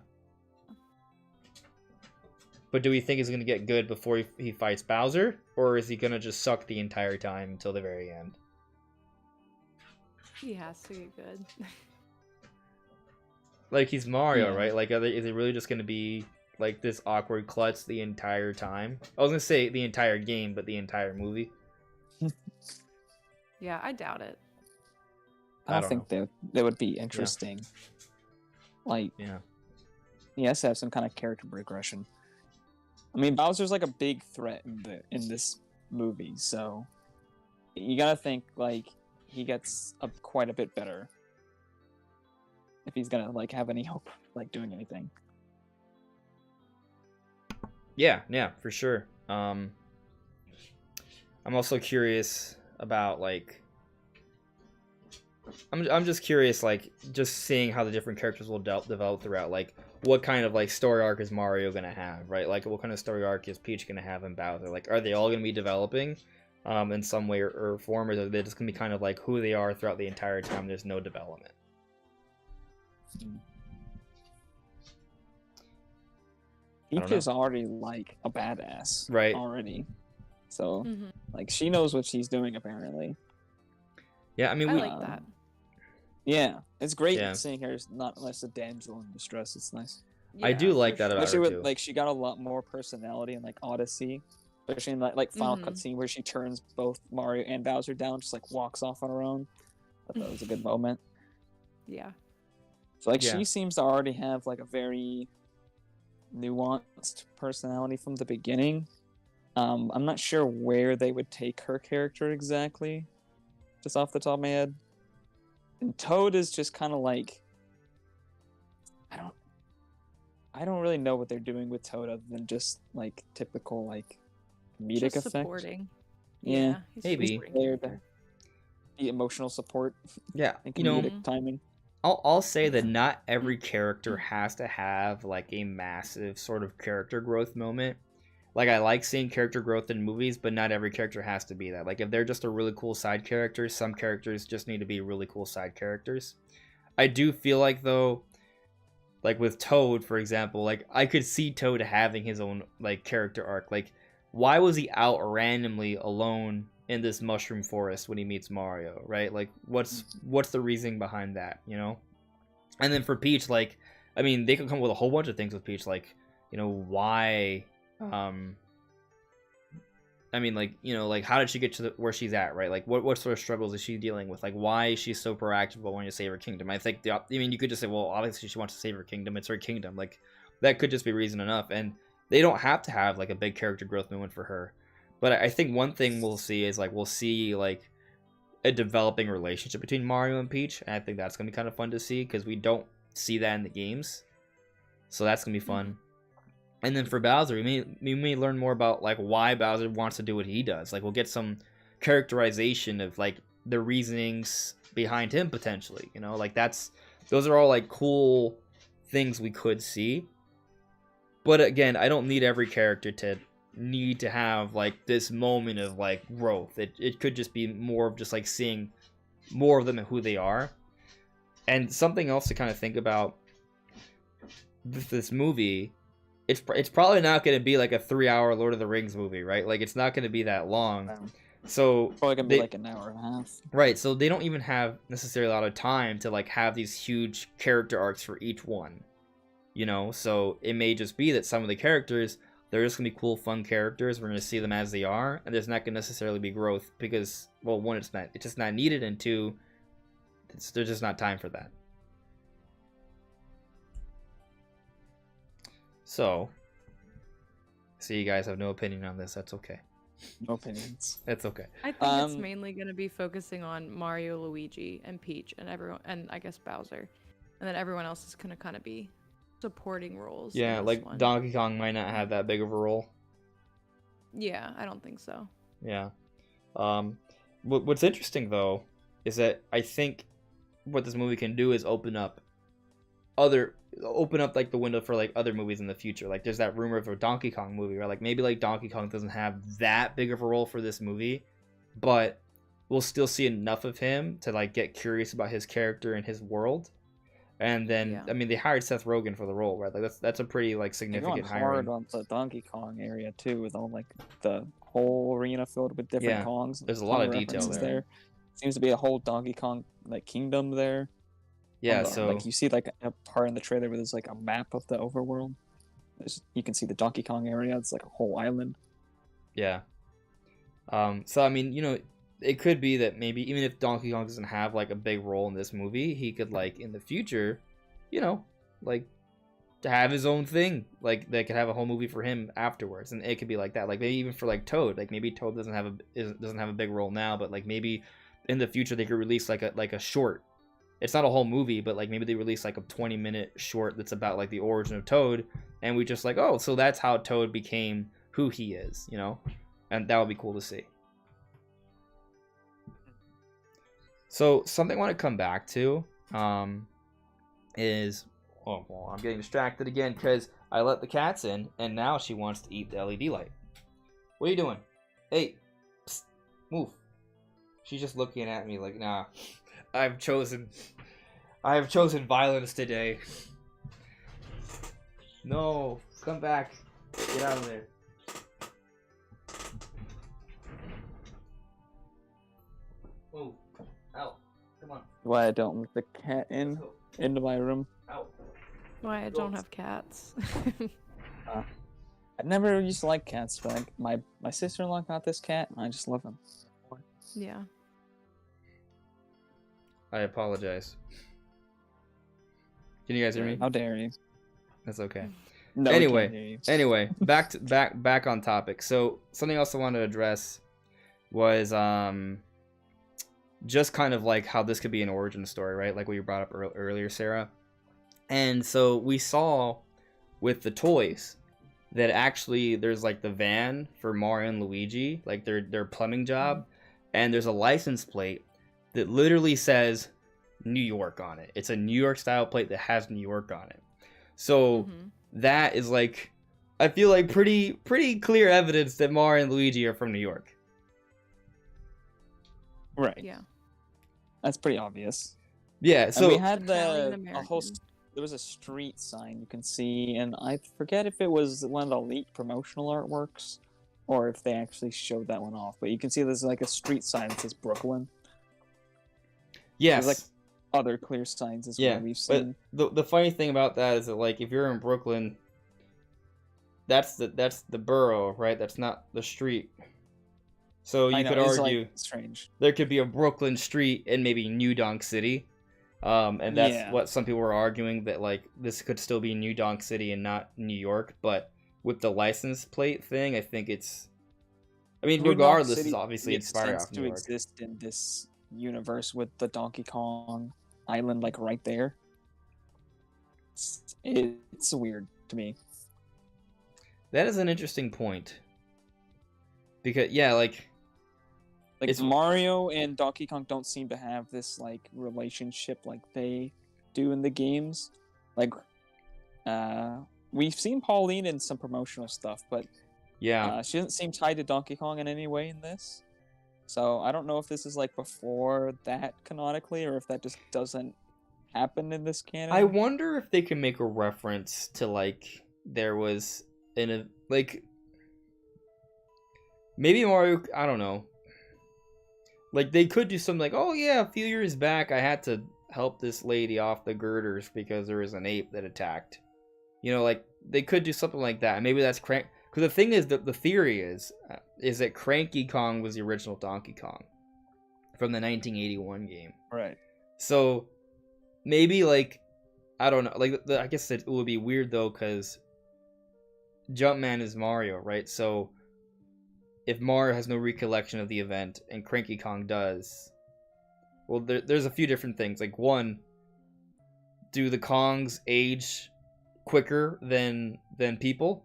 [SPEAKER 1] But do we think he's gonna get good before he fights Bowser, or is he gonna just suck the entire time until the very end?
[SPEAKER 3] He has to get good.
[SPEAKER 1] Like, he's Mario,
[SPEAKER 2] Yeah.
[SPEAKER 1] right? Like, is it really just gonna be like this awkward klutz the entire time? I was gonna say the entire game, but the entire movie.
[SPEAKER 3] Yeah, I doubt it.
[SPEAKER 2] I don't think that would be interesting. Like,
[SPEAKER 1] Yeah.
[SPEAKER 2] he has to have some kind of character progression. I mean, Bowser's like a big threat in this movie, so you gotta think like he gets quite a bit better if he's gonna like have any hope like doing anything.
[SPEAKER 1] Yeah, for sure. I'm also curious about like I'm just curious, like, just seeing how the different characters will develop throughout. Like, what kind of like story arc is Mario gonna have, right? Like, what kind of story arc is Peach gonna have and Bowser? Like, are they all gonna be developing in some way or form, or are they just gonna be kind of like who they are throughout the entire time? There's no development.
[SPEAKER 2] Peach is already like a badass,
[SPEAKER 1] right?
[SPEAKER 2] Already, so
[SPEAKER 3] Mm-hmm.
[SPEAKER 2] like she knows what she's doing apparently.
[SPEAKER 1] Yeah, I mean,
[SPEAKER 3] I like that.
[SPEAKER 2] Yeah, it's great
[SPEAKER 1] Yeah.
[SPEAKER 2] seeing her not less a damsel in distress. It's nice.
[SPEAKER 1] I do like that about
[SPEAKER 2] Especially
[SPEAKER 1] her
[SPEAKER 2] with
[SPEAKER 1] too.
[SPEAKER 2] like she got a lot more personality in like Odyssey, especially in like final cutscene where she turns both Mario and Bowser down, just like walks off on her own. I thought that was a good moment.
[SPEAKER 3] Yeah.
[SPEAKER 2] So like
[SPEAKER 1] Yeah.
[SPEAKER 2] she seems to already have like a very nuanced personality from the beginning. I'm not sure where they would take her character exactly, just off the top of my head. And Toad is just kind of like I don't really know what they're doing with Toad other than just like typical like comedic
[SPEAKER 3] Just
[SPEAKER 2] effect.
[SPEAKER 3] supporting.
[SPEAKER 2] Yeah,
[SPEAKER 3] he's
[SPEAKER 1] maybe.
[SPEAKER 3] supporting
[SPEAKER 2] There to
[SPEAKER 3] character.
[SPEAKER 2] be emotional support
[SPEAKER 1] Yeah,
[SPEAKER 2] and
[SPEAKER 1] you know,
[SPEAKER 2] comedic timing.
[SPEAKER 1] I'll say that not every character has to have like a massive sort of character growth moment. Like, I like seeing character growth in movies, but not every character has to be that. Like, if they're just a really cool side character, some characters just need to be really cool side characters. I do feel like, though, like with Toad, for example, like I could see Toad having his own like character arc. Like, why was he out randomly alone in this mushroom forest when he meets Mario, right? Like, what's the reasoning behind that, you know? And then for Peach, like, I mean, they could come up with a whole bunch of things with Peach, like, you know, why, I mean, like, you know, like, how did she get to where she's at, right? Like, what sort of struggles is she dealing with? Like, why is she so proactive about wanting to save her kingdom? I think, I mean, you could just say, well, obviously she wants to save her kingdom. It's her kingdom. Like, that could just be reason enough. And they don't have to have, like, a big character growth moment for her. But I think one thing we'll see is, like, we'll see, like, a developing relationship between Mario and Peach. And I think that's going to be kind of fun to see because we don't see that in the games. So that's going to be fun. And then for Bowser, we may learn more about like why Bowser wants to do what he does. Like, we'll get some characterization of like the reasonings behind him potentially. You know, like those are all like cool things we could see. But again, I don't need every character to need to have like this moment of like growth. It could just be more of just like seeing more of them and who they are. And something else to kind of think about with this movie. It's probably not going to be like a 3-hour Lord of the Rings movie, right? Like, it's not going to be that long. So
[SPEAKER 2] Probably gonna be like an hour and a half.
[SPEAKER 1] Right, so they don't even have necessarily a lot of time to like have these huge character arcs for each one. You know, so it may just be that some of the characters, they're just gonna be cool, fun characters. We're gonna see them as they are, and there's not gonna necessarily be growth because, well, one, it's just not needed, and two, there's just not time for that. So you guys have no opinion on this. That's okay.
[SPEAKER 2] No opinions.
[SPEAKER 1] That's okay.
[SPEAKER 3] I think it's mainly going to be focusing on Mario, Luigi, and Peach, and everyone, and I guess Bowser, and then everyone else is going to kind of be supporting roles.
[SPEAKER 1] Yeah, like one. Donkey Kong might not have that big of a role.
[SPEAKER 3] Yeah, I don't think so.
[SPEAKER 1] Yeah. What's interesting though is that I think what this movie can do is open up like the window for like other movies in the future. Like, there's that rumor of a Donkey Kong movie, or like maybe like Donkey Kong doesn't have that big of a role for this movie, but we'll still see enough of him to like get curious about his character and his world. And then
[SPEAKER 3] Yeah.
[SPEAKER 1] I mean, they hired Seth Rogen for the role, right? Like that's a pretty like
[SPEAKER 2] They're going
[SPEAKER 1] significant
[SPEAKER 2] hard
[SPEAKER 1] hiring.
[SPEAKER 2] on the Donkey Kong area too, with all like the whole arena filled with different
[SPEAKER 1] Yeah,
[SPEAKER 2] Kongs.
[SPEAKER 1] there's a
[SPEAKER 2] Ton
[SPEAKER 1] lot of detail
[SPEAKER 2] references
[SPEAKER 1] there.
[SPEAKER 2] Seems to be a whole Donkey Kong like kingdom there.
[SPEAKER 1] Yeah,
[SPEAKER 2] So like you see like a part in the trailer where there's like a map of the overworld. You can see the Donkey Kong area. It's like a whole island.
[SPEAKER 1] yeah. So I mean, it could be that maybe even if Donkey Kong doesn't have like a big role in this movie, he could like in the future, like to have his own thing. Like they could have a whole movie for him afterwards, and it could be like that. Like maybe even for like Toad, like maybe Toad doesn't have a big role now, but like maybe in the future they could release like a short. It's not a whole movie, but like maybe they release like a 20-minute short that's about like the origin of Toad, and we just like, oh, so that's how Toad became who he is, and that would be cool to see. So something I want to come back to is, well, I'm getting distracted again because I let the cats in, and now she wants to eat the LED light. What are you doing? Hey, psst, move. She's just looking at me like, nah. I have chosen violence today. No, come back. Get out of there. Move. Out. Come on.
[SPEAKER 2] Why I don't let the cat into my room.
[SPEAKER 1] Out.
[SPEAKER 3] Why I don't have cats.
[SPEAKER 2] I never used to like cats, but my sister-in-law got this cat, and I just love him.
[SPEAKER 3] Yeah.
[SPEAKER 1] I apologize. Can you guys hear me?
[SPEAKER 2] How dare you?
[SPEAKER 1] That's okay.
[SPEAKER 2] No, we can't hear you.
[SPEAKER 1] Anyway, back on topic. So something else I wanted to address was just kind of like how this could be an origin story, right? Like what you brought up earlier, Sarah. And so we saw with the toys that actually there's like the van for Mario and Luigi, like their plumbing job, and there's a license plate that literally says New York on it. It's a New York style plate that has New York on it. So that is like, I feel like pretty clear evidence that Mario and Luigi are from New York.
[SPEAKER 2] Right.
[SPEAKER 3] Yeah.
[SPEAKER 2] That's pretty obvious.
[SPEAKER 1] Yeah. So
[SPEAKER 2] and we had
[SPEAKER 3] Italian
[SPEAKER 2] a whole. There was a street sign you can see, and I forget if it was one of the leaked promotional artworks, or if they actually showed that one off. But you can see there's like a street sign that says Brooklyn.
[SPEAKER 1] Yes.
[SPEAKER 2] There's like other clear signs as well we've seen.
[SPEAKER 1] But the funny thing about that is that like if you're in Brooklyn, that's the borough, right? That's not the street. So you could argue
[SPEAKER 2] like, strange.
[SPEAKER 1] There could be a Brooklyn street in maybe New Donk City. And that's what some people were arguing, that like this could still be New Donk City and not New York. But with the license plate thing, I think it's, I mean, regardless, it's obviously inspired off New York.
[SPEAKER 2] Exist in this universe with the Donkey Kong island like right there. It's weird to me.
[SPEAKER 1] That is an interesting point. Because like
[SPEAKER 2] it's Mario and Donkey Kong don't seem to have this like relationship like they do in the games. Like we've seen Pauline in some promotional stuff, but she doesn't seem tied to Donkey Kong in any way in this. So I don't know if this is like before that canonically, or if that just doesn't happen in this canon.
[SPEAKER 1] I wonder if they can make a reference to like there was like maybe Mario, I don't know. Like they could do something like, oh yeah, a few years back I had to help this lady off the girders because there was an ape that attacked. Like they could do something like that. And maybe that's Because the thing is, the theory is that Cranky Kong was the original Donkey Kong from the 1981 game.
[SPEAKER 2] Right.
[SPEAKER 1] So maybe like, I don't know. Like I guess it would be weird though, because Jumpman is Mario, right? So if Mario has no recollection of the event and Cranky Kong does, well, there's a few different things. Like one, do the Kongs age quicker than people?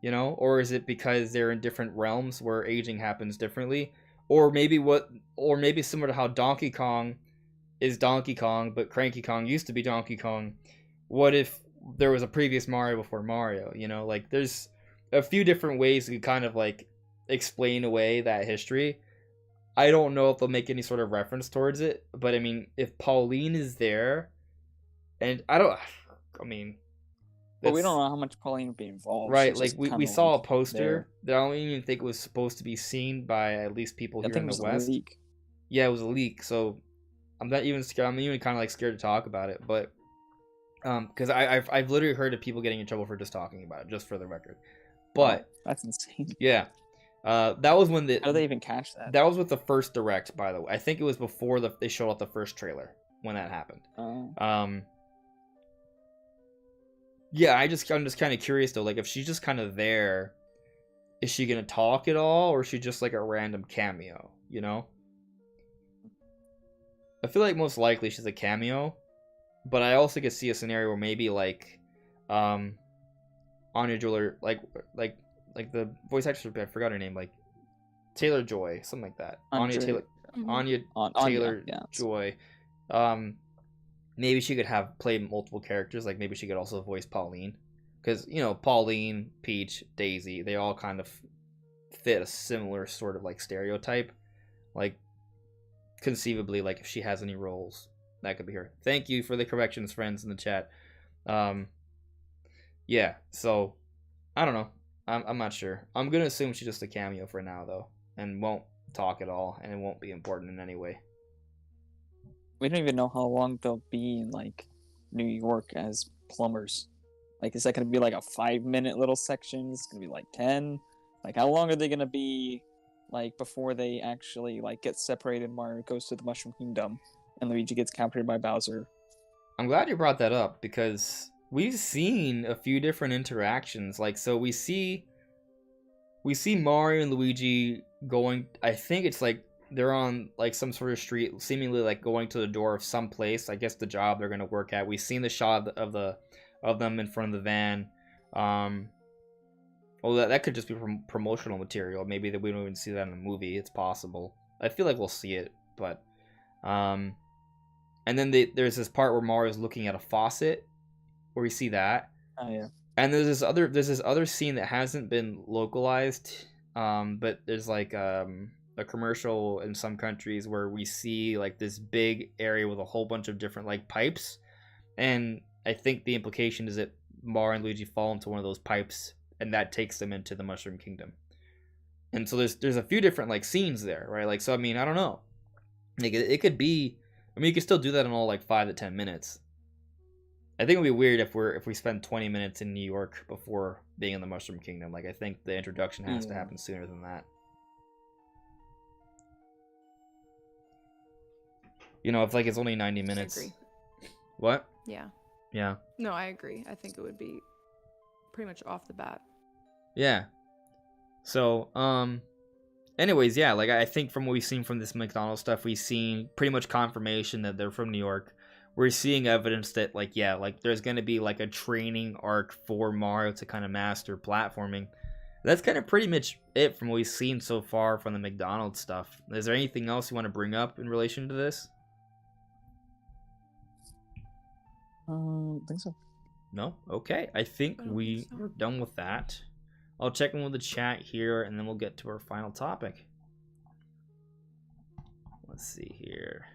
[SPEAKER 1] Or is it because they're in different realms where aging happens differently? Or maybe similar to how Donkey Kong is Donkey Kong, but Cranky Kong used to be Donkey Kong. What if there was a previous Mario before Mario? Like there's a few different ways to kind of like explain away that history. I don't know if they'll make any sort of reference towards it, but I mean, if Pauline is there, And I mean,
[SPEAKER 2] but we don't know how much Pauline would be involved.
[SPEAKER 1] Right,
[SPEAKER 2] She's
[SPEAKER 1] like
[SPEAKER 2] just
[SPEAKER 1] we
[SPEAKER 2] kinda,
[SPEAKER 1] saw a
[SPEAKER 2] like,
[SPEAKER 1] poster
[SPEAKER 2] there.
[SPEAKER 1] that I don't even think was supposed to be seen by at least people
[SPEAKER 2] I
[SPEAKER 1] here
[SPEAKER 2] think
[SPEAKER 1] in
[SPEAKER 2] it
[SPEAKER 1] the
[SPEAKER 2] was a
[SPEAKER 1] West.
[SPEAKER 2] leak.
[SPEAKER 1] Yeah, it was a leak, so I'm not even scared. I'm even kind of like scared to talk about it, but because I've literally heard of people getting in trouble for just talking about it, just for the record. But
[SPEAKER 2] Wow, that's insane.
[SPEAKER 1] yeah, that was when
[SPEAKER 2] How do they even catch that?
[SPEAKER 1] that was with the first direct, by the way. I think it was before they showed off the first trailer when that happened. Yeah, I'm just kind of curious though. Like, if she's just kind of there, is she gonna talk at all, or is she just like a random cameo? You know? I feel like most likely she's a cameo, but I also could see a scenario where maybe like, Anya Jeweler, like the voice actress, I forgot her name, like Taylor Joy, something like that. Anya Taylor
[SPEAKER 2] Yeah.
[SPEAKER 1] Joy. Maybe she could have played multiple characters. Like maybe she could also voice Pauline, because Pauline, Peach, Daisy, they all kind of fit a similar sort of like stereotype. Like conceivably, like if she has any roles, that could be her. Thank you for the corrections, friends in the chat. Yeah. So I don't know. I'm not sure. I'm gonna assume she's just a cameo for now though, and won't talk at all, and it won't be important in any way.
[SPEAKER 2] We don't even know how long they'll be in like New York as plumbers. Like, is that gonna be like a 5-minute little section? It's gonna be like 10. Like, how long are they gonna be like before they actually like get separated? Mario goes to the Mushroom Kingdom, and Luigi gets captured by Bowser.
[SPEAKER 1] I'm glad you brought that up, because we've seen a few different interactions. Like, so we see Mario and Luigi going. I think it's like they're on like some sort of street, seemingly like going to the door of some place. I guess the job they're gonna work at. We've seen the shot of them in front of the van. Well, that could just be promotional material. Maybe that we don't even see that in the movie. It's possible. I feel like we'll see it, but and then there's this part where Mario's looking at a faucet, where we see that.
[SPEAKER 2] Oh yeah.
[SPEAKER 1] And there's this other scene that hasn't been localized, but there's like a commercial in some countries where we see like this big area with a whole bunch of different like pipes, and I think the implication is that Mario and Luigi fall into one of those pipes, and that takes them into the Mushroom Kingdom. And so there's a few different like scenes there, right? Like, so I mean, I don't know, like it could be. I mean, you could still do that in all like 5 to 10 minutes. I think it would be weird if we spend 20 minutes in New York before being in the Mushroom Kingdom. Like, I think the introduction has to happen sooner than that. If like it's only 90 minutes.
[SPEAKER 3] I agree.
[SPEAKER 1] What?
[SPEAKER 3] Yeah.
[SPEAKER 1] Yeah.
[SPEAKER 3] No, I agree. I think it would be pretty much off the bat.
[SPEAKER 1] Yeah. So, anyways, yeah, like I think from what we've seen from this McDonald's stuff, we've seen pretty much confirmation that they're from New York. We're seeing evidence that like there's going to be like a training arc for Mario to kind of master platforming. That's kind of pretty much it from what we've seen so far from the McDonald's stuff. Is there anything else you want to bring up in relation to this?
[SPEAKER 2] I think so.
[SPEAKER 1] No? Okay. I think we're done with that. I'll check in with the chat here, and then we'll get to our final topic. Let's see here.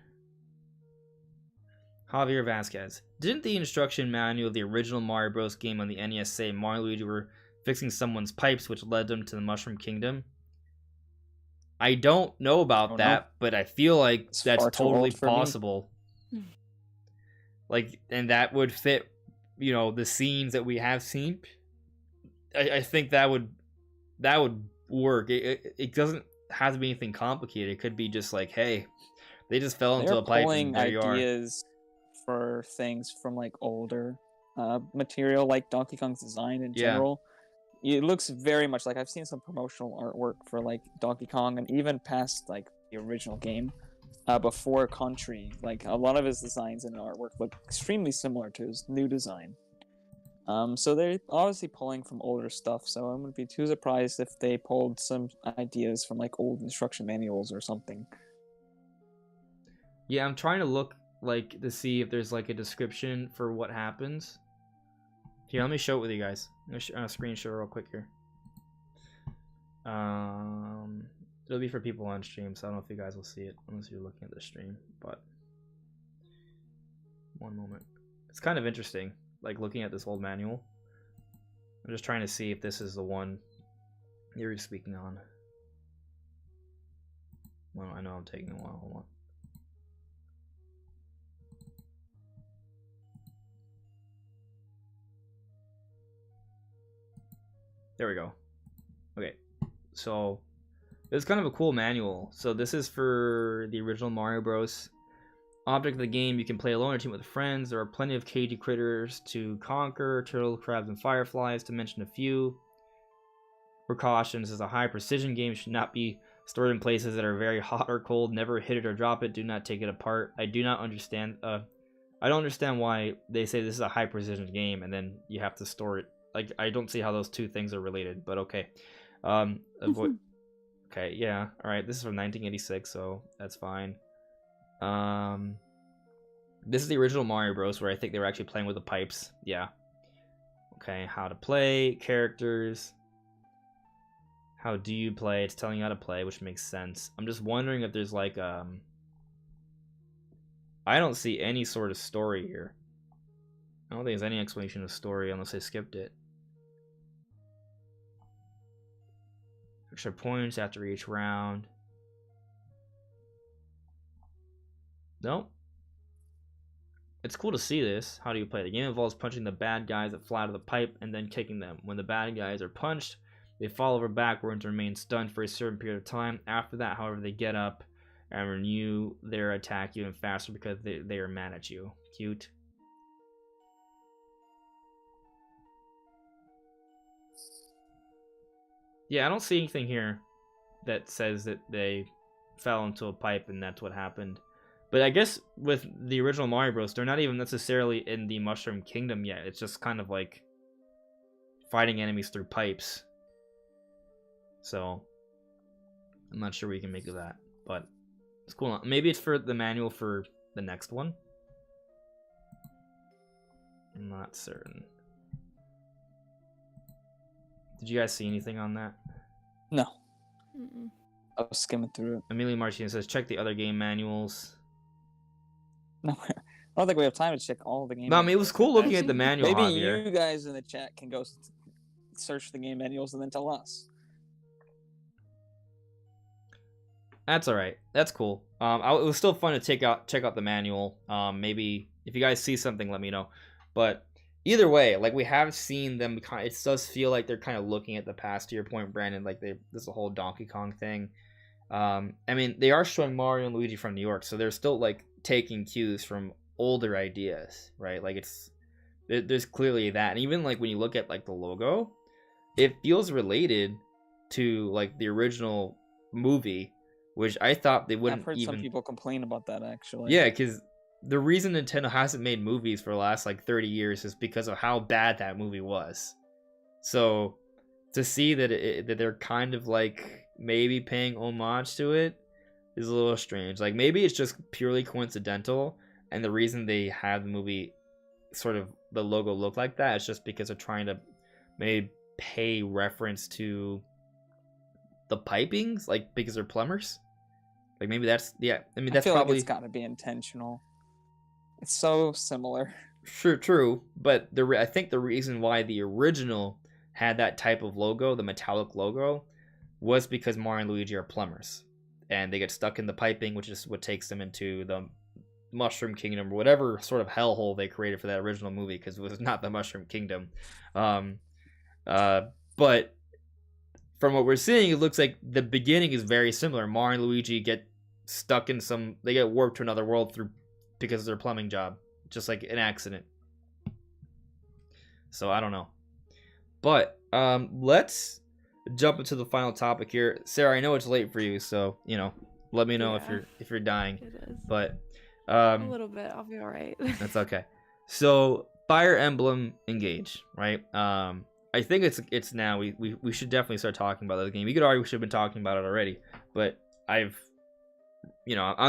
[SPEAKER 1] Javier Vasquez. Didn't the instruction manual of the original Mario Bros. Game on the NES say Mario and Luigi were fixing someone's pipes, which led them to the Mushroom Kingdom? I don't know about that, but I feel like that's totally possible. Like, and that would fit, the scenes that we have seen. I think that would work. It doesn't have to be anything complicated. It could be just like, hey, they just fell into a pipe and there you are.
[SPEAKER 2] Ideas for things from like older material, like Donkey Kong's design in general. It looks very much like I've seen some promotional artwork for like Donkey Kong, and even past like the original game, before Country. Like a lot of his designs and artwork look extremely similar to his new design. So they're obviously pulling from older stuff, so I wouldn't be too surprised if they pulled some ideas from like old instruction manuals or something.
[SPEAKER 1] Yeah, I'm trying to look like to see if there's like a description for what happens. Here, let me show it with you guys. I'm gonna screen share real quick here. It'll be for people on stream, so I don't know if you guys will see it unless you're looking at the stream, but one moment. It's kind of interesting, like looking at this old manual. I'm just trying to see if this is the one you're speaking on. Well, I know I'm taking a while. Hold on. There we go. Okay, so it's kind of a cool manual. So this is for the original Mario Bros. Object of the game, you can play alone or team with friends. There are plenty of cagey critters to conquer, turtles, crabs, and fireflies, to mention a few. Precautions: this is a high precision game, should not be stored in places that are very hot or cold. Never hit it or drop it. Do not take it apart. I don't understand why they say this is a high precision game and then you have to store it. Like, I don't see how those two things are related, but okay. Avoid. Okay, yeah, all right. This is from 1986, so that's fine. This is the original Mario Bros. Where I think they were actually playing with the pipes. Yeah. Okay, how to play, characters. How do you play? It's telling you how to play, which makes sense. I'm just wondering if there's like I don't see any sort of story here. I don't think there's any explanation of story unless I skipped it. Extra points after each round. Nope. It's cool to see this. How do you play? The game involves punching the bad guys that fly out of the pipe and then kicking them. When the bad guys are punched, they fall over backwards and remain stunned for a certain period of time. After that, however, they get up and renew their attack even faster because they are mad at you. Cute. Yeah, I don't see anything here that says that they fell into a pipe and that's what happened. But I guess with the original Mario Bros, they're not even necessarily in the Mushroom Kingdom yet. It's just kind of like fighting enemies through pipes. So I'm not sure what you can make of that, but it's cool. Maybe it's for the manual for the next one. I'm not certain. Did you guys see anything on that?
[SPEAKER 2] No. I was skimming through it.
[SPEAKER 1] Amelia Martinez says, check the other game manuals.
[SPEAKER 2] No, I don't think we have time to check all the game
[SPEAKER 1] No, I mean, it was cool looking at the manual,
[SPEAKER 2] Maybe
[SPEAKER 1] Javier.
[SPEAKER 2] you guys in the chat can go search the game manuals and then tell us.
[SPEAKER 1] That's all right. That's cool. It was still fun to check out the manual. Maybe if you guys see something, let me know. But either way, like, we have seen them. It does feel like they're kind of looking at the past. To your point, Brandon, like this whole Donkey Kong thing. I mean, they are showing Mario and Luigi from New York, so they're still like taking cues from older ideas, right? Like there's clearly that, and even like when you look at like the logo, it feels related to like the original movie, which I thought they wouldn't.
[SPEAKER 2] I've heard
[SPEAKER 1] even...
[SPEAKER 2] some people complain about that actually.
[SPEAKER 1] Yeah, because the reason Nintendo hasn't made movies for the last like 30 years is because of how bad that movie was. So to see that that they're kind of like maybe paying homage to it is a little strange. Like, maybe it's just purely coincidental, and the reason they have the movie sort of the logo look like that is just because they're trying to maybe pay reference to the pipings, like because they're plumbers. Like, maybe that's, yeah. I mean, that's probably,
[SPEAKER 2] like it's got to be intentional. It's so similar.
[SPEAKER 1] Sure, true, but I think the reason why the original had that type of logo, the metallic logo, was because Mario and Luigi are plumbers, and they get stuck in the piping, which is what takes them into the Mushroom Kingdom, or whatever sort of hellhole they created for that original movie, because it was not the Mushroom Kingdom. But from what we're seeing, it looks like the beginning is very similar. Mario and Luigi get stuck in they get warped to another world because of their plumbing job, just like an accident. So I don't know, but let's jump into the final topic here. Sarah, I know it's late for you, so let me know if you're dying.
[SPEAKER 3] It is.
[SPEAKER 1] But
[SPEAKER 3] a little bit. I'll be all right.
[SPEAKER 1] That's okay. So Fire Emblem Engage, right? I think it's now we should definitely start talking about that game. You could argue we should have been talking about it already, but I'm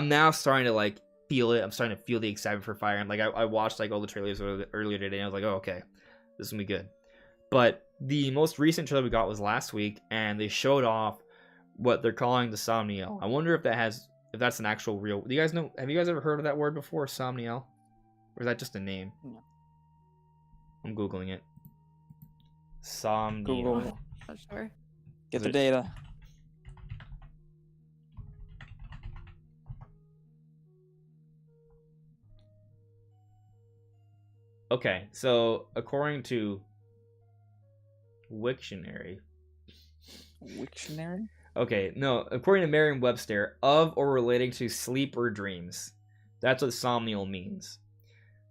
[SPEAKER 1] now starting to like feel it. I'm starting to feel the excitement for Fire Emblem. Like I watched like all the trailers earlier today, and I was like, oh, okay, this is gonna be good. But the most recent trailer we got was last week, and they showed off what they're calling the Somniel. I wonder if that's an actual real. Do you guys know? Have you guys ever heard of that word before, Somniel? Or is that just a name?
[SPEAKER 2] No.
[SPEAKER 1] I'm googling it. Somniel.
[SPEAKER 2] Google.
[SPEAKER 3] Not sure.
[SPEAKER 2] Get
[SPEAKER 1] Is
[SPEAKER 2] the
[SPEAKER 1] it-
[SPEAKER 2] data.
[SPEAKER 1] Okay, so according to Wiktionary.
[SPEAKER 2] Wiktionary?
[SPEAKER 1] Okay, no, according to Merriam-Webster, of or relating to sleep or dreams. That's what somnial means.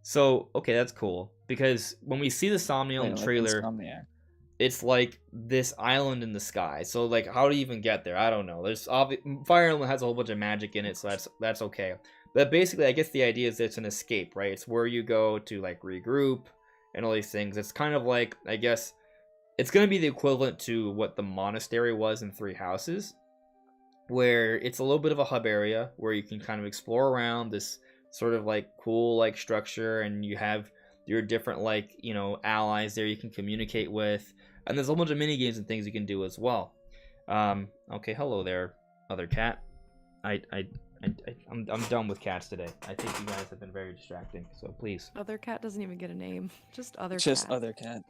[SPEAKER 1] So, okay, that's cool. Because when we see the somnial
[SPEAKER 2] Wait, like
[SPEAKER 1] trailer,
[SPEAKER 2] Insomniac.
[SPEAKER 1] it's like this island in the sky. So, like, how do you even get there? I don't know. Fire Emblem has a whole bunch of magic in it, so that's okay. But basically, I guess the idea is it's an escape, right? It's where you go to, like, regroup and all these things. It's kind of like, I guess, it's going to be the equivalent to what the Monastery was in Three Houses, where it's a little bit of a hub area where you can kind of explore around this sort of, like, cool, like, structure, and you have your different, like, you know, allies there you can communicate with, and there's a whole bunch of mini games and things you can do as well. Okay, hello there, other cat. I'm done with cats today. I think you guys have been very distracting, so please.
[SPEAKER 3] Other cat doesn't even get a name. Just other
[SPEAKER 2] Just
[SPEAKER 3] cat.
[SPEAKER 2] other cat.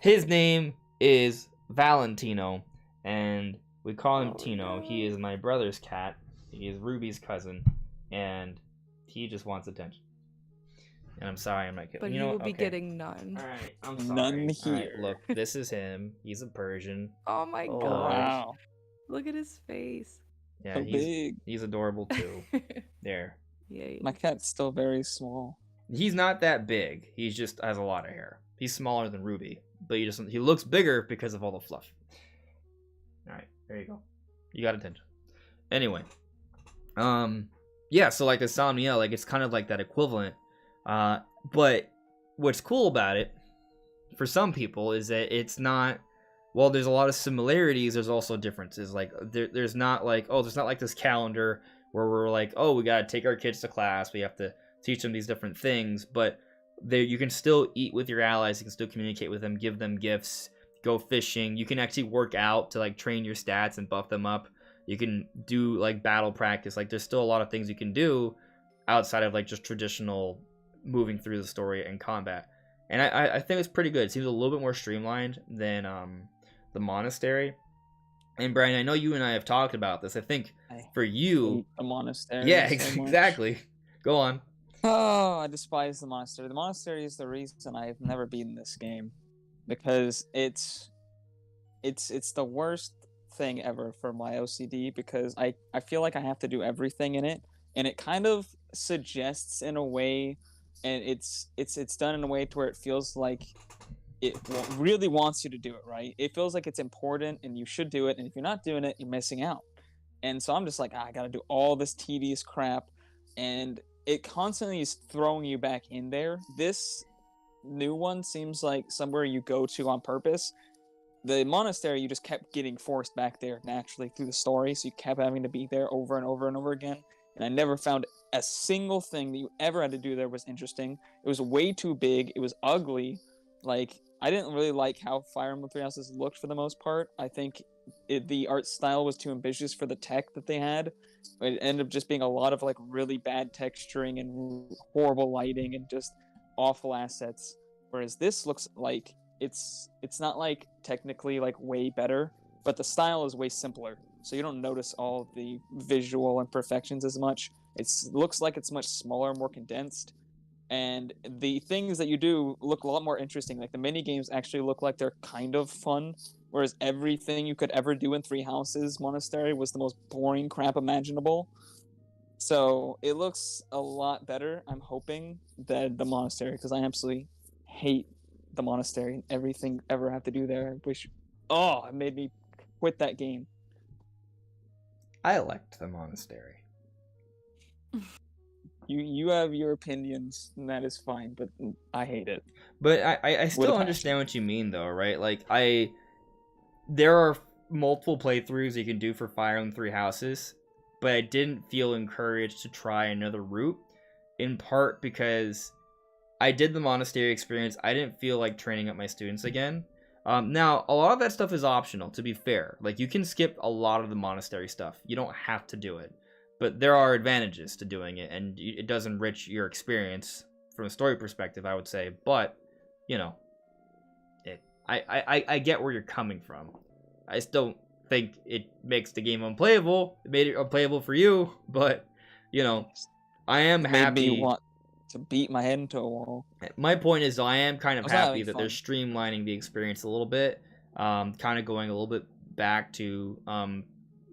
[SPEAKER 1] His name is Valentino, and we call him
[SPEAKER 3] Oh,
[SPEAKER 1] Tino.
[SPEAKER 3] no.
[SPEAKER 1] He is my brother's cat. He is Ruby's cousin, and he just wants attention. And I'm sorry, I'm not kidding.
[SPEAKER 3] But
[SPEAKER 1] you
[SPEAKER 3] he
[SPEAKER 1] know
[SPEAKER 3] will
[SPEAKER 1] what?
[SPEAKER 3] be
[SPEAKER 1] Okay.
[SPEAKER 3] getting none.
[SPEAKER 1] All right, I'm sorry.
[SPEAKER 2] None
[SPEAKER 1] All right,
[SPEAKER 2] here.
[SPEAKER 1] look, this is him. He's a Persian.
[SPEAKER 3] Oh my
[SPEAKER 1] Oh,
[SPEAKER 3] gosh.
[SPEAKER 2] Wow.
[SPEAKER 3] Look at his face.
[SPEAKER 1] Yeah,
[SPEAKER 2] So big.
[SPEAKER 1] he's adorable too. There.
[SPEAKER 3] Yay.
[SPEAKER 2] My cat's still very small.
[SPEAKER 1] He's not that big. He just has a lot of hair. He's smaller than Ruby, but he looks bigger because of all the fluff. All right, there you go. You got attention. Anyway, yeah. So like a Somniel, like it's kind of like that equivalent. But what's cool about it, for some people, is that it's not. Well, there's a lot of similarities. There's also differences. Like there's not like there's not like this calendar where we're like, oh, we gotta take our kids to class. We have to teach them these different things. But there, you can still eat with your allies. You can still communicate with them, give them gifts, go fishing. You can actually work out to like train your stats and buff them up. You can do like battle practice. Like there's still a lot of things you can do outside of like just traditional moving through the story and combat. And I think it's pretty good. It seems a little bit more streamlined than the Monastery. And Brian, I know you and I have talked about this. I think for you,
[SPEAKER 2] The Monastery.
[SPEAKER 1] yeah,
[SPEAKER 2] so much.
[SPEAKER 1] exactly. Go on.
[SPEAKER 2] Oh, I despise the Monastery. The Monastery is the reason I've never beaten this game, because it's the worst thing ever for my OCD, because I feel like I have to do everything in it, and it kind of suggests in a way, and it's done in a way to where it feels like it really wants you to do it, right? It feels like it's important and you should do it, and if you're not doing it, you're missing out. And so I'm just like, I gotta do all this tedious crap, and it constantly is throwing you back in there. This new one seems like somewhere you go to on purpose. The Monastery, you just kept getting forced back there naturally through the story, so you kept having to be there over and over and over again. And I never found a single thing that you ever had to do there was interesting. It was way too big. It was ugly. Like, I didn't really like how Fire Emblem Three Houses looked for the most part. I think the art style was too ambitious for the tech that they had. It ended up just being a lot of like really bad texturing and horrible lighting and just awful assets. Whereas this looks like it's not like technically like way better, but the style is way simpler. So you don't notice all the visual imperfections as much. It looks like it's much smaller, more condensed. And the things that you do look a lot more interesting. Like the mini games actually look like they're kind of fun, whereas everything you could ever do in Three Houses Monastery was the most boring crap imaginable. So it looks a lot better, I'm hoping, than the Monastery, because I absolutely hate the Monastery and everything ever have to do there. I wish, it made me quit that game.
[SPEAKER 1] I liked the Monastery.
[SPEAKER 2] You have your opinions, and that is fine, but I hate it.
[SPEAKER 1] But I still
[SPEAKER 2] passion.
[SPEAKER 1] understand what you mean, though, right? Like, there are multiple playthroughs you can do for Fire Emblem Three Houses, but I didn't feel encouraged to try another route, in part because I did the Monastery experience. I didn't feel like training up my students again. Now, a lot of that stuff is optional, to be fair. Like, you can skip a lot of the Monastery stuff. You don't have to do it. But there are advantages to doing it, and it does enrich your experience from a story perspective, I would say. But, you know, I get where you're coming from. I just don't think it makes the game unplayable. It made it unplayable for you, but you know, I am happy.
[SPEAKER 2] Made me want to beat my head into a wall.
[SPEAKER 1] My point is, I am kind of
[SPEAKER 2] I was
[SPEAKER 1] happy
[SPEAKER 2] having
[SPEAKER 1] that
[SPEAKER 2] fun.
[SPEAKER 1] they're streamlining the experience a little bit, kind of going a little bit back to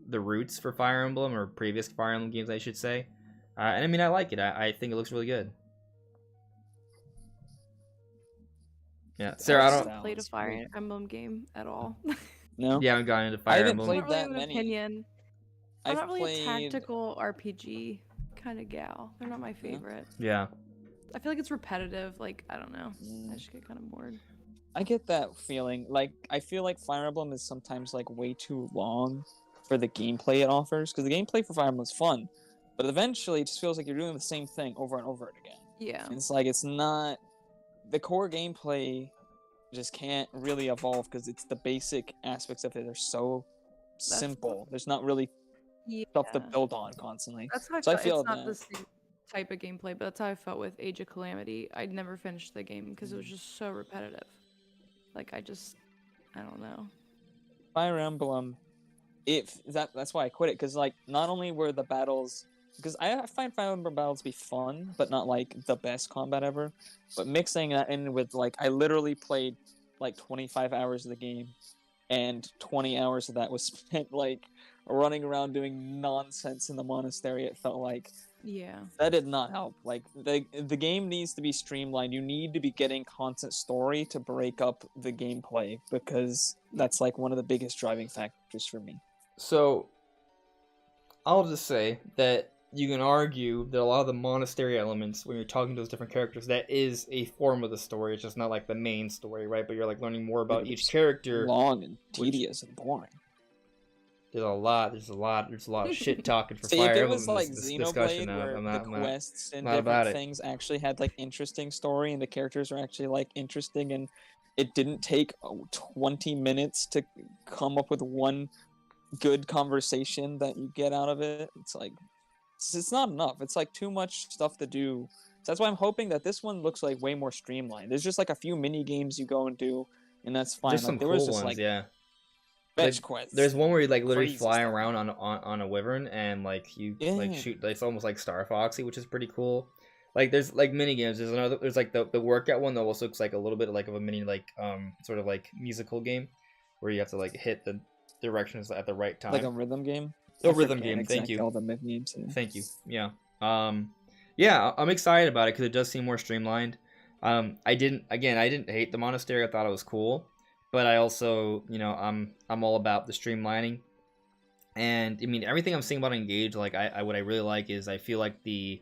[SPEAKER 1] the roots for Fire Emblem, or previous Fire Emblem games, I should say. And I mean, I like it. I think it looks really good. Yeah, Sarah, I
[SPEAKER 3] haven't played a Fire Emblem game at all.
[SPEAKER 2] No.
[SPEAKER 1] You haven't gotten into Fire Emblem.
[SPEAKER 2] played
[SPEAKER 3] I'm not really
[SPEAKER 2] that
[SPEAKER 3] an
[SPEAKER 2] many.
[SPEAKER 3] opinion. I'm
[SPEAKER 2] I've
[SPEAKER 3] not really
[SPEAKER 2] played...
[SPEAKER 3] a tactical RPG kind of gal. They're not my favorite.
[SPEAKER 1] Yeah.
[SPEAKER 3] I feel like it's repetitive. Like, I don't know. I just get kind of bored.
[SPEAKER 2] I get that feeling. Like, I feel like Fire Emblem is sometimes like way too long for the gameplay it offers. Because the gameplay for Fire Emblem is fun, but eventually it just feels like you're doing the same thing over and over again.
[SPEAKER 3] Yeah.
[SPEAKER 2] And it's like it's not the core gameplay. Just can't really evolve because it's the basic aspects of it are so simple. There's not really stuff to build on constantly.
[SPEAKER 3] That's how
[SPEAKER 2] So I feel
[SPEAKER 3] it's not
[SPEAKER 2] that.
[SPEAKER 3] the same type of gameplay, but that's how I felt with Age of Calamity. I'd never finished the game because it was just so repetitive. Like, I don't know.
[SPEAKER 2] Fire Emblem, that's why I quit it, because like not only were the battles, because I find Fire Emblem battles to be fun, but not like the best combat ever. But mixing that in with like I literally played like 25 hours of the game, and 20 hours of that was spent like running around doing nonsense in the monastery. It felt like.
[SPEAKER 3] Yeah.
[SPEAKER 2] That did not help. Like the game needs to be streamlined. You need to be getting constant story to break up the gameplay, because that's like one of the biggest driving factors for me.
[SPEAKER 1] So I'll just say that you can argue that a lot of the monastery elements, when you're talking to those different characters, that is a form of the story. It's just not like the main story, right? But you're like learning more about each character.
[SPEAKER 2] Long and tedious and boring.
[SPEAKER 1] There's a lot of shit talking for
[SPEAKER 2] See,
[SPEAKER 1] Fire
[SPEAKER 2] if it
[SPEAKER 1] Emblem
[SPEAKER 2] was
[SPEAKER 1] in
[SPEAKER 2] like
[SPEAKER 1] this discussion.
[SPEAKER 2] Xenoblade, where the quests and
[SPEAKER 1] not about
[SPEAKER 2] different
[SPEAKER 1] it.
[SPEAKER 2] things actually had like interesting story, and the characters are actually like interesting, and it didn't take 20 minutes to come up with one good conversation that you get out of it. It's like it's not enough. It's like too much stuff to do. So that's why I'm hoping that this one looks like way more streamlined. There's just like a few mini games you go and do, and that's fine.
[SPEAKER 1] There's
[SPEAKER 2] like,
[SPEAKER 1] some
[SPEAKER 2] there
[SPEAKER 1] cool
[SPEAKER 2] was just,
[SPEAKER 1] ones,
[SPEAKER 2] like,
[SPEAKER 1] yeah.
[SPEAKER 2] Fetch quests.
[SPEAKER 1] There's one where you like literally
[SPEAKER 2] Crazy
[SPEAKER 1] fly
[SPEAKER 2] stuff.
[SPEAKER 1] around on a wyvern and like you like shoot. It's almost like Star Foxy, which is pretty cool. Like there's like mini games. There's like the workout one that also looks like a little bit like of a mini like sort of like musical game where you have to like hit the directions at the right time.
[SPEAKER 2] Like a rhythm game.
[SPEAKER 1] A rhythm game. Thank you.
[SPEAKER 2] All the mid games. Yeah.
[SPEAKER 1] Thank you. Yeah. Yeah, I'm excited about it because it does seem more streamlined. I didn't hate the monastery. I thought it was cool, but I also, I'm all about the streamlining. And I mean, everything I'm seeing about Engage, like what I really like is I feel like the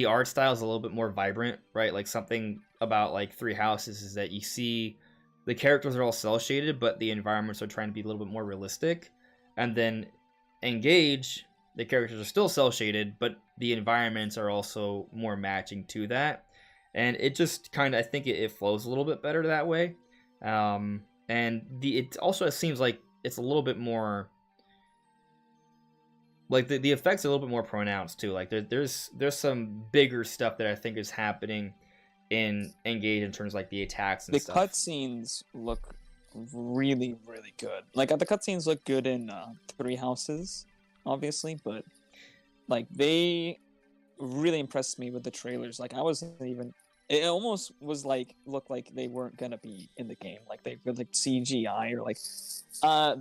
[SPEAKER 1] art style is a little bit more vibrant, right? Like something about like Three Houses is that you see the characters are all cel shaded, but the environments are trying to be a little bit more realistic. And then Engage, the characters are still cel shaded, but the environments are also more matching to that. And it just kind of, I think it flows a little bit better that way. And it also seems like it's a little bit more, like the effects are a little bit more pronounced too. Like there's some bigger stuff that I think is happening in Engage in terms of like the attacks and stuff.
[SPEAKER 2] The cutscenes look really, really good. Like the cutscenes look good in Three Houses, obviously, but like they really impressed me with the trailers. Like I wasn't even. It almost was like looked like they weren't gonna be in the game. Like they were like CGI or like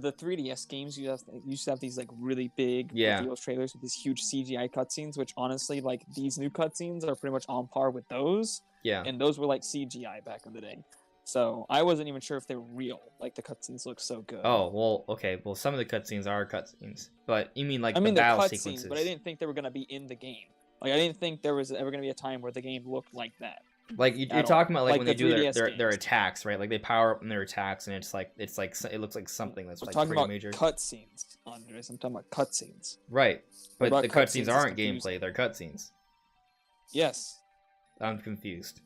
[SPEAKER 2] the 3DS games. You used to have these like really big reveal trailers with these huge CGI cutscenes. Which honestly, like these new cutscenes are pretty much on par with those.
[SPEAKER 1] Yeah.
[SPEAKER 2] And those were like CGI back in the day. So I wasn't even sure if they were real. Like the cutscenes look so good.
[SPEAKER 1] Oh well, okay. Well, some of the cutscenes are cutscenes, but you mean like the
[SPEAKER 2] the
[SPEAKER 1] battle
[SPEAKER 2] cutscenes,
[SPEAKER 1] sequences?
[SPEAKER 2] but I didn't think they were gonna be in the game. Like I didn't think there was ever gonna be a time where the game looked like that.
[SPEAKER 1] Like you're talking about like when they do their
[SPEAKER 2] games.
[SPEAKER 1] attacks, right? Like they power up in their attacks, and it's like it looks like something that's like
[SPEAKER 2] talking
[SPEAKER 1] pretty
[SPEAKER 2] about
[SPEAKER 1] major.
[SPEAKER 2] Cutscenes, Andres. I'm talking about cutscenes.
[SPEAKER 1] Right, but the cutscenes aren't
[SPEAKER 2] confusing.
[SPEAKER 1] gameplay; they're cutscenes.
[SPEAKER 2] Yes.
[SPEAKER 1] I'm confused.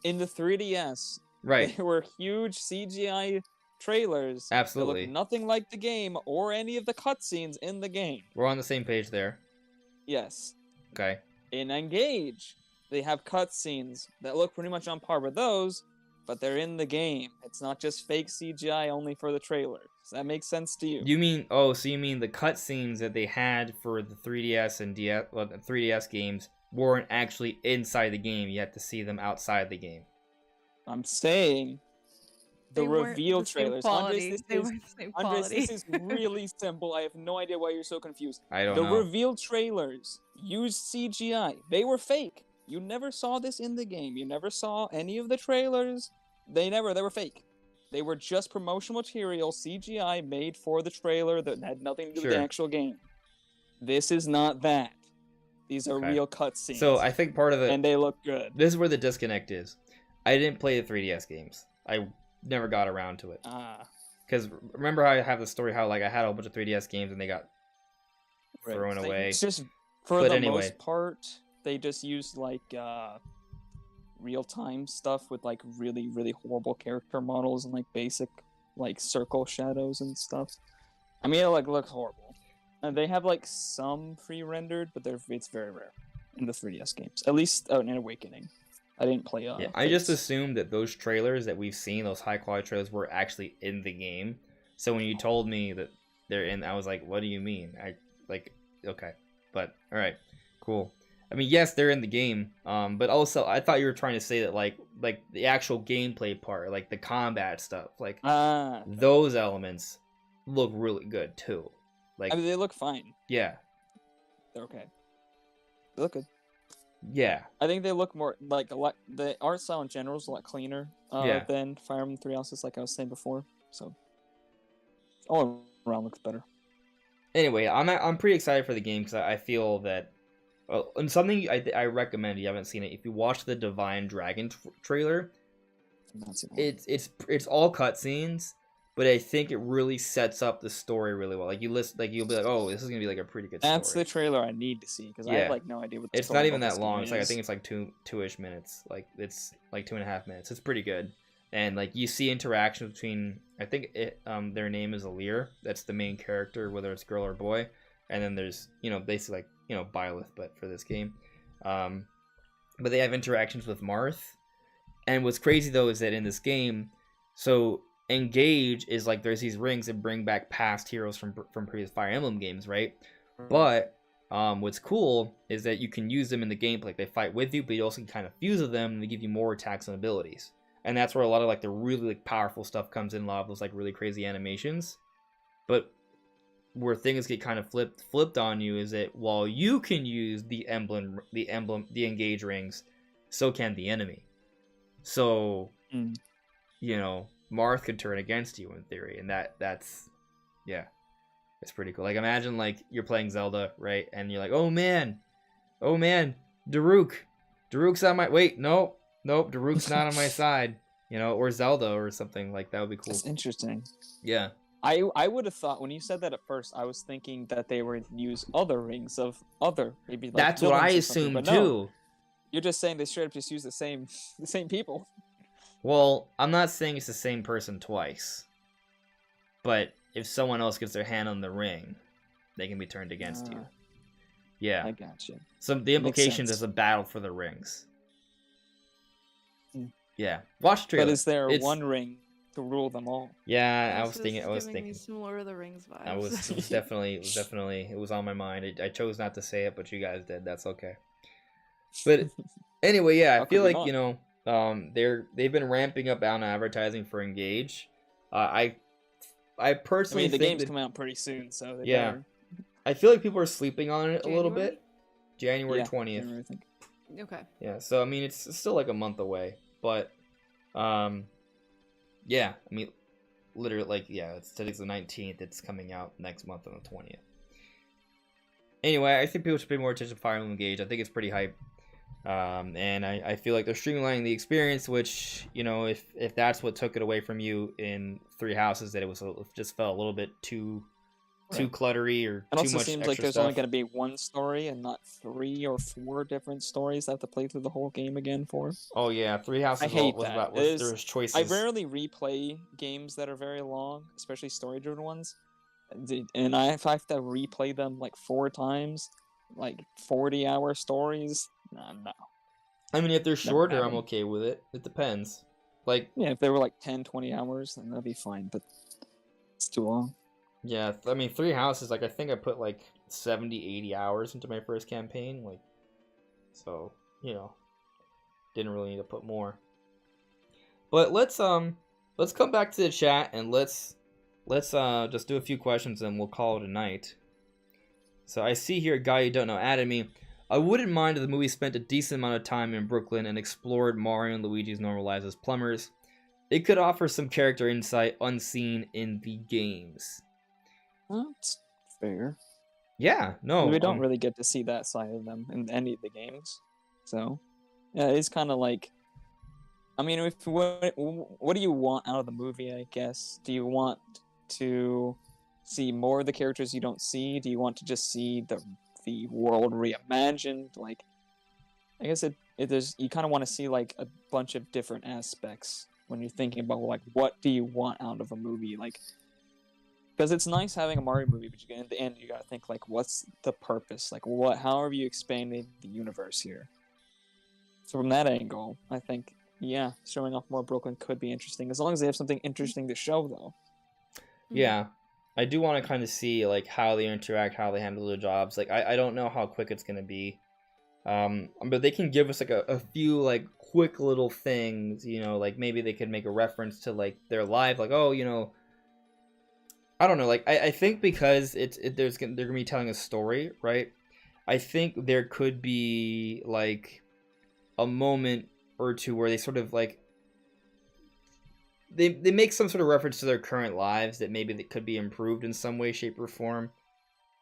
[SPEAKER 2] In the 3DS,
[SPEAKER 1] right,
[SPEAKER 2] there were huge CGI trailers.
[SPEAKER 1] Absolutely.
[SPEAKER 2] That looked nothing like the game or any of the cutscenes in the game.
[SPEAKER 1] We're on the same page there.
[SPEAKER 2] Yes.
[SPEAKER 1] Okay.
[SPEAKER 2] In Engage, they have cutscenes that look pretty much on par with those, but they're in the game. It's not just fake CGI only for the trailer. Does that make sense to you?
[SPEAKER 1] You mean, oh, so you mean the cutscenes that they had for the 3DS and DS, well, the 3DS games weren't actually inside the game. You had to see them outside the game.
[SPEAKER 2] I'm saying the
[SPEAKER 3] They weren't
[SPEAKER 2] reveal
[SPEAKER 3] the same
[SPEAKER 2] trailers.
[SPEAKER 3] quality. They weren't the same
[SPEAKER 2] Andres,
[SPEAKER 3] quality.
[SPEAKER 2] this is really simple. I have no idea why you're so confused.
[SPEAKER 1] I don't
[SPEAKER 2] The
[SPEAKER 1] know.
[SPEAKER 2] reveal trailers used CGI. They were fake. You never saw this in the game. You never saw any of the trailers. They were fake. They were just promotional material, CGI made for the trailer that had nothing to do with the
[SPEAKER 1] Sure.
[SPEAKER 2] actual game. This is not that. These are
[SPEAKER 1] Okay.
[SPEAKER 2] real cutscenes.
[SPEAKER 1] So I think part of it,
[SPEAKER 2] and they look good.
[SPEAKER 1] this is where the disconnect is. I didn't play the 3DS games. I never got around to it. Because remember how I have the story how like I had a whole bunch of 3DS games and they got thrown away.
[SPEAKER 2] It's just for
[SPEAKER 1] But
[SPEAKER 2] the
[SPEAKER 1] anyway.
[SPEAKER 2] most part, they just used like real-time stuff with like really, really horrible character models and like basic like circle shadows and stuff. I mean, it like looks horrible. And they have like some pre-rendered, but it's very rare in the 3DS games. At least in Awakening. I didn't play
[SPEAKER 1] Yeah, I just assumed that those trailers that we've seen, those high quality trailers, were actually in the game. So when you told me that they're in, I was like, "What do you mean?" Okay, but all right, cool. I mean, yes, they're in the game, but also I thought you were trying to say that like the actual gameplay part, like the combat stuff, like those elements look really good too. Like,
[SPEAKER 2] I mean, they look fine.
[SPEAKER 1] yeah,
[SPEAKER 2] They're okay. They look good.
[SPEAKER 1] yeah.
[SPEAKER 2] I think they look more like the art style in general is a lot cleaner than Fire Emblem Three Houses, like I was saying before. So all around looks better.
[SPEAKER 1] Anyway, I'm pretty excited for the game because I feel that, and something I recommend, you haven't seen it, if you watch the Divine Dragon trailer,
[SPEAKER 2] I've not seen that.
[SPEAKER 1] it's all cutscenes, but I think it really sets up the story really well. Like you listen, like you'll be like, oh, this is gonna be like a pretty good story.
[SPEAKER 2] That's the trailer I need to see because I have like no idea what.
[SPEAKER 1] It's not even that long. It's like I think it's like two-ish minutes. Like it's like 2.5 minutes. It's pretty good. And like you see interaction between, I think their name is Alir. That's the main character, whether it's girl or boy. And then there's basically like Byleth, but for this game. But they have interactions with Marth. And what's crazy though is that in this game, so Engage is like there's these rings that bring back past heroes from previous Fire Emblem games, right? But what's cool is that you can use them in the gameplay. Like, they fight with you, but you also can kind of fuse with them and they give you more attacks and abilities. And that's where a lot of like the really like powerful stuff comes in, a lot of those like really crazy animations. But where things get kind of flipped on you is that while you can use the Engage rings, so can the enemy. So Marth could turn against you in theory, and that's it's pretty cool. Like imagine like you're playing Zelda, right? And you're like, oh man, Daruk's on my nope, Daruk's not on my side, or Zelda or something. Like that would be cool.
[SPEAKER 2] That's interesting.
[SPEAKER 1] Yeah.
[SPEAKER 2] I would have thought when you said that at first, I was thinking that they would use other rings of other maybe. Like
[SPEAKER 1] that's what I assumed too.
[SPEAKER 2] No, you're just saying they straight up just use the same people.
[SPEAKER 1] Well, I'm not saying it's the same person twice, but if someone else gets their hand on the ring, they can be turned against you. Yeah,
[SPEAKER 2] I got you.
[SPEAKER 1] So the implication is a battle for the rings.
[SPEAKER 2] Mm.
[SPEAKER 1] Yeah, watch the trailer.
[SPEAKER 2] But is there one ring to rule them all?
[SPEAKER 1] Yeah, I was thinking.
[SPEAKER 3] Some Lord of the Rings vibes.
[SPEAKER 1] It was definitely on my mind. I chose not to say it, but you guys did. That's okay. But anyway, yeah, I feel like they've been ramping up on advertising for Engage. I personally
[SPEAKER 2] the
[SPEAKER 1] think
[SPEAKER 2] game's coming out pretty soon, so
[SPEAKER 1] yeah. I feel like people are sleeping on it a little bit. January 20th.
[SPEAKER 2] January, I think.
[SPEAKER 3] Okay.
[SPEAKER 1] Yeah, so I mean it's still like a month away, but yeah, I mean literally today's the 19th, it's coming out next month on the 20th. Anyway, I think people should pay more attention to Fire Emblem Engage. I think it's pretty hype. And I feel like they're streamlining the experience, which, if that's what took it away from you in Three Houses, that it just felt a little bit too cluttery or too much extra stuff. It also seems like
[SPEAKER 2] there's only going to be one story and not 3 or 4 different stories I have to play through the whole game again for.
[SPEAKER 1] Oh yeah, Three Houses
[SPEAKER 2] I hate that.
[SPEAKER 1] There's choices.
[SPEAKER 2] I rarely replay games that are very long, especially story-driven ones. And if I have to replay them like 4 times, like 40-hour stories, no.
[SPEAKER 1] I mean, if they're shorter, I'm okay with it. It depends. Like,
[SPEAKER 2] Yeah, if they were like 10, 20 hours, then that'd be fine, but it's too long.
[SPEAKER 1] yeah, I mean, Three Houses, like, I think I put, like, 70, 80 hours into my first campaign, like, so, you know, didn't really need to put more. But let's come back to the chat, and let's just do a few questions, and we'll call it a night. So I see here a guy you don't know added me. I wouldn't mind if the movie spent a decent amount of time in Brooklyn and explored Mario and Luigi's normal lives as plumbers. It could offer some character insight unseen in the games.
[SPEAKER 2] That's fair.
[SPEAKER 1] Yeah, no.
[SPEAKER 2] We don't really get to see that side of them in any of the games. So, yeah, it's kind of like... I mean, what do you want out of the movie, I guess? Do you want to see more of the characters you don't see? Do you want to just see the world reimagined? Like, I guess you kind of want to see, like, a bunch of different aspects when you're thinking about, like, what do you want out of a movie? Like, because it's nice having a Mario movie, but in the end, you gotta think, like, what's the purpose? Like, how are you expanding the universe here? So from that angle, I think, yeah, showing off more Brooklyn could be interesting, as long as they have something interesting to show, though.
[SPEAKER 1] Yeah, I do want to kind of see, like, how they interact, how they handle their jobs. Like, I don't know how quick it's gonna be, but they can give us, like, a few, like, quick little things, you know, like, maybe they could make a reference to, like, their life, like, oh, you know, I don't know, like, I think because they're gonna be telling a story, right? I think there could be, like, a moment or two where they sort of, like, they make some sort of reference to their current lives that maybe that could be improved in some way, shape, or form,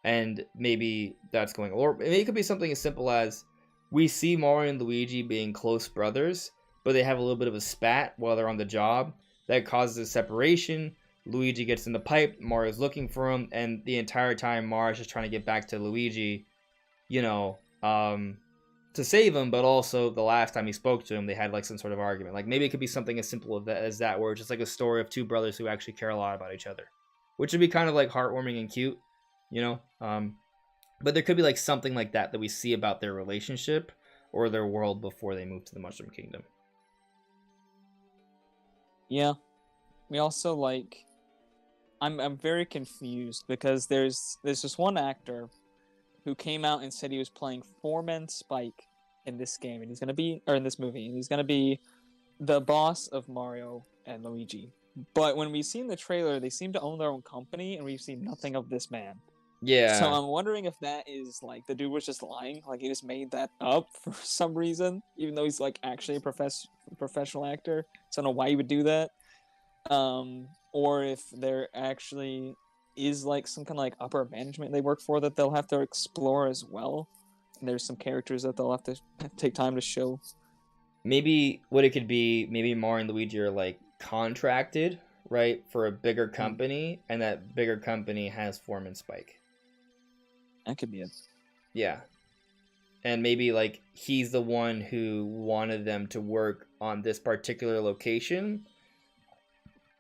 [SPEAKER 1] and maybe that's going, or maybe it could be something as simple as we see Mario and Luigi being close brothers, but they have a little bit of a spat while they're on the job that causes a separation. Luigi gets in the pipe, Mario's looking for him, and the entire time Mario's just trying to get back to Luigi, you know, to save him, but also the last time he spoke to him, they had, like, some sort of argument. Like, maybe it could be something as simple as that, where it's just, like, a story of two brothers who actually care a lot about each other, which would be kind of, like, heartwarming and cute, you know? But there could be, like, something like that we see about their relationship or their world before they move to the Mushroom Kingdom.
[SPEAKER 2] Yeah. We also, like... I'm very confused, because there's this one actor who came out and said he was playing Foreman Spike in this game, and he's gonna be, or in this movie, and he's gonna be the boss of Mario and Luigi. But when we've seen the trailer, they seem to own their own company, and we've seen nothing of this man.
[SPEAKER 1] Yeah.
[SPEAKER 2] So I'm wondering if that is, like, the dude was just lying, like he just made that up for some reason, even though he's, like, actually a professional actor. So I don't know why he would do that. Or if there actually is, like, some kind of, like, upper management they work for that they'll have to explore as well. And there's some characters that they'll have to take time to show.
[SPEAKER 1] Maybe what it could be, maybe Mario and Luigi are, like, contracted, right, for a bigger company, and that bigger company has Foreman Spike.
[SPEAKER 2] That could be it.
[SPEAKER 1] Yeah. And maybe, like, he's the one who wanted them to work on this particular location.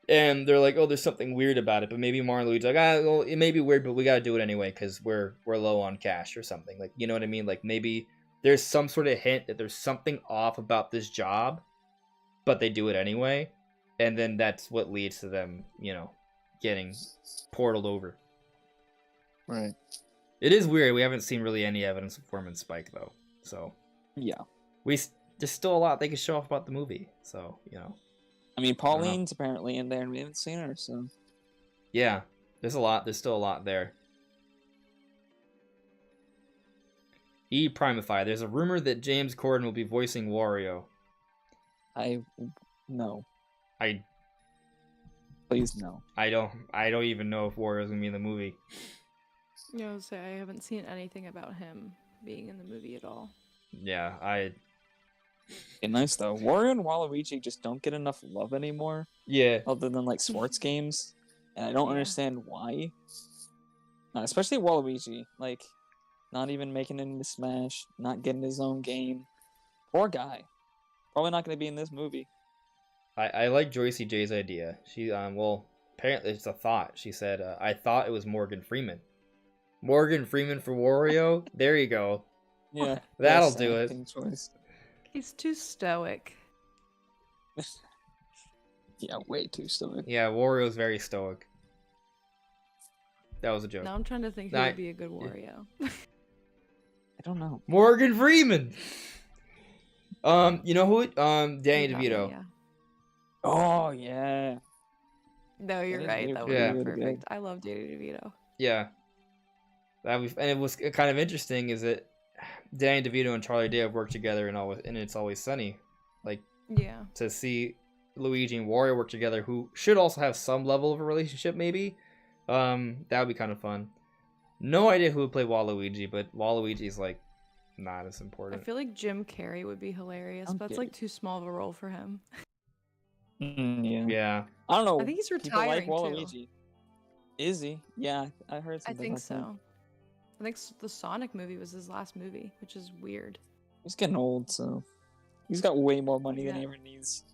[SPEAKER 1] And they're like, oh, there's something weird about it. But maybe Mario and Luigi's like, well, it may be weird, but we got to do it anyway because we're low on cash or something. Like, you know what I mean? Like, maybe there's some sort of hint that there's something off about this job, but they do it anyway. And then that's what leads to them, you know, getting portaled over.
[SPEAKER 2] Right.
[SPEAKER 1] It is weird. We haven't seen really any evidence of Foreman Spike, though. So,
[SPEAKER 2] yeah.
[SPEAKER 1] There's still a lot they can show off about the movie. So, you know.
[SPEAKER 2] I mean, Pauline's apparently in there, and we haven't seen her, so...
[SPEAKER 1] Yeah, there's a lot. There's still a lot there. Primify. There's a rumor that James Corden will be voicing Wario.
[SPEAKER 2] No.
[SPEAKER 1] Please
[SPEAKER 2] no.
[SPEAKER 1] I don't even know if Wario's gonna be in the movie.
[SPEAKER 3] Yeah, I was say I haven't seen anything about him being in the movie at all.
[SPEAKER 1] Yeah,
[SPEAKER 2] It's nice though. Wario and Waluigi just don't get enough love anymore.
[SPEAKER 1] Yeah.
[SPEAKER 2] Other than, like, sports games, and I don't understand why. Especially Waluigi, like, not even making it into Smash, not getting his own game. Poor guy. Probably not going to be in this movie.
[SPEAKER 1] I like Joycey J's idea. She well, apparently it's a thought. She said, I thought it was Morgan Freeman. Morgan Freeman for Wario. There you go.
[SPEAKER 2] Yeah,
[SPEAKER 1] that'll do it.
[SPEAKER 2] Choice.
[SPEAKER 3] He's too stoic.
[SPEAKER 2] Yeah, way too stoic.
[SPEAKER 1] Yeah, Wario's very stoic. That was a joke.
[SPEAKER 3] Now I'm trying to think who would be a good Wario.
[SPEAKER 2] I don't know.
[SPEAKER 1] Morgan Freeman. You know who? Danny
[SPEAKER 3] You got me,
[SPEAKER 1] DeVito.
[SPEAKER 3] yeah.
[SPEAKER 2] Oh yeah.
[SPEAKER 3] No, you're
[SPEAKER 2] Danny
[SPEAKER 3] right.
[SPEAKER 2] DeVito
[SPEAKER 3] That
[SPEAKER 2] would
[SPEAKER 3] would
[SPEAKER 1] be
[SPEAKER 3] be
[SPEAKER 2] really
[SPEAKER 3] perfect.
[SPEAKER 2] good.
[SPEAKER 3] I love Danny DeVito.
[SPEAKER 1] Yeah. And it was kind of interesting is that Danny DeVito and Charlie Day have worked together and It's Always Sunny. Like,
[SPEAKER 3] Yeah.
[SPEAKER 1] to see Luigi and Wario work together, who should also have some level of a relationship, maybe. That would be kind of fun. No idea who would play Waluigi, but Waluigi's like not as
[SPEAKER 3] I
[SPEAKER 1] important.
[SPEAKER 3] feel like Jim Carrey would be hilarious, but it's like too small of a role for him.
[SPEAKER 2] Yeah.
[SPEAKER 1] Yeah.
[SPEAKER 2] I don't know.
[SPEAKER 3] I think he's
[SPEAKER 2] People like
[SPEAKER 3] retiring too.
[SPEAKER 2] Waluigi. Is he? Yeah, I heard
[SPEAKER 3] I
[SPEAKER 2] something
[SPEAKER 3] think
[SPEAKER 2] like
[SPEAKER 3] so.
[SPEAKER 2] that.
[SPEAKER 3] I think the Sonic movie was his last movie, which is weird.
[SPEAKER 2] He's getting old, so he's got way more money than he
[SPEAKER 3] Yeah.
[SPEAKER 2] ever needs.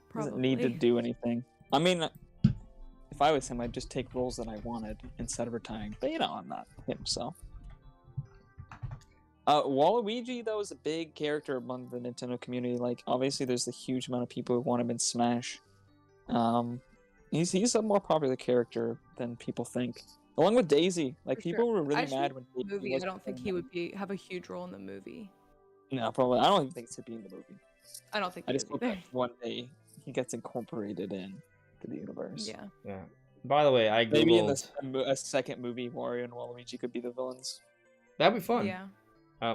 [SPEAKER 3] Probably.
[SPEAKER 2] Doesn't need to do anything. I mean, if I was him, I'd just take roles that I wanted instead of retiring. But I'm not him, so. Waluigi, though, is a big character among the Nintendo community. Like, obviously, there's a huge amount of people who want him in Smash. He's a more popular character than people think. Along with Daisy, like
[SPEAKER 3] For
[SPEAKER 2] people
[SPEAKER 3] sure.
[SPEAKER 2] were really
[SPEAKER 3] Actually,
[SPEAKER 2] mad when
[SPEAKER 3] the
[SPEAKER 2] Daisy
[SPEAKER 3] movie. I
[SPEAKER 2] wasn't
[SPEAKER 3] don't think
[SPEAKER 2] in
[SPEAKER 3] he
[SPEAKER 2] it.
[SPEAKER 3] would have a huge role in the movie.
[SPEAKER 2] No, probably. I don't even think he'd be in the movie.
[SPEAKER 3] I don't think
[SPEAKER 2] I
[SPEAKER 3] he
[SPEAKER 2] just
[SPEAKER 3] would
[SPEAKER 2] hope
[SPEAKER 3] either.
[SPEAKER 2] that one day he gets incorporated in to the universe.
[SPEAKER 3] Yeah.
[SPEAKER 1] Yeah. By the way, I googled.
[SPEAKER 2] Maybe in a second movie, Wario and Waluigi could be the villains.
[SPEAKER 1] That'd be fun.
[SPEAKER 3] Yeah.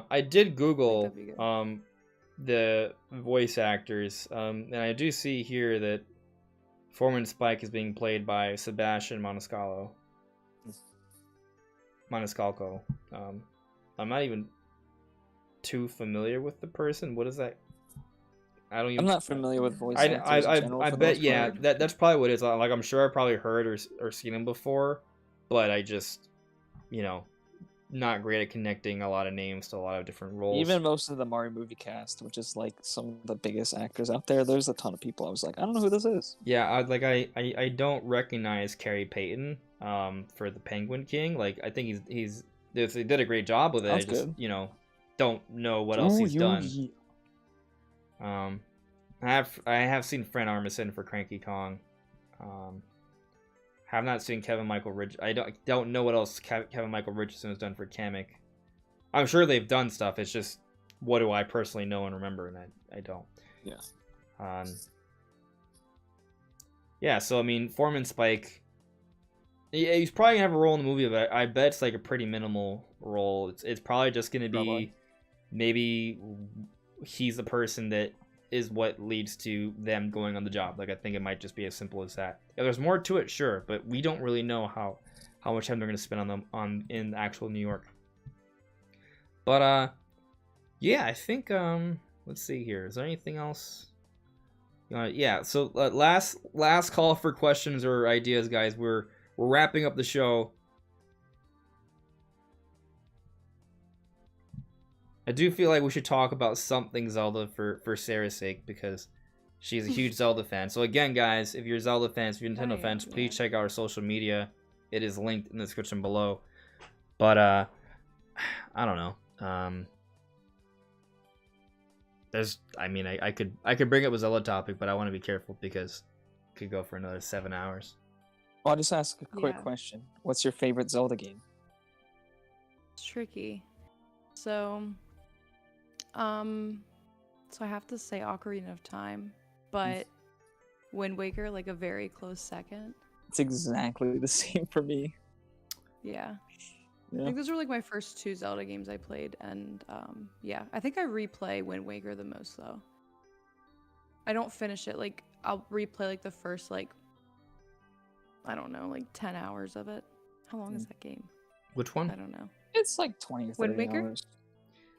[SPEAKER 1] I did Google
[SPEAKER 3] that'd be good.
[SPEAKER 1] the voice actors, and I do see here that Foreman Spike is being played by Sebastian Maniscalco. I'm not even too familiar with the person. What is that? I don't even.
[SPEAKER 2] I'm not familiar with voice actors in general.
[SPEAKER 1] I
[SPEAKER 2] for the
[SPEAKER 1] bet
[SPEAKER 2] most
[SPEAKER 1] yeah.
[SPEAKER 2] part.
[SPEAKER 1] That's probably what it is. Like I'm sure I probably heard or seen him before, but I just not great at connecting a lot of names to a lot of different roles.
[SPEAKER 2] Even most of the Mario movie cast, which is like some of the biggest actors out there, there's a ton of people. I was like, I don't know who this is.
[SPEAKER 1] Yeah, I don't recognize Carrie Payton for the Penguin King. Like I think he did a great job with it.
[SPEAKER 2] Sounds
[SPEAKER 1] I just
[SPEAKER 2] good.
[SPEAKER 1] don't know what else he's done. I have seen Fran Armisen for Cranky Kong. Have not seen Kevin Michael Ridge. I don't know what else Kevin Michael Richardson has done for Kamek. I'm sure they've done stuff. It's just what do I personally know and remember, and I don't.
[SPEAKER 2] Yeah.
[SPEAKER 1] Yeah. So I mean, Foreman Spike. Yeah, he's probably gonna have a role in the movie, but I bet it's like a pretty minimal role. It's probably just gonna be
[SPEAKER 2] Probably.
[SPEAKER 1] maybe he's the person that is what leads to them going on the job. Like I think it might just be as simple as that. Yeah, there's more to it, sure, but we don't really know how much time they're gonna spend on them in actual New York. But yeah, I think let's see here. Is there anything else? Yeah. So last call for questions or ideas, guys. We're wrapping up the show. I do feel like we should talk about something Zelda for Sarah's sake because she's a huge Zelda fan. So again, guys, if you're Zelda fans, if you're Nintendo fans, please check out our social media. It is linked in the description below. But I don't know. I could bring up a Zelda topic, but I want to be careful because it could go for another 7 hours.
[SPEAKER 2] I'll just ask a quick question. What's your favorite Zelda game?
[SPEAKER 3] It's tricky. So I have to say Ocarina of Time, but Wind Waker, like a very close second.
[SPEAKER 2] It's exactly the same for me.
[SPEAKER 3] Yeah. I think those were like my first 2 Zelda games I played, and yeah, I think I replay Wind Waker the most though. I don't finish it. Like I'll replay like the first I don't know, 10 hours of it. How long is that game?
[SPEAKER 1] Which one?
[SPEAKER 3] I don't know.
[SPEAKER 2] It's like 20 or 30
[SPEAKER 3] Wind Waker?
[SPEAKER 2] hours.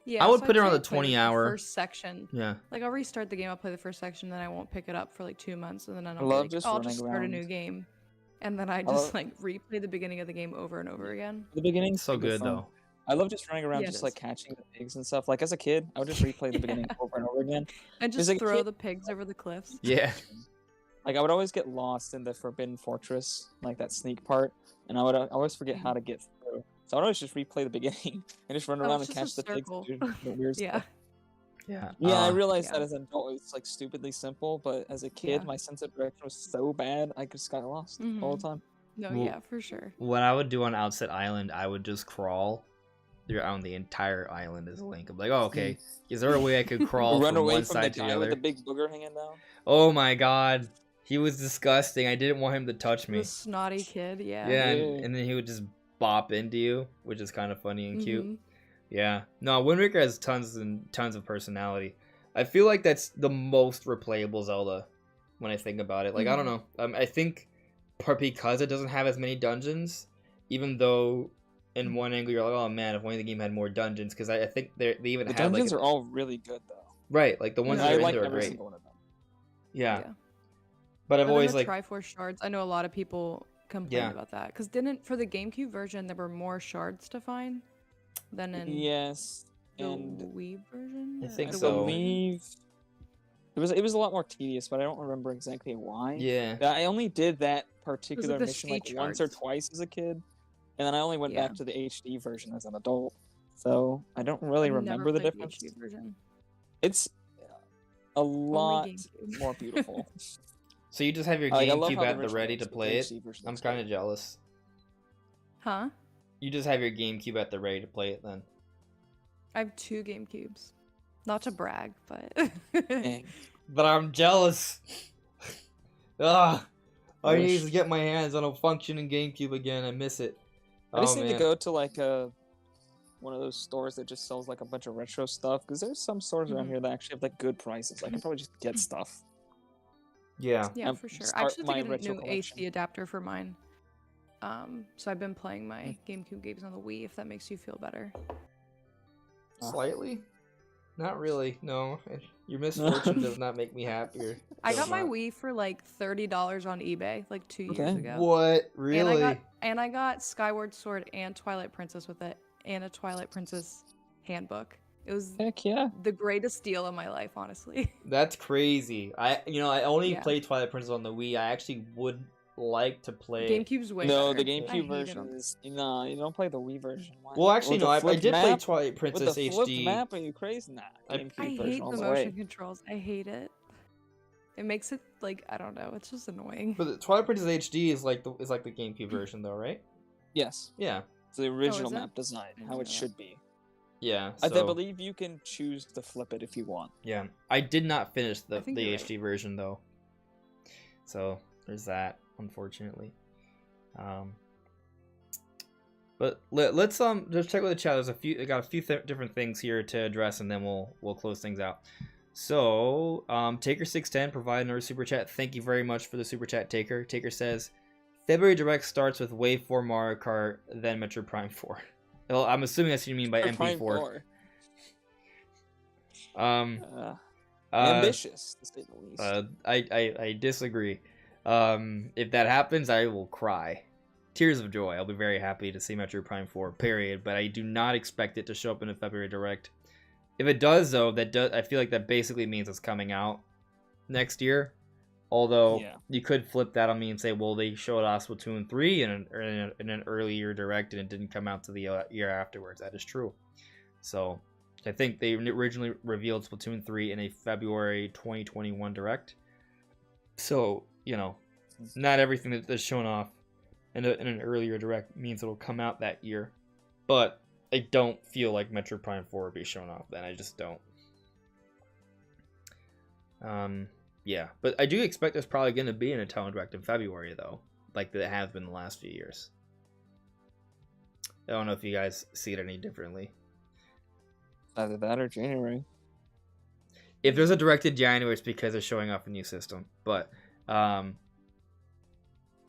[SPEAKER 3] Yeah,
[SPEAKER 1] I would
[SPEAKER 3] so
[SPEAKER 1] put it
[SPEAKER 3] I'd
[SPEAKER 1] on
[SPEAKER 3] say
[SPEAKER 1] the
[SPEAKER 3] I'd play,
[SPEAKER 1] 20-hour.
[SPEAKER 3] First section.
[SPEAKER 1] Yeah.
[SPEAKER 3] Like I'll restart the game, I'll play the first section, then I won't pick it up for like 2 months, and then I'll
[SPEAKER 2] love
[SPEAKER 3] be like,
[SPEAKER 2] just
[SPEAKER 3] I'll
[SPEAKER 2] running
[SPEAKER 3] just start a
[SPEAKER 2] around.
[SPEAKER 3] new game, and then I just replay the beginning of the game over and over again.
[SPEAKER 2] The beginning
[SPEAKER 1] So good though.
[SPEAKER 2] I love just running around,
[SPEAKER 3] Yeah, it
[SPEAKER 2] just like
[SPEAKER 3] is.
[SPEAKER 2] catching the pigs and stuff. Like as a kid, I would just replay the beginning over and over again.
[SPEAKER 3] And just
[SPEAKER 2] like a
[SPEAKER 3] throw
[SPEAKER 2] kid-
[SPEAKER 3] the pigs over the cliffs.
[SPEAKER 1] Yeah.
[SPEAKER 2] Like I would always get lost in the Forbidden Fortress, like that sneak part, and I would always forget how to get through. So I would always just replay the beginning and just run
[SPEAKER 3] Oh,
[SPEAKER 2] around
[SPEAKER 3] it's
[SPEAKER 2] and catch
[SPEAKER 3] just a
[SPEAKER 2] the pigs
[SPEAKER 3] circle.
[SPEAKER 2] and do the weird
[SPEAKER 3] Yeah.
[SPEAKER 2] stuff.
[SPEAKER 1] Yeah.
[SPEAKER 2] Yeah, I realized
[SPEAKER 3] Yeah.
[SPEAKER 2] that as an adult, it's like stupidly simple, but as a kid,
[SPEAKER 3] Yeah.
[SPEAKER 2] my sense of direction was so bad, I just got lost all the time.
[SPEAKER 3] No,
[SPEAKER 1] Well,
[SPEAKER 3] yeah, for sure.
[SPEAKER 1] What I would do on Outset Island, I would just crawl on the entire island as a Link. I'm like, oh, okay. Is there a way I could crawl
[SPEAKER 2] Run
[SPEAKER 1] from
[SPEAKER 2] away
[SPEAKER 1] one
[SPEAKER 2] from the
[SPEAKER 1] side to the
[SPEAKER 2] guy with
[SPEAKER 1] other?
[SPEAKER 2] the big booger hanging down.
[SPEAKER 1] Oh my god. He was disgusting. I didn't want him to touch me.
[SPEAKER 3] The snotty kid, yeah.
[SPEAKER 1] Yeah,
[SPEAKER 2] Yeah.
[SPEAKER 1] and then he would just bop into you, which is kind of funny and cute.
[SPEAKER 3] Mhm.
[SPEAKER 1] Yeah. No, Wind Waker has tons and tons of personality. I feel like that's the most replayable Zelda when I think about it. Like, I don't know. I think because it doesn't have as many dungeons, even though in one angle you're like, oh man, if only the game had more dungeons, because I think they even
[SPEAKER 2] The
[SPEAKER 1] had like
[SPEAKER 2] dungeons are all really good though.
[SPEAKER 1] right, like the ones
[SPEAKER 3] Yeah,
[SPEAKER 1] that
[SPEAKER 2] I
[SPEAKER 1] are in
[SPEAKER 2] like
[SPEAKER 1] there are
[SPEAKER 2] every
[SPEAKER 1] great.
[SPEAKER 2] single one of them.
[SPEAKER 1] Yeah. But I've
[SPEAKER 3] And then
[SPEAKER 1] always
[SPEAKER 3] the
[SPEAKER 1] like
[SPEAKER 3] Triforce shards. I know a lot of people complain about that because didn't for the GameCube version there were more shards to find than in
[SPEAKER 2] Yes,
[SPEAKER 3] the
[SPEAKER 2] and
[SPEAKER 3] Wii version.
[SPEAKER 1] I
[SPEAKER 3] or
[SPEAKER 1] think
[SPEAKER 3] the
[SPEAKER 2] I
[SPEAKER 1] so.
[SPEAKER 3] Wii version?
[SPEAKER 2] believe it was a lot more tedious, but I don't remember exactly why.
[SPEAKER 1] yeah.
[SPEAKER 2] I only did that particular
[SPEAKER 3] the
[SPEAKER 2] mission like
[SPEAKER 3] speed
[SPEAKER 2] once or
[SPEAKER 3] charts.
[SPEAKER 2] twice as a kid, and then I only went
[SPEAKER 3] Yeah.
[SPEAKER 2] back to the HD version as an adult. So I don't really
[SPEAKER 3] I've
[SPEAKER 2] remember
[SPEAKER 3] never
[SPEAKER 2] the
[SPEAKER 3] played
[SPEAKER 2] difference.
[SPEAKER 3] HD version.
[SPEAKER 2] It's a lot
[SPEAKER 3] GameCube.
[SPEAKER 2] more beautiful.
[SPEAKER 1] So you just have your
[SPEAKER 2] Like, I love
[SPEAKER 1] GameCube
[SPEAKER 2] how
[SPEAKER 1] at the
[SPEAKER 2] original
[SPEAKER 1] ready to play it?
[SPEAKER 2] HD version
[SPEAKER 1] I'm
[SPEAKER 2] is
[SPEAKER 1] kind of
[SPEAKER 2] great.
[SPEAKER 1] jealous.
[SPEAKER 3] Huh?
[SPEAKER 1] You just have your GameCube at the ready to play it then.
[SPEAKER 3] I have 2 GameCubes. Not to brag, but
[SPEAKER 2] Dang.
[SPEAKER 1] But I'm jealous. Ah, I need
[SPEAKER 2] Wish.
[SPEAKER 1] to get my hands on a functioning GameCube again. I miss it.
[SPEAKER 2] I just
[SPEAKER 1] Oh,
[SPEAKER 2] need to
[SPEAKER 1] man.
[SPEAKER 2] go to like one of those stores that just sells like a bunch of retro stuff, because there's some stores around
[SPEAKER 3] Mhm.
[SPEAKER 2] here that actually have like good prices. I can probably just get stuff.
[SPEAKER 1] Yeah.
[SPEAKER 3] yeah,
[SPEAKER 2] I'm
[SPEAKER 3] for sure. I
[SPEAKER 2] start
[SPEAKER 3] actually
[SPEAKER 2] my
[SPEAKER 3] have to get a
[SPEAKER 2] retro
[SPEAKER 3] new
[SPEAKER 2] collection.
[SPEAKER 3] HD adapter for mine. So I've been playing my GameCube games on the Wii. If that makes you feel better.
[SPEAKER 1] Slightly? Not really. No. Your misfortune does not make me happier.
[SPEAKER 3] I
[SPEAKER 1] Does
[SPEAKER 3] got my
[SPEAKER 1] not.
[SPEAKER 3] Wii for like $30 on eBay like 2 years
[SPEAKER 2] Okay.
[SPEAKER 3] ago.
[SPEAKER 1] What?
[SPEAKER 3] And
[SPEAKER 1] Really?
[SPEAKER 3] I got Skyward Sword and Twilight Princess with it, and a Twilight Princess handbook. It was
[SPEAKER 2] Heck yeah.
[SPEAKER 3] the greatest deal of my life, honestly.
[SPEAKER 1] That's crazy. I only
[SPEAKER 3] Yeah.
[SPEAKER 1] played Twilight Princess on the Wii. I actually would like to play.
[SPEAKER 3] GameCube's way
[SPEAKER 2] No,
[SPEAKER 3] better.
[SPEAKER 2] the
[SPEAKER 3] I
[SPEAKER 2] GameCube
[SPEAKER 3] hated
[SPEAKER 2] version
[SPEAKER 3] them.
[SPEAKER 2] is no. You don't play the Wii version. Why?
[SPEAKER 1] Well, actually,
[SPEAKER 2] With
[SPEAKER 1] no.
[SPEAKER 2] the
[SPEAKER 1] I
[SPEAKER 2] flipped
[SPEAKER 1] did play
[SPEAKER 2] map?
[SPEAKER 1] Twilight
[SPEAKER 2] With
[SPEAKER 1] Princess
[SPEAKER 2] the flipped
[SPEAKER 1] HD.
[SPEAKER 2] map? Are you crazy? Nah. GameCube
[SPEAKER 3] I
[SPEAKER 2] version
[SPEAKER 3] hate
[SPEAKER 2] all
[SPEAKER 3] the
[SPEAKER 2] the
[SPEAKER 3] motion
[SPEAKER 2] way.
[SPEAKER 3] controls. I hate it. It makes it like I don't know. It's just annoying.
[SPEAKER 1] But the Twilight Princess HD is like the GameCube version, though, right?
[SPEAKER 2] Yes,
[SPEAKER 1] Yeah.
[SPEAKER 2] it's the original
[SPEAKER 3] it?
[SPEAKER 2] map design,
[SPEAKER 3] I
[SPEAKER 2] how
[SPEAKER 3] didn't
[SPEAKER 2] it
[SPEAKER 3] know
[SPEAKER 2] should be.
[SPEAKER 1] Yeah.
[SPEAKER 2] I
[SPEAKER 1] So,
[SPEAKER 2] believe you can choose to flip it if you want.
[SPEAKER 1] yeah. I did not finish the
[SPEAKER 3] I think you're right.
[SPEAKER 1] HD version though. So there's that, unfortunately. But let's just check with the chat. I got a few different things here to address, and then we'll close things out. So, Taker610 provided another super chat. Thank you very much for the super chat, Taker. Taker says, February Direct starts with Wave 4 Mario Kart, then Metro Prime 4. Well, I'm assuming that's what you mean by MP4.
[SPEAKER 2] Ambitious, to say the least.
[SPEAKER 1] I disagree. If that happens, I will cry. Tears of joy. I'll be very happy to see Metro Prime 4, period. But I do not expect it to show up in a February Direct. If it does, though, I feel like that basically means it's coming out next year. Although,
[SPEAKER 2] Yeah.
[SPEAKER 1] you could flip that on me and say, well, they showed us Splatoon 3 in an earlier Direct, and it didn't come out to the year afterwards. That is true. So, I think they originally revealed Splatoon 3 in a February 2021 Direct. So, not everything that's shown off in an earlier Direct means it'll come out that year. But I don't feel like Metro Prime 4 will be shown off then. I just don't. Yeah. But I do expect there's probably going to be an Nintendo Direct in February, though. Like it has been the last few years. I don't know if you guys see it any differently.
[SPEAKER 2] Either that or January.
[SPEAKER 1] If there's a Direct in January, it's because they're showing off a new system. But,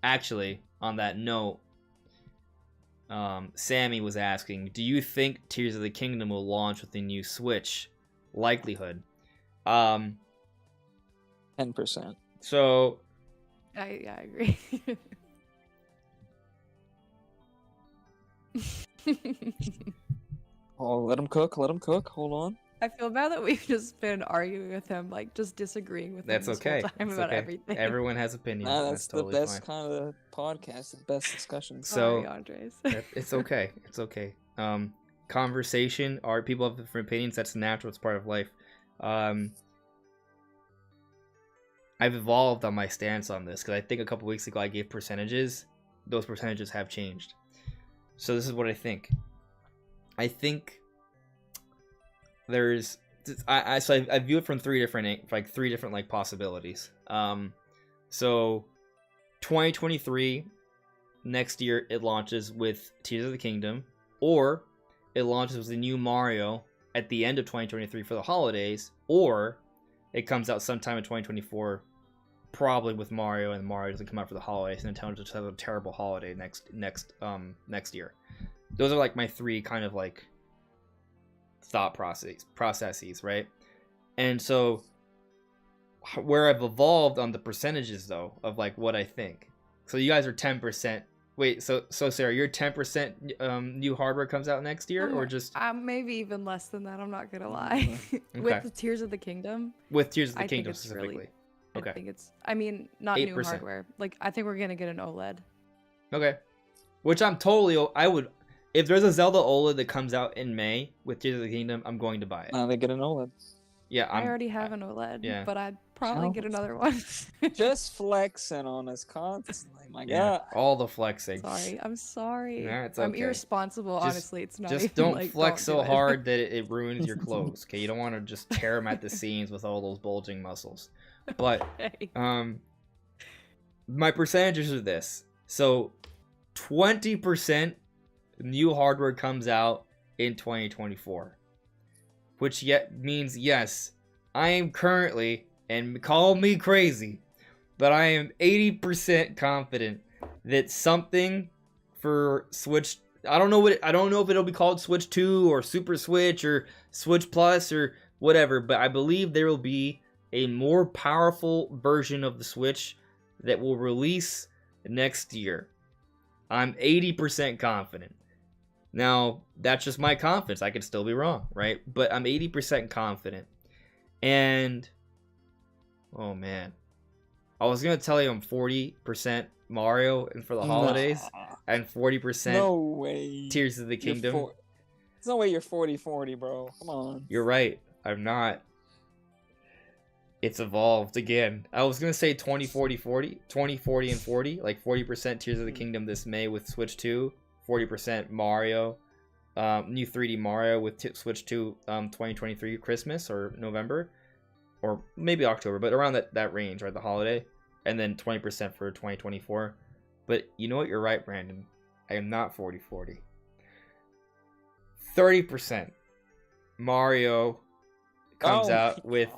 [SPEAKER 1] actually, on that note, Sammy was asking, do you think Tears of the Kingdom will launch with the new Switch? Likelihood.
[SPEAKER 2] 10%.
[SPEAKER 1] So,
[SPEAKER 3] I agree.
[SPEAKER 2] Oh, let him cook. Let him cook. Hold on.
[SPEAKER 3] I feel bad that we've just been arguing with him, like just disagreeing with
[SPEAKER 1] that's
[SPEAKER 3] him this
[SPEAKER 1] okay.
[SPEAKER 3] whole time
[SPEAKER 1] It's
[SPEAKER 3] about
[SPEAKER 1] okay.
[SPEAKER 3] everything.
[SPEAKER 1] Everyone has opinions.
[SPEAKER 2] Nah,
[SPEAKER 1] and
[SPEAKER 2] that's the
[SPEAKER 1] totally
[SPEAKER 2] best
[SPEAKER 1] fine.
[SPEAKER 2] kind of podcast, the best discussions.
[SPEAKER 1] So-
[SPEAKER 3] Sorry, Andres.
[SPEAKER 1] It's okay. It's okay. Conversation, people have different opinions. That's natural. It's part of life. I've evolved on my stance on this because I think a couple weeks ago I gave percentages. Those percentages have changed. So this is what I think. I think there's I view it from three different like possibilities. So 2023 next year it launches with Tears of the Kingdom, or it launches with the new Mario at the end of 2023 for the holidays, or it comes out sometime in 2024, probably with Mario, and Mario doesn't come out for the holidays, and Nintendo just has a terrible holiday next year. Those are like my three kind of like thought processes, right? And so where I've evolved on the percentages though of like what I think. So you guys are 10%. Wait, so Sarah, you're 10% new hardware comes out next year, or just
[SPEAKER 3] maybe even less than that, I'm not gonna lie.
[SPEAKER 1] Okay.
[SPEAKER 3] With the Tears of the Kingdom.
[SPEAKER 1] With Tears of the
[SPEAKER 3] I
[SPEAKER 1] Kingdom
[SPEAKER 3] think it's
[SPEAKER 1] specifically.
[SPEAKER 3] really,
[SPEAKER 1] Okay.
[SPEAKER 3] I think it's, I mean, not new
[SPEAKER 1] 8%.
[SPEAKER 3] hardware. Like, I think we're gonna get an OLED.
[SPEAKER 1] Okay. Which I would, if there's a Zelda OLED that comes out in May with Tears of the Kingdom, I'm going to buy it.
[SPEAKER 2] They get an OLED.
[SPEAKER 1] Yeah,
[SPEAKER 3] I already have an OLED,
[SPEAKER 1] yeah.
[SPEAKER 3] but I'd probably get another one.
[SPEAKER 2] Just flexing on us constantly. My
[SPEAKER 1] Yeah,
[SPEAKER 2] God.
[SPEAKER 1] all the flexing.
[SPEAKER 3] Sorry, I'm sorry.
[SPEAKER 1] Nah, it's
[SPEAKER 3] I'm
[SPEAKER 1] okay.
[SPEAKER 3] irresponsible, honestly. It's not
[SPEAKER 1] Just
[SPEAKER 3] even,
[SPEAKER 1] don't
[SPEAKER 3] like,
[SPEAKER 1] flex
[SPEAKER 3] don't
[SPEAKER 1] so
[SPEAKER 3] do it.
[SPEAKER 1] hard that it ruins your clothes. Okay, you don't want to just tear them at the seams with all those bulging muscles. But
[SPEAKER 3] Okay.
[SPEAKER 1] my percentages are this. So 20% new hardware comes out in 2024, which yet means, yes, I am currently, and call me crazy, but I am 80% confident that something for Switch, I don't know if it'll be called Switch 2 or Super Switch or Switch Plus or whatever, but I believe there will be a more powerful version of the Switch that will release next year. I'm 80% confident. Now, that's just my confidence. I could still be wrong, right? But I'm 80% confident. And, oh man. I was going to tell you I'm 40% Mario and for the holidays, and 40%
[SPEAKER 2] No way.
[SPEAKER 1] Tears of the Kingdom.
[SPEAKER 2] There's no way you're 40-40, bro. Come on.
[SPEAKER 1] You're right. I'm not. It's evolved again. I was going to say 20-40-40. 20-40 and 40. Like 40% Tears of the Kingdom this May with Switch 2. 40% Mario. New 3D Mario with Switch 2 2023 Christmas or November. Or maybe October. But around that range, right? The holiday. And then 20% for 2024. But you know what? You're right, Brandon. I am not 40-40. 30% Mario comes out with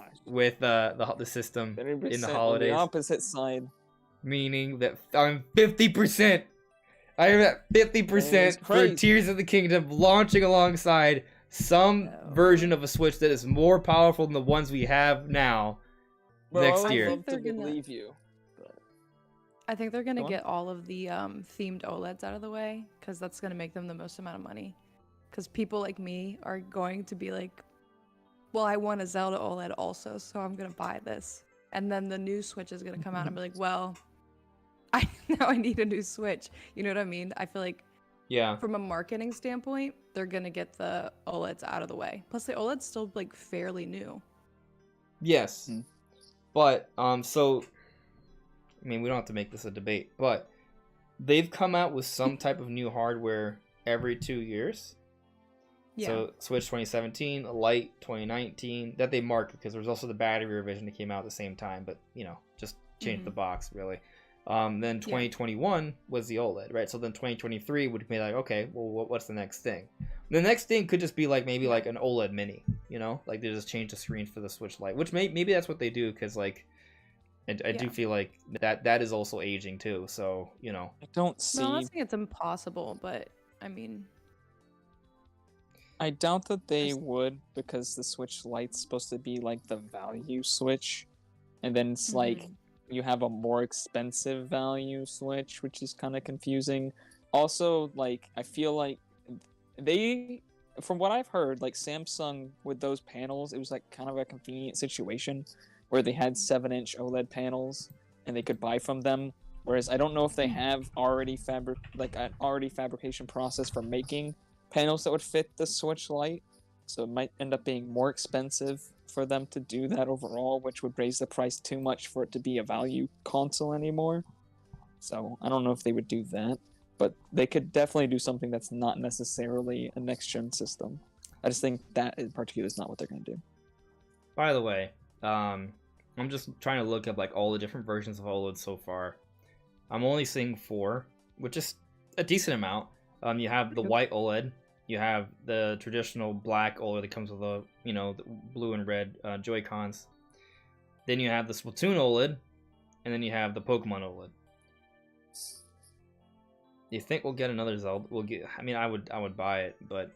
[SPEAKER 1] the system in the holidays.
[SPEAKER 2] On the opposite side.
[SPEAKER 1] Meaning that I'm 50%. I am at 50% for Tears of the Kingdom launching alongside some version of a Switch that is more powerful than the ones we have now next year.
[SPEAKER 2] I love to believe you.
[SPEAKER 3] I think they're gonna get all of the themed OLEDs out of the way, because that's gonna make them the most amount of money. Because people like me are going to be like, well, I want a Zelda OLED also, so I'm gonna buy this. And then the new Switch is gonna come out and be like, well, now I need a new Switch. You know what I mean? I feel like,
[SPEAKER 1] yeah,
[SPEAKER 3] from a marketing standpoint, they're gonna get the OLEDs out of the way. Plus, the OLED's still like fairly new.
[SPEAKER 1] Yes, but so. I mean, we don't have to make this a debate, but they've come out with some type of new hardware every 2 years.
[SPEAKER 3] Yeah.
[SPEAKER 1] So Switch 2017, Lite 2019, that they marked because there was also the battery revision that came out at the same time, but just changed the box really. Then 2021 was the OLED, right? So then 2023 would be like, okay, well, what's the next thing? The next thing could just be like maybe like an OLED Mini, like they just change the screen for the Switch Lite, which maybe that's what they do because like. And I do feel like that is also aging too, so
[SPEAKER 2] I don't see.
[SPEAKER 3] No, I'm not saying it's impossible, but I mean,
[SPEAKER 2] I doubt that they would, because the Switch Lite's supposed to be like the value Switch, and then it's like you have a more expensive value Switch, which is kind of confusing. Also, like I feel like they, from what I've heard, like Samsung with those panels, it was like kind of a convenient situation where they had 7-inch OLED panels and they could buy from them. Whereas I don't know if they have already fabrication process for making panels that would fit the Switch Lite, so it might end up being more expensive for them to do that overall, which would raise the price too much for it to be a value console anymore. So I don't know if they would do that, but they could definitely do something that's not necessarily a next-gen system. I just think that in particular is not what they're going to do.
[SPEAKER 1] By the way, I'm just trying to look up like all the different versions of OLED so far. I'm only seeing 4, which is a decent amount. You have the white OLED, you have the traditional black OLED that comes with the the blue and red Joy-Cons. Then you have the Splatoon OLED, and then you have the Pokemon OLED. You think we'll get another Zelda? I mean, I would buy it, but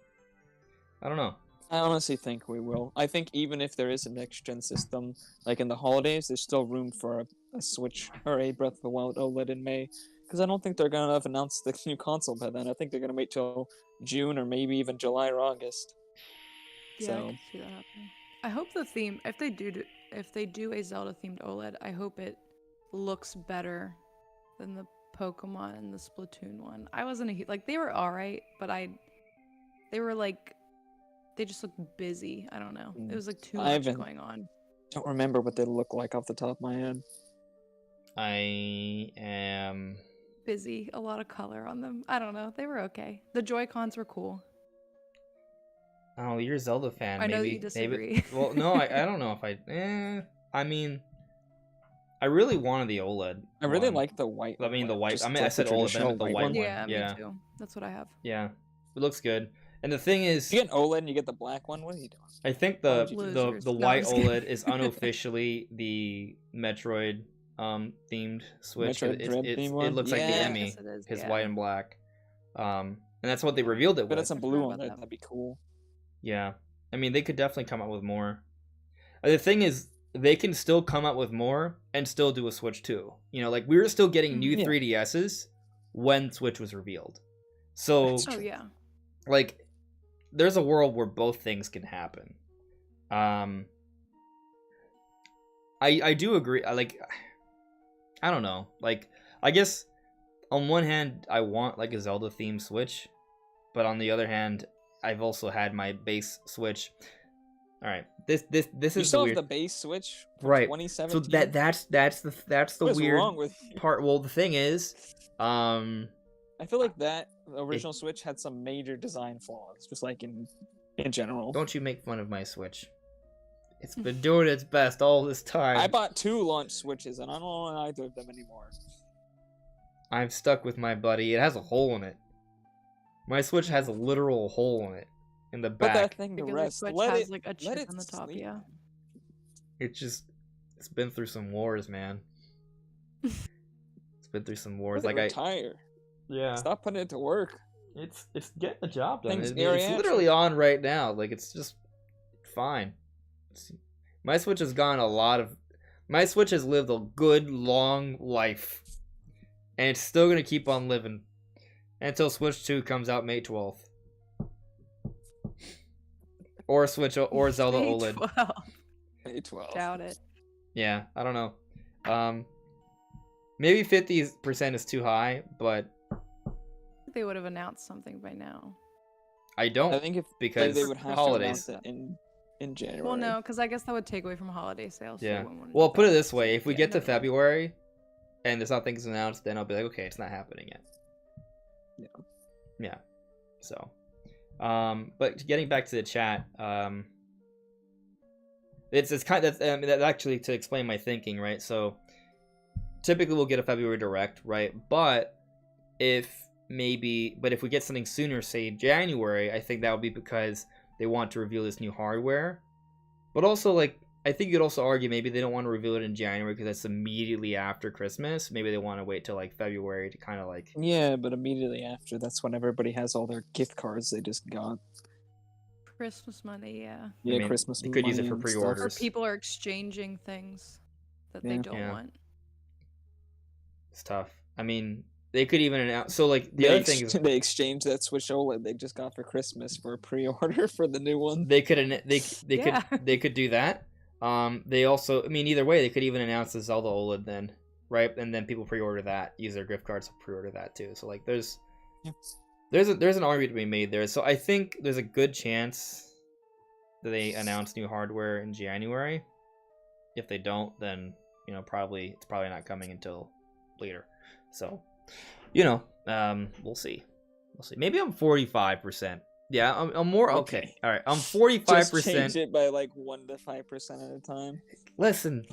[SPEAKER 1] I don't know.
[SPEAKER 2] I honestly think we will. I think even if there is a next-gen system, like in the holidays, there's still room for a Switch or a Breath of the Wild OLED in May. Because I don't think they're going to have announced the new console by then. I think they're going to wait till June or maybe even July or August.
[SPEAKER 3] Yeah,
[SPEAKER 2] So
[SPEAKER 3] I can see that happening. I hope the theme, if they do a Zelda-themed OLED, I hope it looks better than the Pokemon and the Splatoon one. I wasn't like, they were alright, but they were like, they just looked busy. I don't know. It was like too much going on.
[SPEAKER 2] Don't remember what they look like off the top of my head.
[SPEAKER 1] I am
[SPEAKER 3] busy. A lot of color on them. I don't know. They were okay. The Joy-Cons were cool.
[SPEAKER 1] Oh, you're a Zelda fan.
[SPEAKER 3] I know
[SPEAKER 1] maybe,
[SPEAKER 3] that you disagree.
[SPEAKER 1] Maybe, well, no, I don't know if I mean, I really wanted the OLED.
[SPEAKER 2] I really like the white.
[SPEAKER 1] I mean, the white.
[SPEAKER 2] Just
[SPEAKER 1] I mean,
[SPEAKER 2] like
[SPEAKER 1] I said
[SPEAKER 2] the
[SPEAKER 1] OLED, but I meant the
[SPEAKER 2] traditional
[SPEAKER 1] white one.
[SPEAKER 3] Yeah,
[SPEAKER 1] Yeah,
[SPEAKER 3] me too. That's what I have.
[SPEAKER 1] Yeah, it looks good. And the thing is,
[SPEAKER 2] you get an OLED and you get the black one. What are you doing?
[SPEAKER 1] I think the white OLED is unofficially the Metroid themed Switch. It looks like the Emmy, his white and black. And that's what they revealed it with.
[SPEAKER 2] But it's a blue one. That'd be cool.
[SPEAKER 1] Yeah, I mean, they could definitely come out with more. The thing is, they can still come out with more and still do a Switch 2. Like we were still getting new 3DSs when Switch was revealed. So, like, there's a world where both things can happen. I do agree. I don't know. Like, I guess on one hand, I want like a Zelda themed Switch, but on the other hand, I've also had my base Switch. All right, this is
[SPEAKER 2] you still
[SPEAKER 1] the weird...
[SPEAKER 2] have the base Switch from
[SPEAKER 1] right.
[SPEAKER 2] 2017.
[SPEAKER 1] So that's the
[SPEAKER 2] what is
[SPEAKER 1] weird
[SPEAKER 2] wrong with you?
[SPEAKER 1] part. Well, the thing is,
[SPEAKER 2] I feel like that original Switch had some major design flaws, just like in general.
[SPEAKER 1] Don't you make fun of my Switch. It's been doing its best all this time.
[SPEAKER 2] I bought 2 launch Switches, and I don't own either of them anymore.
[SPEAKER 1] I'm stuck with my buddy. It has a hole in it. My Switch has a literal hole in it. In the back.
[SPEAKER 2] Put that thing to rest.
[SPEAKER 3] Let it, like a chip on the top,
[SPEAKER 2] sleep.
[SPEAKER 3] yeah.
[SPEAKER 1] It's been through some wars, man. It's been through some wars.
[SPEAKER 2] Like retire.
[SPEAKER 1] Yeah.
[SPEAKER 2] Stop putting it to work.
[SPEAKER 1] It's getting the job done. It's
[SPEAKER 2] literally
[SPEAKER 1] on right now. Like, it's just fine. My Switch has my Switch has lived a good long life, and it's still gonna keep on living until Switch 2 comes out May 12th. Or Switch or Zelda
[SPEAKER 3] May
[SPEAKER 1] OLED.
[SPEAKER 3] 12.
[SPEAKER 2] May 12.
[SPEAKER 3] Doubt it.
[SPEAKER 1] Yeah, I don't know. Maybe 50% is too high, but
[SPEAKER 3] they would have announced something by now.
[SPEAKER 1] I think because
[SPEAKER 2] they would have
[SPEAKER 1] holidays
[SPEAKER 2] to announce it in January.
[SPEAKER 3] Well, no, because I guess that would take away from holiday sales.
[SPEAKER 1] Yeah.
[SPEAKER 3] So
[SPEAKER 1] well, put it this way: if we get to February and there's nothing's announced, then I'll be like, okay, it's not happening yet.
[SPEAKER 2] Yeah.
[SPEAKER 1] Yeah. So. But getting back to the chat, it's kind of that actually to explain my thinking, right? So typically we'll get a February direct, right? But if we get something sooner, say January, I think that would be because they want to reveal this new hardware. But also, like, I think you could also argue maybe they don't want to reveal it in January because that's immediately after Christmas. Maybe they want to wait till like February to kind of like...
[SPEAKER 2] Yeah, but immediately after, that's when everybody has all their gift cards they just got.
[SPEAKER 3] Christmas money, yeah.
[SPEAKER 2] Yeah,
[SPEAKER 1] I mean,
[SPEAKER 2] Christmas
[SPEAKER 1] you could
[SPEAKER 2] money
[SPEAKER 1] use it for pre-orders.
[SPEAKER 3] Or people are exchanging things that they don't want.
[SPEAKER 1] It's tough. I mean, they could even announce... So, like, the other thing is...
[SPEAKER 2] They exchange that Switch OLED they just got for Christmas for a pre-order for the new one.
[SPEAKER 1] They could do that. They also, I mean, either way, they could even announce the Zelda OLED then, right? And then people pre-order that, use their gift cards to pre-order that too. So like, there's an argument to be made there. So I think there's a good chance that they announce new hardware in January. If they don't, then it's probably not coming until later. So, we'll see. Maybe I'm 45%. Yeah, I'm more okay. All right, I'm 45%.
[SPEAKER 2] Just change it by like 1 to 5% at a time.
[SPEAKER 1] Listen,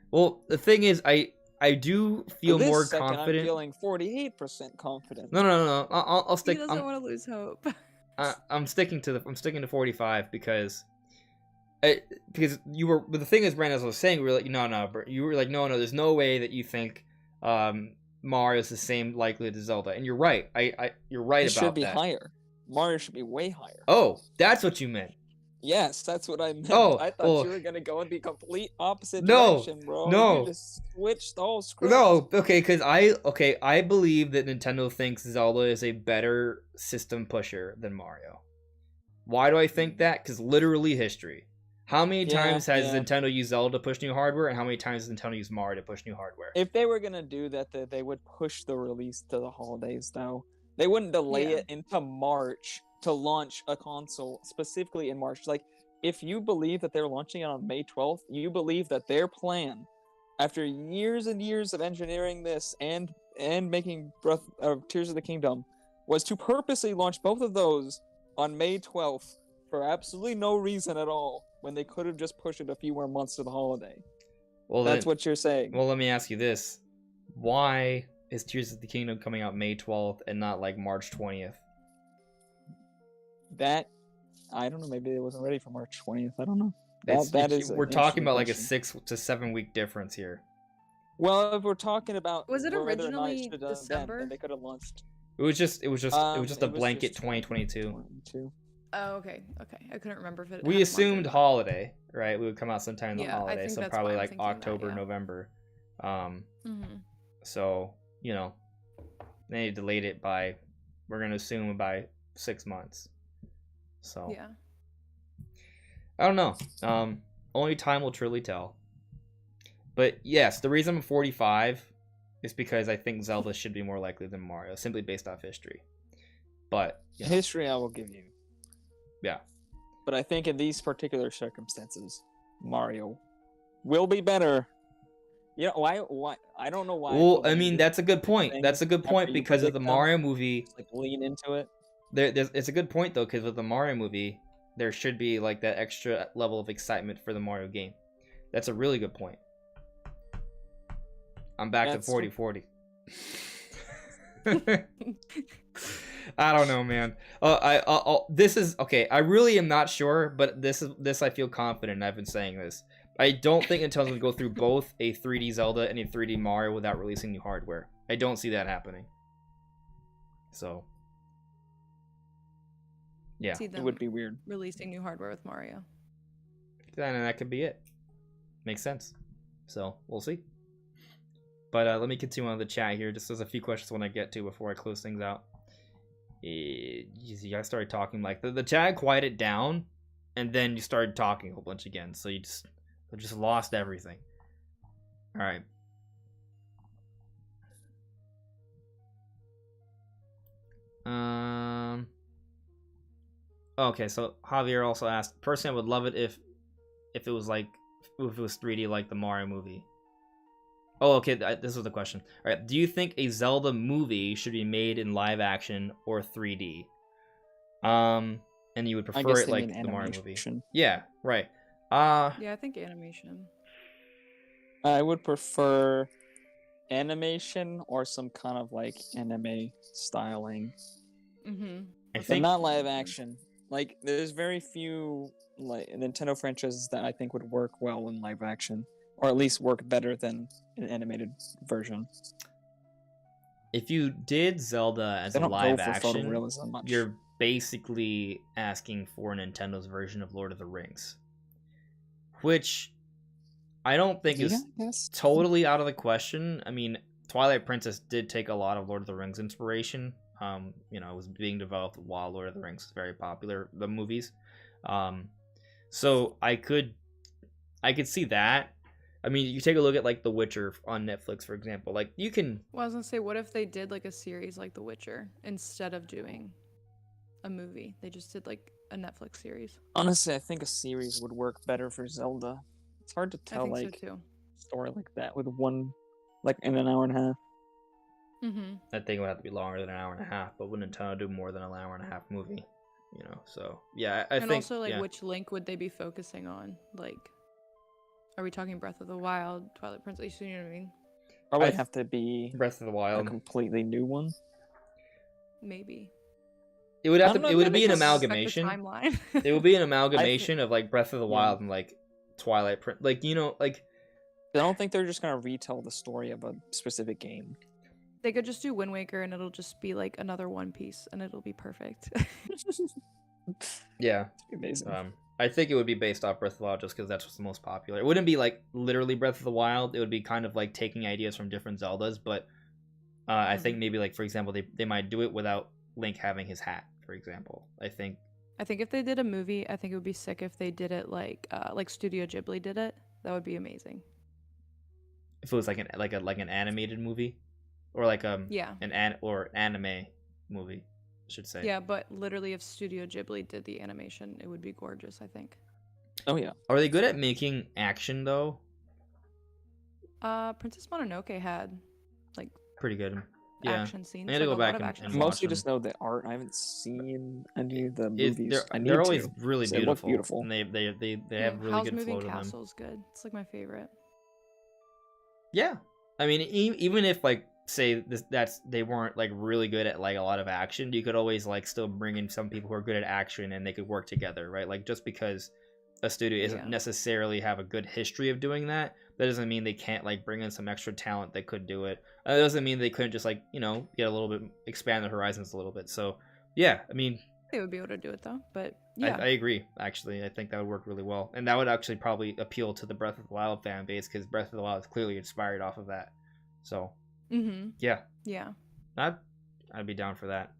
[SPEAKER 1] well, the thing is, I do feel more confident.
[SPEAKER 2] I'm feeling 48% confident.
[SPEAKER 1] No. I'll stick.
[SPEAKER 3] He doesn't want to lose hope.
[SPEAKER 1] I'm sticking to 45 because you were. But the thing is, Brandon, as I was saying, we were like, no. You were like, no. There's no way that you think Mario's the same likelihood as Zelda, and you're right. You're right about that. It should
[SPEAKER 2] be higher. Mario should be way higher.
[SPEAKER 1] Oh, that's what you meant.
[SPEAKER 2] Yes, that's what I meant.
[SPEAKER 1] Oh,
[SPEAKER 2] I thought you were gonna go in the complete opposite direction, bro.
[SPEAKER 1] No,
[SPEAKER 2] you just switched the whole script.
[SPEAKER 1] No, okay, because I believe that Nintendo thinks Zelda is a better system pusher than Mario. Why do I think that? Because literally history. How many times has Nintendo used Zelda to push new hardware, and how many times has Nintendo used Mario to push new hardware?
[SPEAKER 2] If they were gonna do that, they would push the release to the holidays, though. They wouldn't delay it into March to launch a console specifically in March. Like, if you believe that they're launching it on May 12th, you believe that their plan, after years and years of engineering this and making Tears of the Kingdom, was to purposely launch both of those on May 12th for absolutely no reason at all, when they could have just pushed it a few more months to the holiday. Well, that's what you're saying.
[SPEAKER 1] Well, let me ask you this. Why is Tears of the Kingdom coming out May 12th and not like March 20th?
[SPEAKER 2] That, I don't know. Maybe it wasn't ready for March 20th. I don't know.
[SPEAKER 1] We're talking about like a 6 to 7 week difference here.
[SPEAKER 2] Well, if we're talking about,
[SPEAKER 3] was it originally December?
[SPEAKER 2] Then they could have launched.
[SPEAKER 1] It was just a blanket 2022.
[SPEAKER 3] Oh, okay. I couldn't remember if it.
[SPEAKER 1] We assumed holiday, right? We would come out sometime in the holiday, so probably like October, November. So they delayed it by, we're gonna assume by 6 months. So
[SPEAKER 3] yeah,
[SPEAKER 1] I don't know. Only time will truly tell. But yes, the reason I'm 45 is because I think Zelda should be more likely than Mario, simply based off history. But
[SPEAKER 2] history, I will give you.
[SPEAKER 1] Yeah.
[SPEAKER 2] But I think in these particular circumstances, Mario will be better. Why? I don't know why.
[SPEAKER 1] Well, I mean, that's a good point. That's a good point because of the Mario movie.
[SPEAKER 2] Like, lean into it.
[SPEAKER 1] It's a good point though, because with the Mario movie, there should be like that extra level of excitement for the Mario game. That's a really good point. I'm back to 40-40. I don't know, man. This is okay. I really am not sure, but this I feel confident. I've been saying this. I don't think Nintendo's gonna go through both a 3D Zelda and a 3D Mario without releasing new hardware. I don't see that happening. So, yeah,
[SPEAKER 2] it would be weird
[SPEAKER 3] releasing new hardware with Mario.
[SPEAKER 1] And that could be it. Makes sense. So we'll see. But let me continue on the chat here. Just there's a few questions I want to get to before I close things out. You guys started talking like the chat quieted down, and then you started talking a whole bunch again. So you just lost everything. All right. Okay, so Javier also asked, personally, I would love it if it was 3D like the Mario movie. Oh, okay, this was the question. All right, do you think a Zelda movie should be made in live action or 3D? And you would prefer it like the Mario movie? Yeah, right.
[SPEAKER 3] Yeah, I think animation.
[SPEAKER 2] I would prefer animation or some kind of like anime styling.
[SPEAKER 1] I think
[SPEAKER 2] not live action. Like, there's very few like Nintendo franchises that I think would work well in live action, or at least work better than an animated version.
[SPEAKER 1] If you did Zelda as a live action, you're basically asking for Nintendo's version of Lord of the Rings, which I don't think is totally out of the question. I mean, Twilight Princess did take a lot of Lord of the Rings inspiration. It was being developed while Lord of the Rings was very popular, the movies. So I could see that. I mean, you take a look at like The Witcher on Netflix, for example. Like, you can.
[SPEAKER 3] Well, I was gonna say, what if they did like a series like The Witcher instead of doing a movie? They just did like a Netflix series.
[SPEAKER 2] Honestly, I think a series would work better for Zelda. It's hard to
[SPEAKER 3] I
[SPEAKER 2] tell
[SPEAKER 3] think
[SPEAKER 2] like
[SPEAKER 3] so too.
[SPEAKER 2] story like that with one, like in an hour and a half.
[SPEAKER 3] Mm-hmm.
[SPEAKER 1] I think it would have to be longer than an hour and a half, but would Nintendo do more than an hour and a half movie? You know, so yeah, I
[SPEAKER 3] And
[SPEAKER 1] think.
[SPEAKER 3] also, like,
[SPEAKER 1] yeah.
[SPEAKER 3] which Link would they be focusing on? Like, are we talking Breath of the Wild, Twilight Princess? You know what I mean?
[SPEAKER 2] Probably have to be
[SPEAKER 1] Breath of the
[SPEAKER 2] a
[SPEAKER 1] Wild.
[SPEAKER 2] completely new one.
[SPEAKER 3] Maybe.
[SPEAKER 1] It would have
[SPEAKER 2] I'm
[SPEAKER 1] to.
[SPEAKER 2] not
[SPEAKER 1] It would
[SPEAKER 2] gonna
[SPEAKER 1] be an
[SPEAKER 2] just expect
[SPEAKER 1] amalgamation.
[SPEAKER 3] Timeline.
[SPEAKER 1] It would be an amalgamation of like Breath of the
[SPEAKER 2] Yeah.
[SPEAKER 1] Wild and like Twilight Prince. Like you know, like
[SPEAKER 2] I don't think they're just gonna retell the story of a specific game.
[SPEAKER 3] They could just do Wind Waker, and it'll just be like another One Piece, and it'll be perfect.
[SPEAKER 1] yeah.
[SPEAKER 2] Amazing.
[SPEAKER 1] I think it would be based off Breath of the Wild just because that's what's the most popular. It wouldn't be like literally Breath of the Wild. It would be kind of like taking ideas from different Zeldas, but I think maybe like for example they might do it without Link having his hat, for example. I think
[SPEAKER 3] if they did a movie, I think it would be sick if they did it like Studio Ghibli did it. That would be amazing.
[SPEAKER 1] if it was like an animated movie, or like
[SPEAKER 3] Yeah.
[SPEAKER 1] an anime movie, I should say.
[SPEAKER 3] Yeah, but literally if Studio Ghibli did the animation, it would be gorgeous, I think.
[SPEAKER 2] Oh yeah.
[SPEAKER 1] Are they good at making action though?
[SPEAKER 3] Princess Mononoke had like
[SPEAKER 1] Pretty good. Yeah.
[SPEAKER 3] action scenes.
[SPEAKER 1] I gotta
[SPEAKER 3] like,
[SPEAKER 1] go
[SPEAKER 3] a lot
[SPEAKER 1] back
[SPEAKER 3] of
[SPEAKER 1] and
[SPEAKER 3] action
[SPEAKER 1] watch
[SPEAKER 3] scenes.
[SPEAKER 2] Mostly
[SPEAKER 1] them.
[SPEAKER 2] just know the art. I haven't seen any of the
[SPEAKER 1] It's-
[SPEAKER 2] movies. I need
[SPEAKER 1] they're always
[SPEAKER 2] to.
[SPEAKER 1] really
[SPEAKER 2] They look
[SPEAKER 1] beautiful.
[SPEAKER 2] beautiful.
[SPEAKER 1] And they
[SPEAKER 3] Yeah,
[SPEAKER 1] have really
[SPEAKER 3] Howl's
[SPEAKER 1] good
[SPEAKER 3] Moving
[SPEAKER 1] flow to them.
[SPEAKER 3] Castle's good. It's like my favorite.
[SPEAKER 1] Yeah, I mean, even if like say they weren't like really good at like a lot of action, you could always like still bring in some people who are good at action and they could work together, right? Like just because a studio isn't
[SPEAKER 3] Yeah.
[SPEAKER 1] necessarily have a good history of doing that, that doesn't mean they can't like bring in some extra talent that could do it. That doesn't mean they couldn't just like get a little bit, expand their horizons a little bit. So yeah, I mean,
[SPEAKER 3] They would be able to do it though, but yeah.
[SPEAKER 1] I agree. Actually, I think that would work really well, and that would actually probably appeal to the Breath of the Wild fan base because Breath of the Wild is clearly inspired off of that. So yeah,
[SPEAKER 3] Yeah.
[SPEAKER 1] I'd be down for that.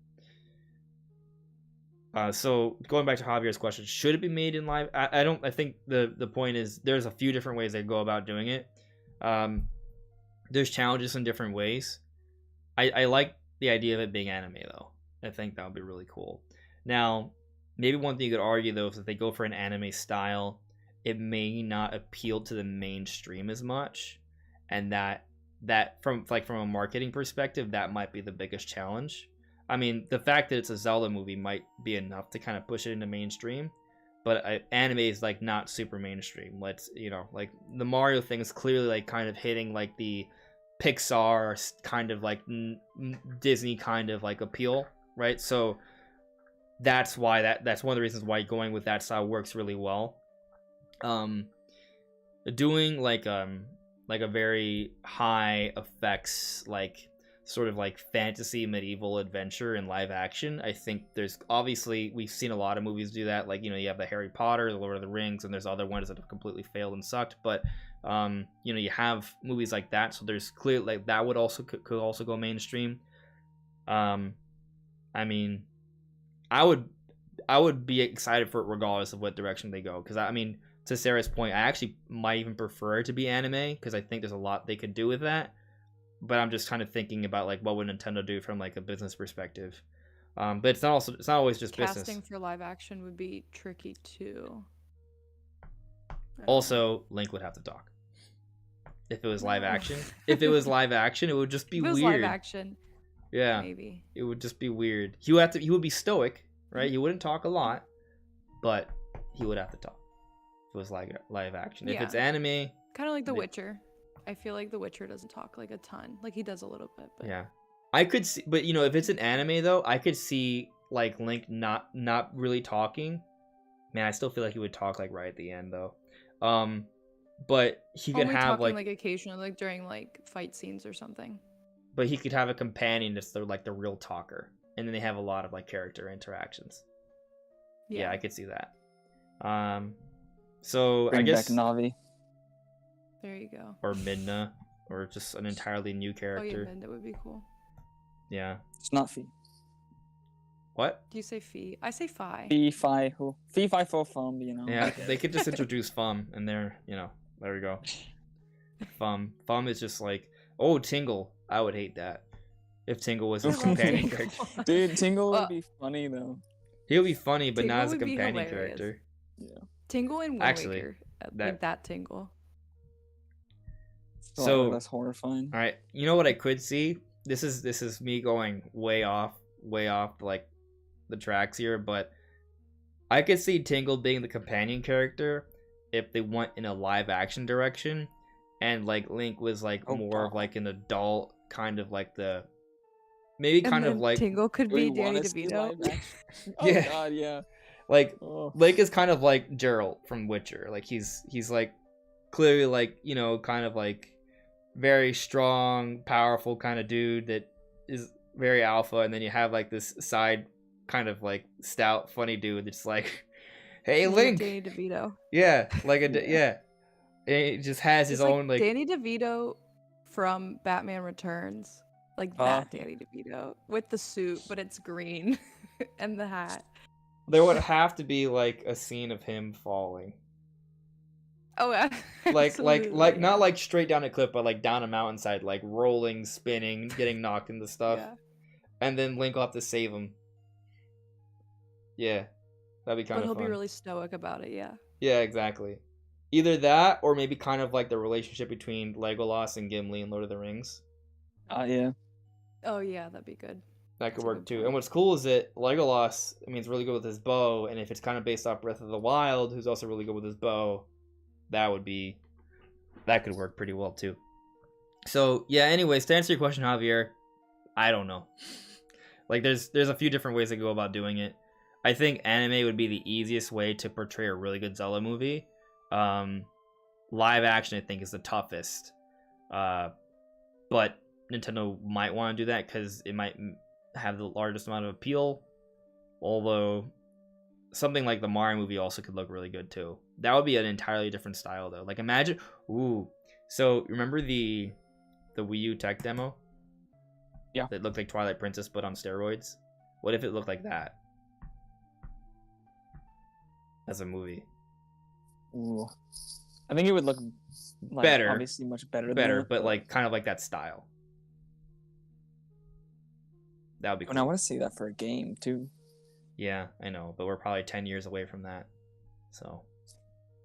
[SPEAKER 1] So going back to Javier's question, should it be made in live? I don't. I think the point is there's a few different ways they go about doing it. There's challenges in different ways. I like the idea of it being anime though. I think that would be really cool. Now, maybe one thing you could argue though is if they go for an anime style, it may not appeal to the mainstream as much, and that from a marketing perspective, that might be the biggest challenge. I mean, the fact that it's a Zelda movie might be enough to kind of push it into mainstream, but anime is like not super mainstream. Let's like the Mario thing is clearly like kind of hitting like the Pixar kind of like Disney kind of like appeal, right? So that's why that's one of the reasons why going with that style works really well. Doing like a very high effects like sort of like fantasy medieval adventure in live action, I think there's obviously we've seen a lot of movies do that, like you have the Harry Potter, the Lord of the Rings, and there's other ones that have completely failed and sucked, but you have movies like that, so there's clear like that would also could also go mainstream. I mean, I would be excited for it regardless of what direction they go, because I mean, to Sarah's point, I actually might even prefer it to be anime because I think there's a lot they could do with that. But I'm just kind of thinking about like what would Nintendo do from like a business perspective. But it's not always just
[SPEAKER 3] Casting
[SPEAKER 1] business.
[SPEAKER 3] for live action would be tricky too.
[SPEAKER 1] Also, Link would have to talk. If it was live action, it would just be
[SPEAKER 3] if it was
[SPEAKER 1] weird.
[SPEAKER 3] live action.
[SPEAKER 1] Yeah,
[SPEAKER 3] Maybe.
[SPEAKER 1] it would just be weird. He would be stoic, right? He wouldn't talk a lot, but he would have to talk. If it was like live action. If
[SPEAKER 3] Yeah.
[SPEAKER 1] it's anime,
[SPEAKER 3] Kind of like The Witcher. I feel like The Witcher doesn't talk like a ton. Like he does a little bit, but
[SPEAKER 1] yeah, I could see. But if it's an anime though, I could see like Link not really talking. Man, I still feel like he would talk like right at the end though. But he could
[SPEAKER 3] only
[SPEAKER 1] have
[SPEAKER 3] talking
[SPEAKER 1] like
[SPEAKER 3] occasionally, like during like fight scenes or something.
[SPEAKER 1] but he could have a companion that's the real talker, and then they have a lot of like character interactions. Yeah, I could see that. So
[SPEAKER 2] Bring
[SPEAKER 1] I guess
[SPEAKER 2] back Navi.
[SPEAKER 3] There you go.
[SPEAKER 1] or Midna, or just an entirely new
[SPEAKER 3] Oh yeah,
[SPEAKER 1] character.
[SPEAKER 3] Ben, that would be cool.
[SPEAKER 1] Yeah.
[SPEAKER 2] It's not Fee.
[SPEAKER 1] What?
[SPEAKER 3] Do you say Fee? I say Fi.
[SPEAKER 2] Fee, Fi, who? Fee, Fi, Fo, Fum,
[SPEAKER 1] Yeah, they could just introduce Fum, and there we go. Fum is just like, oh, Tingle. I would hate that if Tingle was his companion character.
[SPEAKER 2] Dude, Tingle
[SPEAKER 3] Well-
[SPEAKER 2] would be funny though.
[SPEAKER 1] He'll be funny, but
[SPEAKER 3] Tingle
[SPEAKER 1] not as a
[SPEAKER 3] would be
[SPEAKER 1] companion
[SPEAKER 3] hilarious.
[SPEAKER 1] character.
[SPEAKER 2] Yeah.
[SPEAKER 3] Tingle and Wind
[SPEAKER 1] Actually,
[SPEAKER 3] Waker. Like that Tingle.
[SPEAKER 1] So
[SPEAKER 2] that's horrifying.
[SPEAKER 1] All right, you know what I could see? This is me going way off like the tracks here, but I could see Tingle being the companion character if they went in a live action direction, and like Link was like more of like an adult, kind of like the maybe kind of like
[SPEAKER 3] Tingle could
[SPEAKER 2] Do we
[SPEAKER 3] be Danny
[SPEAKER 2] wanna see
[SPEAKER 3] DeVito.
[SPEAKER 2] live action? Oh
[SPEAKER 1] Yeah.
[SPEAKER 2] god, yeah.
[SPEAKER 1] like
[SPEAKER 2] Oh.
[SPEAKER 1] Link is kind of like Geralt from Witcher. Like he's like clearly like, you know, kind of like very strong, powerful kind of dude that is very alpha, and then you have like this side kind of like stout, funny dude that's like, "Hey, Link."
[SPEAKER 3] Danny DeVito.
[SPEAKER 1] Yeah, like yeah. And it just has his
[SPEAKER 3] It's
[SPEAKER 1] own like
[SPEAKER 3] Danny DeVito from Batman Returns. Like that Danny DeVito with the suit, but it's green and the hat.
[SPEAKER 1] There would have to be like a scene of him falling.
[SPEAKER 3] Oh,
[SPEAKER 1] Like
[SPEAKER 3] absolutely,
[SPEAKER 1] not like straight down a cliff, but like down a mountainside, like rolling, spinning, getting knocked into stuff.
[SPEAKER 3] Yeah.
[SPEAKER 1] And then Link will have to save him. Yeah. That'd be kind
[SPEAKER 3] But
[SPEAKER 1] of
[SPEAKER 3] he'll
[SPEAKER 1] fun.
[SPEAKER 3] be really stoic about it, yeah.
[SPEAKER 1] Yeah, exactly. Either that, or maybe kind of like the relationship between Legolas and Gimli in Lord of the Rings.
[SPEAKER 2] Yeah.
[SPEAKER 3] Oh yeah, that'd be good.
[SPEAKER 1] That could
[SPEAKER 3] That's a
[SPEAKER 1] work
[SPEAKER 3] good
[SPEAKER 1] too.
[SPEAKER 3] point.
[SPEAKER 1] And what's cool is that Legolas, I mean, is really good with his bow, and if it's kind of based off Breath of the Wild, who's also really good with his bow, that could work pretty well too. So yeah, anyways, to answer your question, Javier, I don't know. Like there's a few different ways to go about doing it. I think anime would be the easiest way to portray a really good Zelda movie. Live action, I think, is the toughest. But Nintendo might want to do that because it might have the largest amount of appeal. Although something like the Mario movie also could look really good too. That would be an entirely different style though. Like imagine, so remember the Wii U tech demo?
[SPEAKER 2] Yeah.
[SPEAKER 1] That looked like Twilight Princess but on steroids. What if it looked like that as a movie?
[SPEAKER 2] Ooh. I think it would look like,
[SPEAKER 1] better,
[SPEAKER 2] obviously much better. Than that,
[SPEAKER 1] but like kind of like that style. That would be cool.
[SPEAKER 2] And I want to see that for a game too.
[SPEAKER 1] Yeah, I know, but we're probably 10 years away from that. So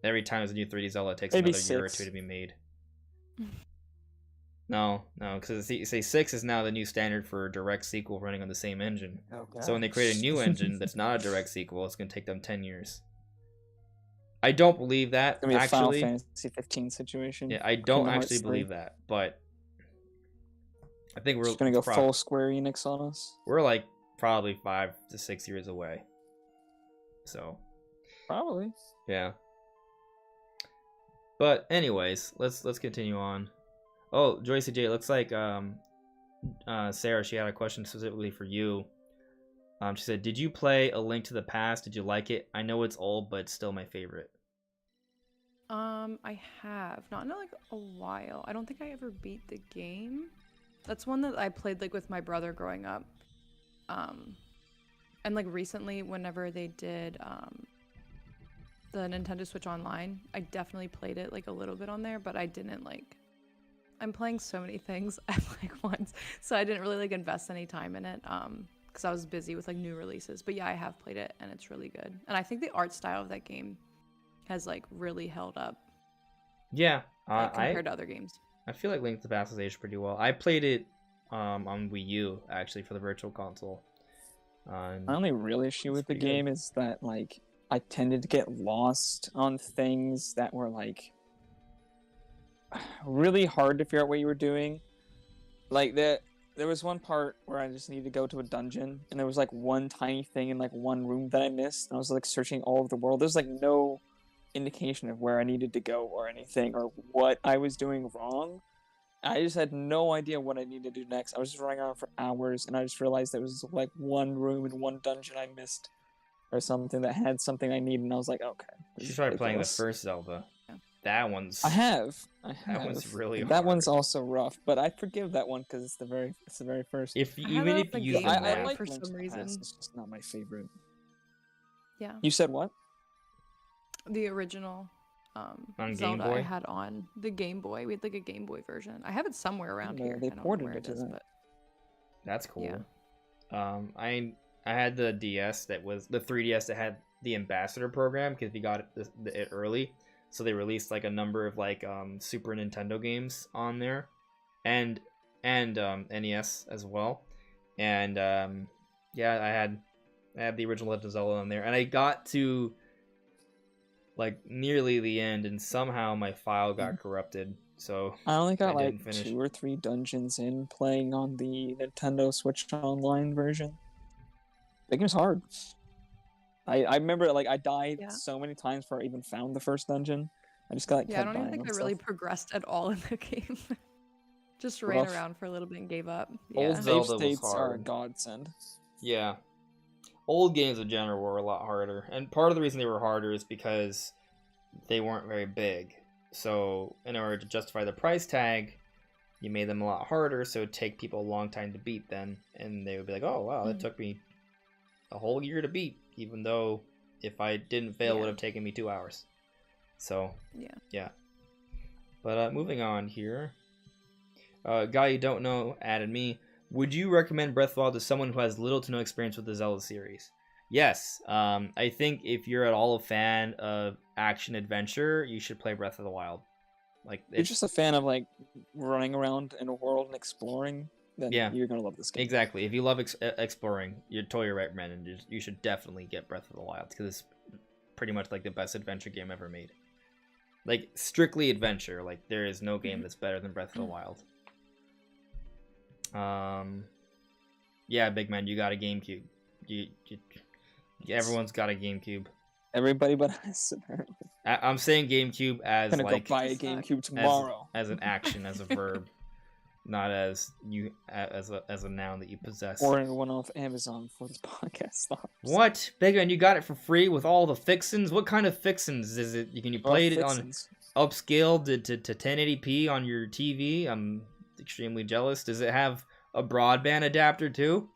[SPEAKER 1] every time there's a new 3D Zelda, it takes
[SPEAKER 2] Maybe
[SPEAKER 1] another year or
[SPEAKER 2] 6.
[SPEAKER 1] two to be made. No, because say 6 is now the new standard for a direct sequel running on the same engine.
[SPEAKER 2] Okay.
[SPEAKER 1] So when they create a new engine that's not a direct sequel, it's going to take them 10 years. I don't believe that,
[SPEAKER 2] It's gonna be a
[SPEAKER 1] actually.
[SPEAKER 2] Final Fantasy 15 situation.
[SPEAKER 1] Yeah, I don't
[SPEAKER 2] Kingdom Hearts
[SPEAKER 1] actually
[SPEAKER 2] 3.
[SPEAKER 1] believe that, but I think we're
[SPEAKER 2] Just gonna go full Square Enix on us.
[SPEAKER 1] We're like probably 5 to 6 years away. So
[SPEAKER 2] Probably.
[SPEAKER 1] yeah. But anyways, let's continue on. Oh, Joyce J, it looks like Sarah, she had a question specifically for you. She said, "Did you play A Link to the Past? Did you like it? I know it's old, but it's still my favorite."
[SPEAKER 3] I have not in like a while. I don't think I ever beat the game. That's one that I played like with my brother growing up. And like recently, whenever they did the Nintendo Switch Online, I definitely played it like a little bit on there, but I didn't like. I'm playing so many things at like once, so I didn't really like invest any time in it. Because I was busy with like new releases. But yeah, I have played it and it's really good. And I think the art style of that game has like really held up.
[SPEAKER 1] Yeah,
[SPEAKER 3] like, compared to other games.
[SPEAKER 1] I feel like Link to the Past has aged pretty well. I played it on Wii U actually for the Virtual Console.
[SPEAKER 2] My only real issue with the game is that like I tended to get lost on things that were like really hard to figure out what you were doing. Like there was one part where I just needed to go to a dungeon, and there was like one tiny thing in like one room that I missed, and I was like searching all over the world. There's like no indication of where I needed to go or anything or what I was doing wrong. I just had no idea what I needed to do next. I was just running around for hours, and I just realized there was like one room in one dungeon I missed or something that had something I needed, and I was like, okay.
[SPEAKER 1] You started playing the first Zelda.
[SPEAKER 3] Yeah.
[SPEAKER 1] That one's...
[SPEAKER 2] I have.
[SPEAKER 1] That one's really hard.
[SPEAKER 2] That one's also rough, but I forgive that one because it's the very first.
[SPEAKER 1] Even if you use the
[SPEAKER 2] I
[SPEAKER 1] map...
[SPEAKER 2] like
[SPEAKER 3] for
[SPEAKER 2] Link to
[SPEAKER 3] some
[SPEAKER 2] the
[SPEAKER 3] reason.
[SPEAKER 2] Past, it's just not my favorite.
[SPEAKER 3] Yeah.
[SPEAKER 2] You said what?
[SPEAKER 3] The original
[SPEAKER 1] on
[SPEAKER 3] Zelda
[SPEAKER 1] Game Boy?
[SPEAKER 3] I had on the Game Boy. We had like a Game Boy version. I have it somewhere around here.
[SPEAKER 2] They
[SPEAKER 3] I don't know
[SPEAKER 2] ported
[SPEAKER 3] where
[SPEAKER 2] it to
[SPEAKER 3] is,
[SPEAKER 2] that.
[SPEAKER 3] but
[SPEAKER 1] That's cool.
[SPEAKER 3] Yeah.
[SPEAKER 1] I I had the DS that was the 3DS that had the Ambassador program because we got it early, so they released like a number of like Super Nintendo games on there, and NES as well, and yeah, I had the original Legend of Zelda on there, and I got to like nearly the end, and somehow my file got corrupted, so
[SPEAKER 2] I only got
[SPEAKER 1] didn't
[SPEAKER 2] like
[SPEAKER 1] finish.
[SPEAKER 2] 2 or 3 dungeons in playing on the Nintendo Switch Online version. That game's hard. I remember like I died so many times before I even found the first dungeon. I just got like
[SPEAKER 3] I
[SPEAKER 2] kept
[SPEAKER 3] don't even
[SPEAKER 2] dying
[SPEAKER 3] think
[SPEAKER 2] on
[SPEAKER 3] I really
[SPEAKER 2] stuff.
[SPEAKER 3] progressed at all in the game. Just ran
[SPEAKER 2] Rough.
[SPEAKER 3] around for a little bit and gave up.
[SPEAKER 1] Old
[SPEAKER 3] Yeah.
[SPEAKER 1] Zelda
[SPEAKER 2] Save
[SPEAKER 1] was
[SPEAKER 2] states are a
[SPEAKER 1] hard.
[SPEAKER 2] godsend.
[SPEAKER 1] Yeah. Old games in general were a lot harder. And part of the reason they were harder is because they weren't very big. So, in order to justify the price tag, you made them a lot harder, so it would take people a long time to beat them. And they would be like, oh, wow, that took me a whole year to beat, even though if I didn't fail, it would have taken me 2 hours. So, yeah. But moving on here. Guy you don't know added me. Would you recommend Breath of the Wild to someone who has little to no experience with the Zelda series? Yes. I think if you're at all a fan of action adventure, you should play Breath of the Wild. Like,
[SPEAKER 2] If you're just a fan of like running around in a world and exploring, then you're gonna love this game.
[SPEAKER 1] Exactly. If you love exploring, you're totally right, Brandon. You should definitely get Breath of the Wild because it's pretty much like the best adventure game ever made. Like, strictly adventure. Like, there is no game that's better than Breath of the Wild. Yeah, big man, you got a GameCube. Everyone's got a GameCube.
[SPEAKER 2] Everybody but us, apparently.
[SPEAKER 1] I'm saying GameCube as
[SPEAKER 2] I'm gonna
[SPEAKER 1] like
[SPEAKER 2] go buy a GameCube tomorrow.
[SPEAKER 1] as an action, as a verb, not as a noun that you possess.
[SPEAKER 2] Ordering one off Amazon for this podcast stops.
[SPEAKER 1] What, big man? You got it for free with all the fixins? What kind of fixins is it? Can you play it on upscaled to 1080p on your TV? I'm extremely jealous. Does it have a broadband adapter too?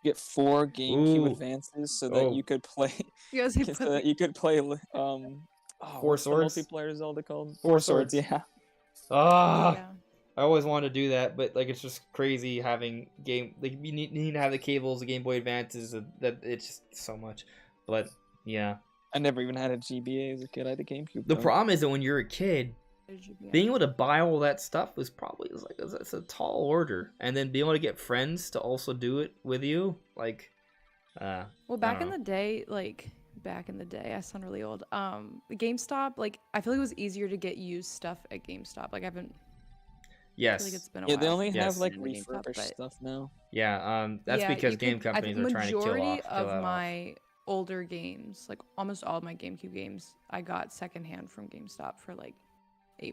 [SPEAKER 2] You get 4 GameCube advances so that you could play. So that you could play.
[SPEAKER 1] Four Swords.
[SPEAKER 2] Multiplayer Zelda called
[SPEAKER 1] Four Swords.
[SPEAKER 2] Yeah.
[SPEAKER 1] I always wanted to do that, but like it's just crazy having you need to have the cables, the Game Boy Advances. That it's just so much. But yeah,
[SPEAKER 2] I never even had a GBA as a kid. I had a GameCube.
[SPEAKER 1] The problem is that when you're a kid, being able to buy all that stuff was probably it's a tall order, and then being able to get friends to also do it with you, like.
[SPEAKER 3] Well, back in the day, I sound really old. GameStop, like I feel like it was easier to get used stuff at GameStop. Like I haven't.
[SPEAKER 1] Yes.
[SPEAKER 3] I feel like it's been a while.
[SPEAKER 2] They only have like refurbished stuff now.
[SPEAKER 1] Yeah. That's because game companies are trying to kill off.
[SPEAKER 3] Majority of my older games, like almost all of my GameCube games, I got secondhand from GameStop for like $8.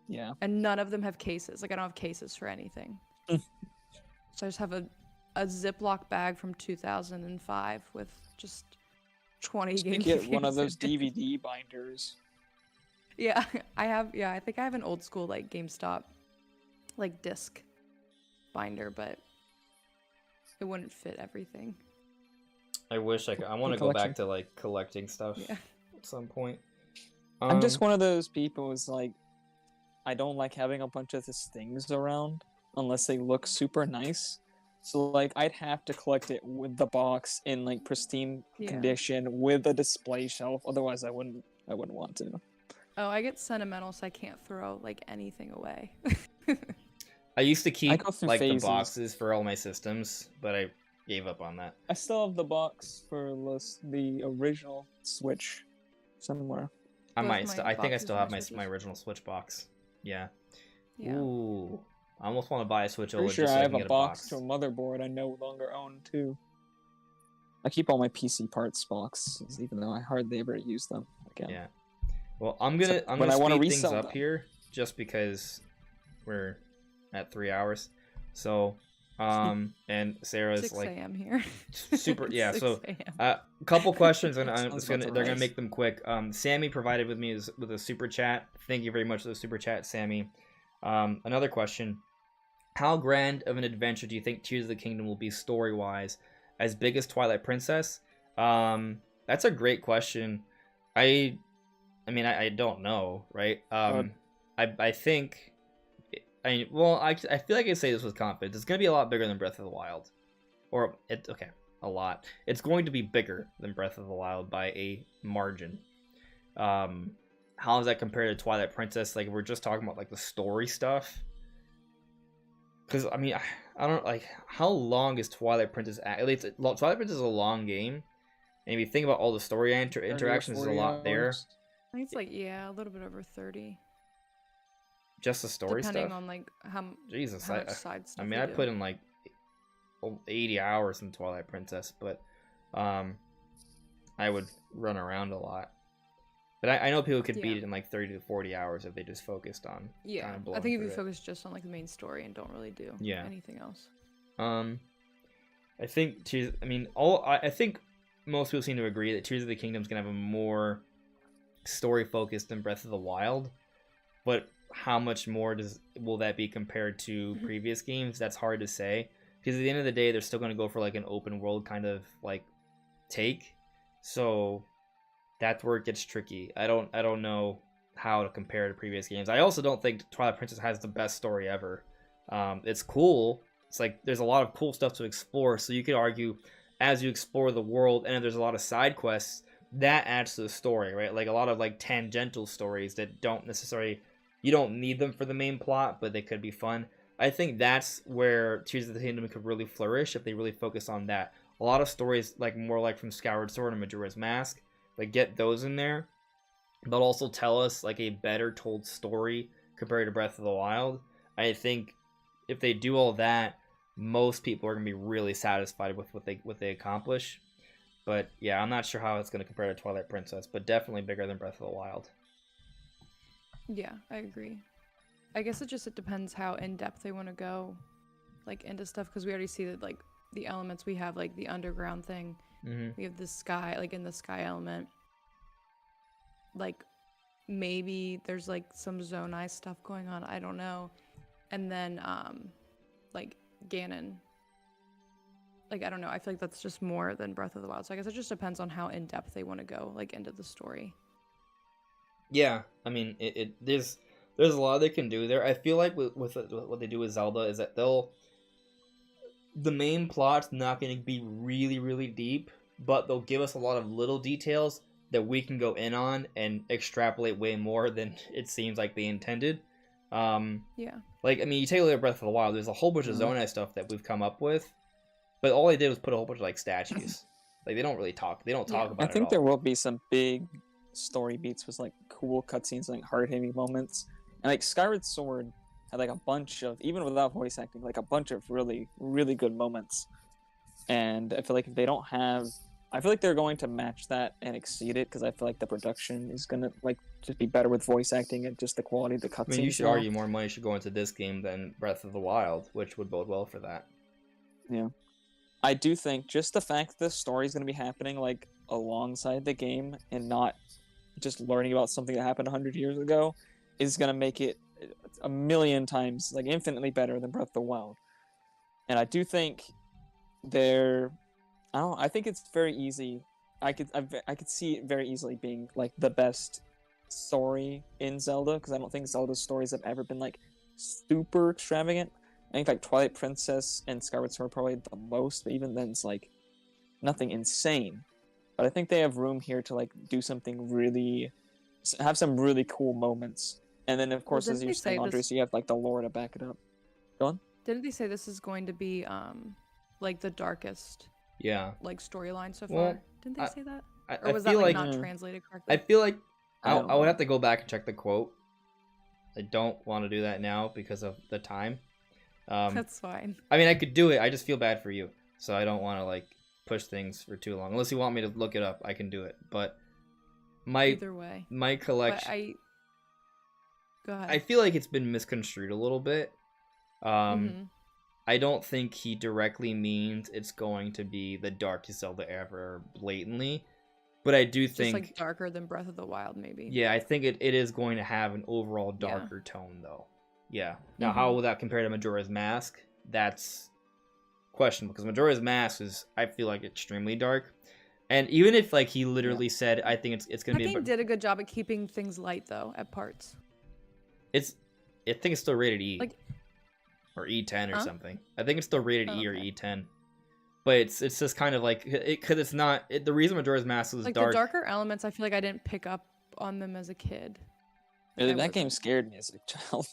[SPEAKER 2] Yeah.
[SPEAKER 3] And none of them have cases. Like I don't have cases for anything. So I just have a Ziploc bag from 2005 with just 20 GameCube games.
[SPEAKER 2] Get one of those DVD binders.
[SPEAKER 3] Yeah, I have. Yeah, I think I have an old school like GameStop, like disc binder, but it wouldn't fit everything.
[SPEAKER 1] I wish I could. I want to go back to like collecting stuff at some point.
[SPEAKER 2] I'm just one of those people who's like, I don't like having a bunch of these things around unless they look super nice. So like I'd have to collect it with the box in like pristine condition with a display shelf. Otherwise, I wouldn't want to.
[SPEAKER 3] Oh, I get sentimental, so I can't throw like anything away.
[SPEAKER 1] I used to keep like the boxes for all my systems, but I gave up on that.
[SPEAKER 2] I still have the box for the original Switch somewhere.
[SPEAKER 1] I think I still have my original Switch box. Yeah. Ooh. I almost want to buy a Switch OLED.
[SPEAKER 2] Pretty sure I have a box to a motherboard I no longer own too. I keep all my PC parts boxes, even though I hardly ever use them again.
[SPEAKER 1] Yeah. Well, I'm gonna speed things up here just because we're at 3 hours. So, and Sarah's
[SPEAKER 3] 6
[SPEAKER 1] like
[SPEAKER 3] a.m. here.
[SPEAKER 1] Super. Yeah. So, a couple questions, and they're gonna make them quick. Sammy provided with me with a super chat. Thank you very much for the super chat, Sammy. Another question. How grand of an adventure do you think Tears of the Kingdom will be story-wise? As big as Twilight Princess? That's a great question. I don't know, right? I think... I feel like I can say this with confidence. It's going to be a lot bigger than Breath of the Wild. a lot. It's going to be bigger than Breath of the Wild by a margin. How does that compare to Twilight Princess? Like, we're just talking about like the story stuff. Because I mean, I don't like how long is Twilight Princess? At least Twilight Princess is a long game, and if you think about all the story interactions, there's a lot there.
[SPEAKER 3] I think it's like a little bit over 30.
[SPEAKER 1] Just the story
[SPEAKER 3] depending
[SPEAKER 1] stuff.
[SPEAKER 3] on like how
[SPEAKER 1] Jesus,
[SPEAKER 3] much side stuff.
[SPEAKER 1] I mean, I put in like 80 hours in Twilight Princess, but I would run around a lot. But I know people could beat it in like 30 to 40 hours if they just focused on.
[SPEAKER 3] Yeah, I think if you focus just on like the main story and don't really do anything else.
[SPEAKER 1] I think I think most people seem to agree that Tears of the Kingdom is gonna have a more story focused than Breath of the Wild. But how much more will that be compared to previous games? That's hard to say. Because at the end of the day, they're still gonna go for like an open world kind of like take. So that's where it gets tricky. I don't know how to compare to previous games. I also don't think Twilight Princess has the best story ever. It's cool. It's like there's a lot of cool stuff to explore. So you could argue as you explore the world and if there's a lot of side quests, that adds to the story, right? Like a lot of like tangential stories that don't necessarily, you don't need them for the main plot, but they could be fun. I think that's where Tears of the Kingdom could really flourish if they really focus on that. A lot of stories, like more like from Skyward Sword and Majora's Mask, like get those in there, but also tell us like a better told story compared to Breath of the Wild. I think if they do all that, most people are gonna be really satisfied with what they accomplish. But yeah, I'm not sure how it's gonna compare to Twilight Princess, but definitely bigger than Breath of the Wild.
[SPEAKER 3] Yeah, I agree. I guess it depends how in depth they want to go, like into stuff, because we already see that like the elements we have, like the underground thing. We have the sky, like in the sky element. Like maybe there's like some Zonai stuff going on. I don't know. And then like Ganon. Like I don't know. I feel like that's just more than Breath of the Wild. So I guess it just depends on how in depth they want to go, like into the story.
[SPEAKER 1] Yeah, I mean, there's a lot they can do there. I feel like with what they do with Zelda is that the main plot's not going to be really, really deep, but they'll give us a lot of little details that we can go in on and extrapolate way more than it seems like they intended.
[SPEAKER 3] Yeah.
[SPEAKER 1] Like, I mean, you take a look at Breath of the Wild, there's a whole bunch of Zonai stuff that we've come up with, but all they did was put a whole bunch of, like, statues. Like, they don't really talk. They don't talk about it
[SPEAKER 2] I think
[SPEAKER 1] at all.
[SPEAKER 2] there will be some big story beats with, like, cool cutscenes, like, hard-hitting moments. And, like, Skyward Sword had like a bunch of, even without voice acting, like a bunch of really, really good moments. And I feel like if they don't have, I feel like they're going to match that and exceed it, because I feel like the production is gonna like just be better with voice acting and just the quality of the cutscenes.
[SPEAKER 1] I mean, you should argue more money should go into this game than Breath of the Wild, which would bode well for that.
[SPEAKER 2] Yeah, I do think just the fact that the story is gonna be happening like alongside the game and not just learning about something that happened 100 years ago is gonna make it a million times, like infinitely better than Breath of the Wild. And I do think I think it's very easy. I could see it very easily being like the best story in Zelda, because I don't think Zelda's stories have ever been like super extravagant. I think like Twilight Princess and Skyward Sword are probably the most, but even then it's like nothing insane. But I think they have room here to like do something really, have some really cool moments. And then, of course, as you say, Andres, you have like the lore to back it up. Go on.
[SPEAKER 3] Didn't they say this is going to be like the darkest like storyline so far?
[SPEAKER 1] Well,
[SPEAKER 3] Didn't they say that?
[SPEAKER 1] Or
[SPEAKER 3] was
[SPEAKER 1] I
[SPEAKER 3] that
[SPEAKER 1] feel
[SPEAKER 3] like
[SPEAKER 1] like,
[SPEAKER 3] not translated correctly?
[SPEAKER 1] I feel like I would have to go back and check the quote. I don't want to do that now because of the time.
[SPEAKER 3] That's fine.
[SPEAKER 1] I mean, I could do it. I just feel bad for you, so I don't want to like push things for too long. Unless you want me to look it up, I can do it. But
[SPEAKER 3] either way, my
[SPEAKER 1] collection.
[SPEAKER 3] Go ahead.
[SPEAKER 1] I feel like it's been misconstrued a little bit. I don't think he directly means it's going to be the darkest Zelda ever blatantly, but I do think
[SPEAKER 3] just like darker than Breath of the Wild, maybe.
[SPEAKER 1] Yeah, I think it is going to have an overall darker tone, though. Yeah. Now, how will that compare to Majora's Mask? That's questionable, because Majora's Mask is, I feel like, extremely dark. And even if like he literally said, I think it's going to be.
[SPEAKER 3] That game did a good job at keeping things light, though, at parts.
[SPEAKER 1] I think it's still rated E.
[SPEAKER 3] Like,
[SPEAKER 1] or E10 or something. I think it's still rated E or
[SPEAKER 3] okay.
[SPEAKER 1] E10. but it's just kind of like because it's not the reason Majora's Mask was
[SPEAKER 3] like
[SPEAKER 1] dark.
[SPEAKER 3] the darker elements. I feel like I didn't pick up on them as a kid.
[SPEAKER 2] Really, that game scared me as a child.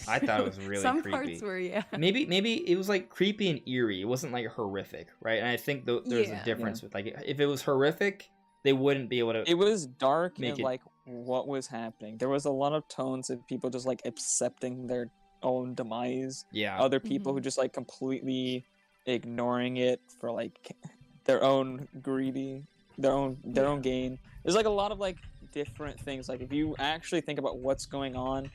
[SPEAKER 1] I thought it was really
[SPEAKER 3] Some
[SPEAKER 1] creepy.
[SPEAKER 3] parts were, yeah.
[SPEAKER 1] Maybe it was like creepy and eerie. It wasn't like horrific, right? And I think there's a difference with like if it was horrific, they wouldn't be able to.
[SPEAKER 2] It was dark and like what was happening. There was a lot of tones of people just like accepting their own demise.
[SPEAKER 1] Yeah.
[SPEAKER 2] Other people who just like completely ignoring it for like their own gain. There's like a lot of like different things. Like if you actually think about what's going on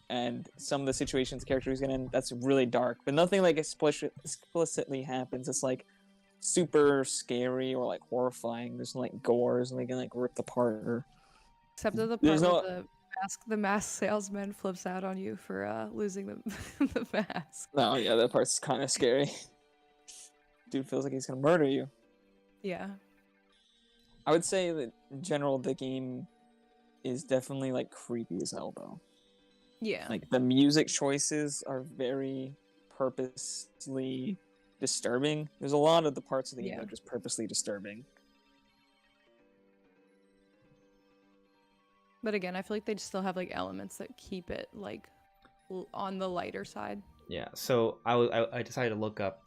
[SPEAKER 2] and some of the situations the character is in, that's really dark. But nothing like explicitly happens. It's like super scary or like horrifying. There's like gores and they get like ripped apart. Or...
[SPEAKER 3] Except for the part where the mask salesman flips out on you for losing the mask.
[SPEAKER 2] No, yeah, that part's kind of scary. Dude feels like he's gonna murder you.
[SPEAKER 3] Yeah.
[SPEAKER 2] I would say that in general the game is definitely like creepy as hell though.
[SPEAKER 3] Yeah.
[SPEAKER 2] Like the music choices are very purposely disturbing. There's a lot of the parts of the game that are just purposely disturbing.
[SPEAKER 3] But again, I feel like they still have like elements that keep it like on the lighter side.
[SPEAKER 1] Yeah. So I decided to look up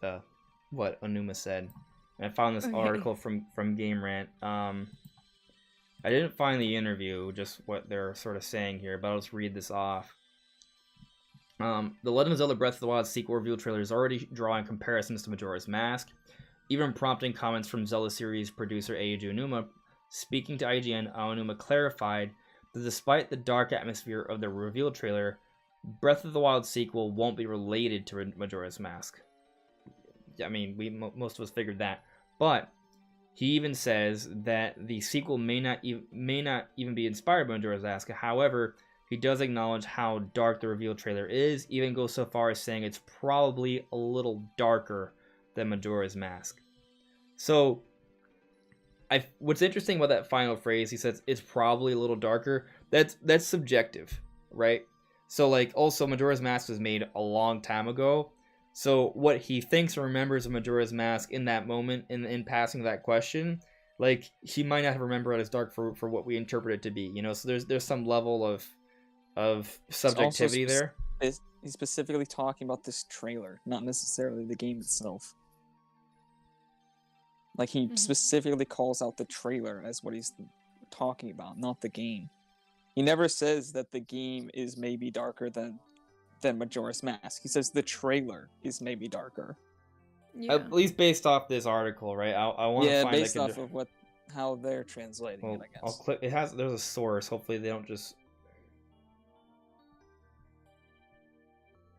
[SPEAKER 1] what Onuma said. And I found this article from Game Rant. I didn't find the interview, just what they're sort of saying here, but I'll just read this off. The Legend of Zelda Breath of the Wild sequel reveal trailer is already drawing comparisons to Majora's Mask, even prompting comments from Zelda series producer Eiji Aonuma. Speaking to IGN, Aonuma clarified that despite the dark atmosphere of the reveal trailer, Breath of the Wild sequel won't be related to Majora's Mask. I mean, most of us figured that, but he even says that the sequel may not even be inspired by Majora's Mask. However, he does acknowledge how dark the reveal trailer is, even goes so far as saying it's probably a little darker than Majora's Mask. So, what's interesting about that final phrase, he says it's probably a little darker. That's subjective, right? So, like, also Majora's Mask was made a long time ago. So what he thinks or remembers of Majora's Mask in that moment, in passing that question, like he might not have remembered it as dark for what we interpret it to be, you know. So there's some level of subjectivity there.
[SPEAKER 2] He's specifically talking about this trailer, not necessarily the game itself. Like he specifically calls out the trailer as what he's talking about, not the game. He never says that the game is maybe darker than Majora's Mask. He says the trailer is maybe darker.
[SPEAKER 3] Yeah.
[SPEAKER 1] At least based off this article, right? I want to find
[SPEAKER 2] based off of how they're translating it, I guess.
[SPEAKER 1] I'll click. There's a source. Hopefully they don't just.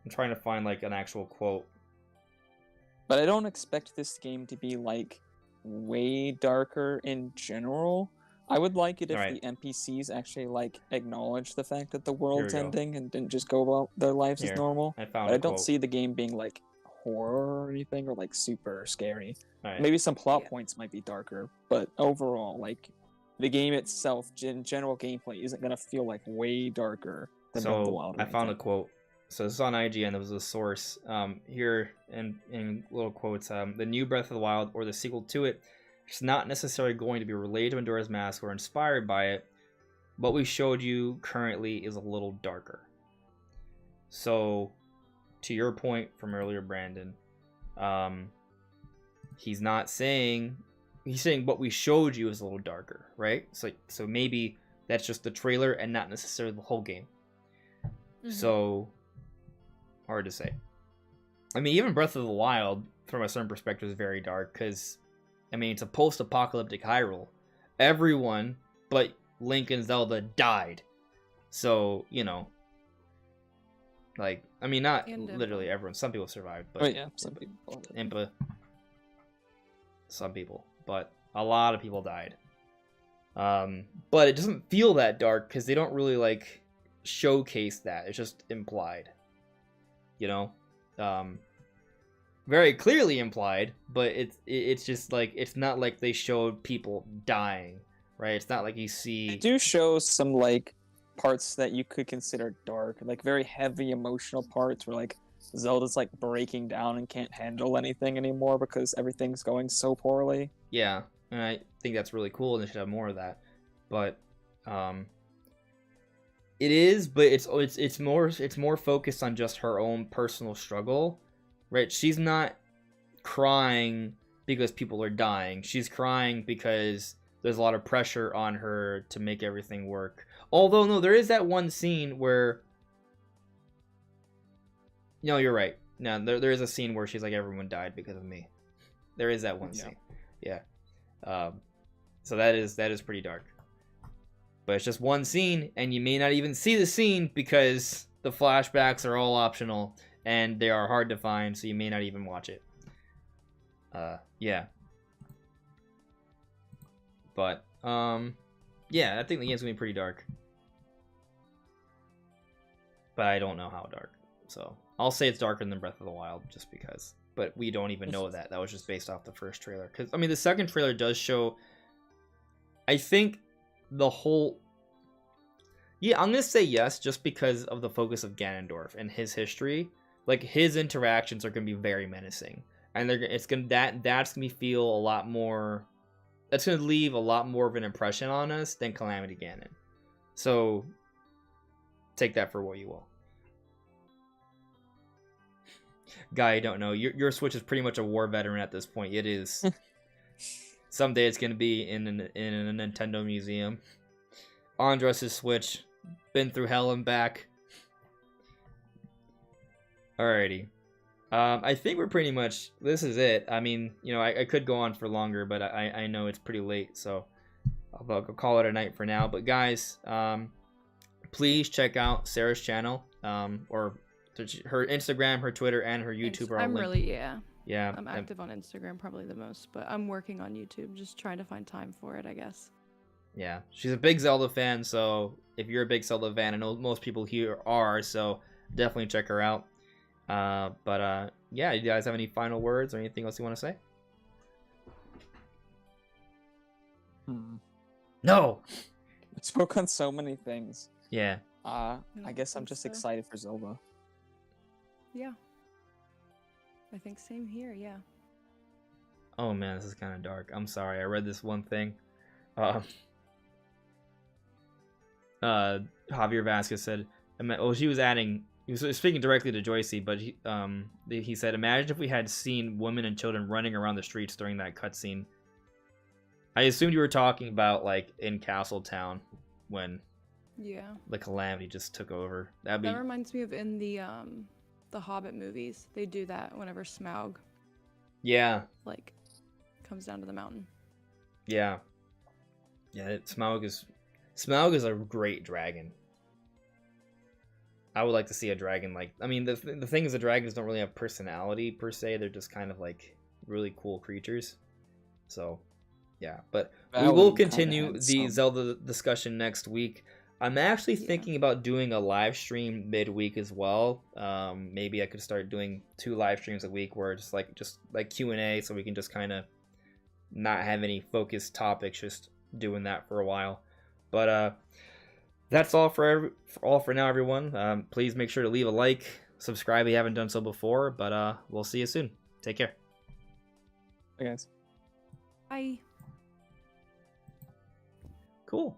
[SPEAKER 1] I'm trying to find like an actual quote.
[SPEAKER 2] But I don't expect this game to be like way darker in general. I would like it if the NPCs actually like acknowledge the fact that the world's ending and didn't just go about their lives as normal. I don't see the game being like horror or anything or like super scary. Maybe some plot points might be darker, but overall, like the game itself, general gameplay isn't gonna feel like way darker than Breath of the Wild.
[SPEAKER 1] I found a quote. So this is on IGN. There was a source here in little quotes. The new Breath of the Wild or the sequel to it. It's not necessarily going to be related to Majora's Mask or inspired by it. What we showed you currently is a little darker. So, to your point from earlier, Brandon, he's saying what we showed you is a little darker, right? So maybe that's just the trailer and not necessarily the whole game. So, hard to say. I mean, even Breath of the Wild, from a certain perspective, is very dark because, I mean, it's a post-apocalyptic Hyrule. Everyone but Link and Zelda died. So, you know, like, I mean, not literally everyone. Some people survived, but
[SPEAKER 2] some people.
[SPEAKER 1] Impa. Some people, but a lot of people died. But it doesn't feel that dark because they don't really like showcase that. It's just implied. You know, very clearly implied, but it's just like it's not like they showed people dying, right? It's not like you see.
[SPEAKER 2] They do show some like parts that you could consider dark, like very heavy emotional parts where like Zelda's like breaking down and can't handle anything anymore because everything's going so poorly.
[SPEAKER 1] Yeah, and I think that's really cool, and they should have more of that. But it is, but it's more focused on just her own personal struggle, right? She's not crying because people are dying. She's crying because there's a lot of pressure on her to make everything work. Although, no, there is that one scene where... No, you're right. No, there is a scene where she's like, everyone died because of me. There is that one scene. Yeah. So that is pretty dark. But it's just one scene, and you may not even see the scene because the flashbacks are all optional, and they are hard to find, so you may not even watch it. Yeah. But, yeah, I think the game's gonna be pretty dark. But I don't know how dark, so... I'll say it's darker than Breath of the Wild, just because. But we don't even know that. That was just based off the first trailer. Because, I mean, the second trailer does show... I think the whole... Yeah, I'm going to say yes, just because of the focus of Ganondorf and his history. Like, his interactions are going to be very menacing. And that's going to feel a lot more... That's going to leave a lot more of an impression on us than Calamity Ganon. So, take that for what you will. Guy, I don't know. Your Switch is pretty much a war veteran at this point. It is. Someday it's going to be in a Nintendo museum. Andros' Switch. Been through hell and back. Alrighty. I think we're pretty much... This is it. I mean, you know, I could go on for longer, but I know it's pretty late, so I'll call it a night for now. But guys, please check out Sarah's channel, or her Instagram, her Twitter, and her YouTube are all linked. Yeah.
[SPEAKER 3] I'm active on Instagram probably the most, but I'm working on YouTube, just trying to find time for it, I guess.
[SPEAKER 1] Yeah, she's a big Zelda fan, so if you're a big Zelda fan, I know most people here are, so definitely check her out. Yeah, you guys have any final words or anything else you want to say? No!
[SPEAKER 2] I spoke on so many things.
[SPEAKER 1] Yeah.
[SPEAKER 2] I guess I'm just excited for Zelda.
[SPEAKER 3] Yeah. I think same here, yeah.
[SPEAKER 1] Oh man, this is kind of dark. I'm sorry, I read this one thing. Javier Vasquez said, well, she was adding, he was speaking directly to Joycey, but he said, imagine if we had seen women and children running around the streets during that cutscene. I assumed you were talking about, like, in Castletown, when the Calamity just took over. That
[SPEAKER 3] reminds me of in the Hobbit movies. They do that whenever Smaug like comes down to the mountain.
[SPEAKER 1] Yeah, Smaug is a great dragon. I would like to see a dragon like... I mean, the thing is, the dragons don't really have personality per se. They're just kind of like really cool creatures. So, yeah. But we will continue the Zelda discussion next week. I'm actually thinking about doing a live stream midweek as well. Maybe I could start doing 2 live streams a week where it's just like Q&A, so we can just kind of not have any focused topics, just doing that for a while. But that's all for now, everyone. Please make sure to leave a like, subscribe if you haven't done so before. But we'll see you soon. Take care.
[SPEAKER 2] Bye, guys.
[SPEAKER 3] Bye.
[SPEAKER 1] Cool.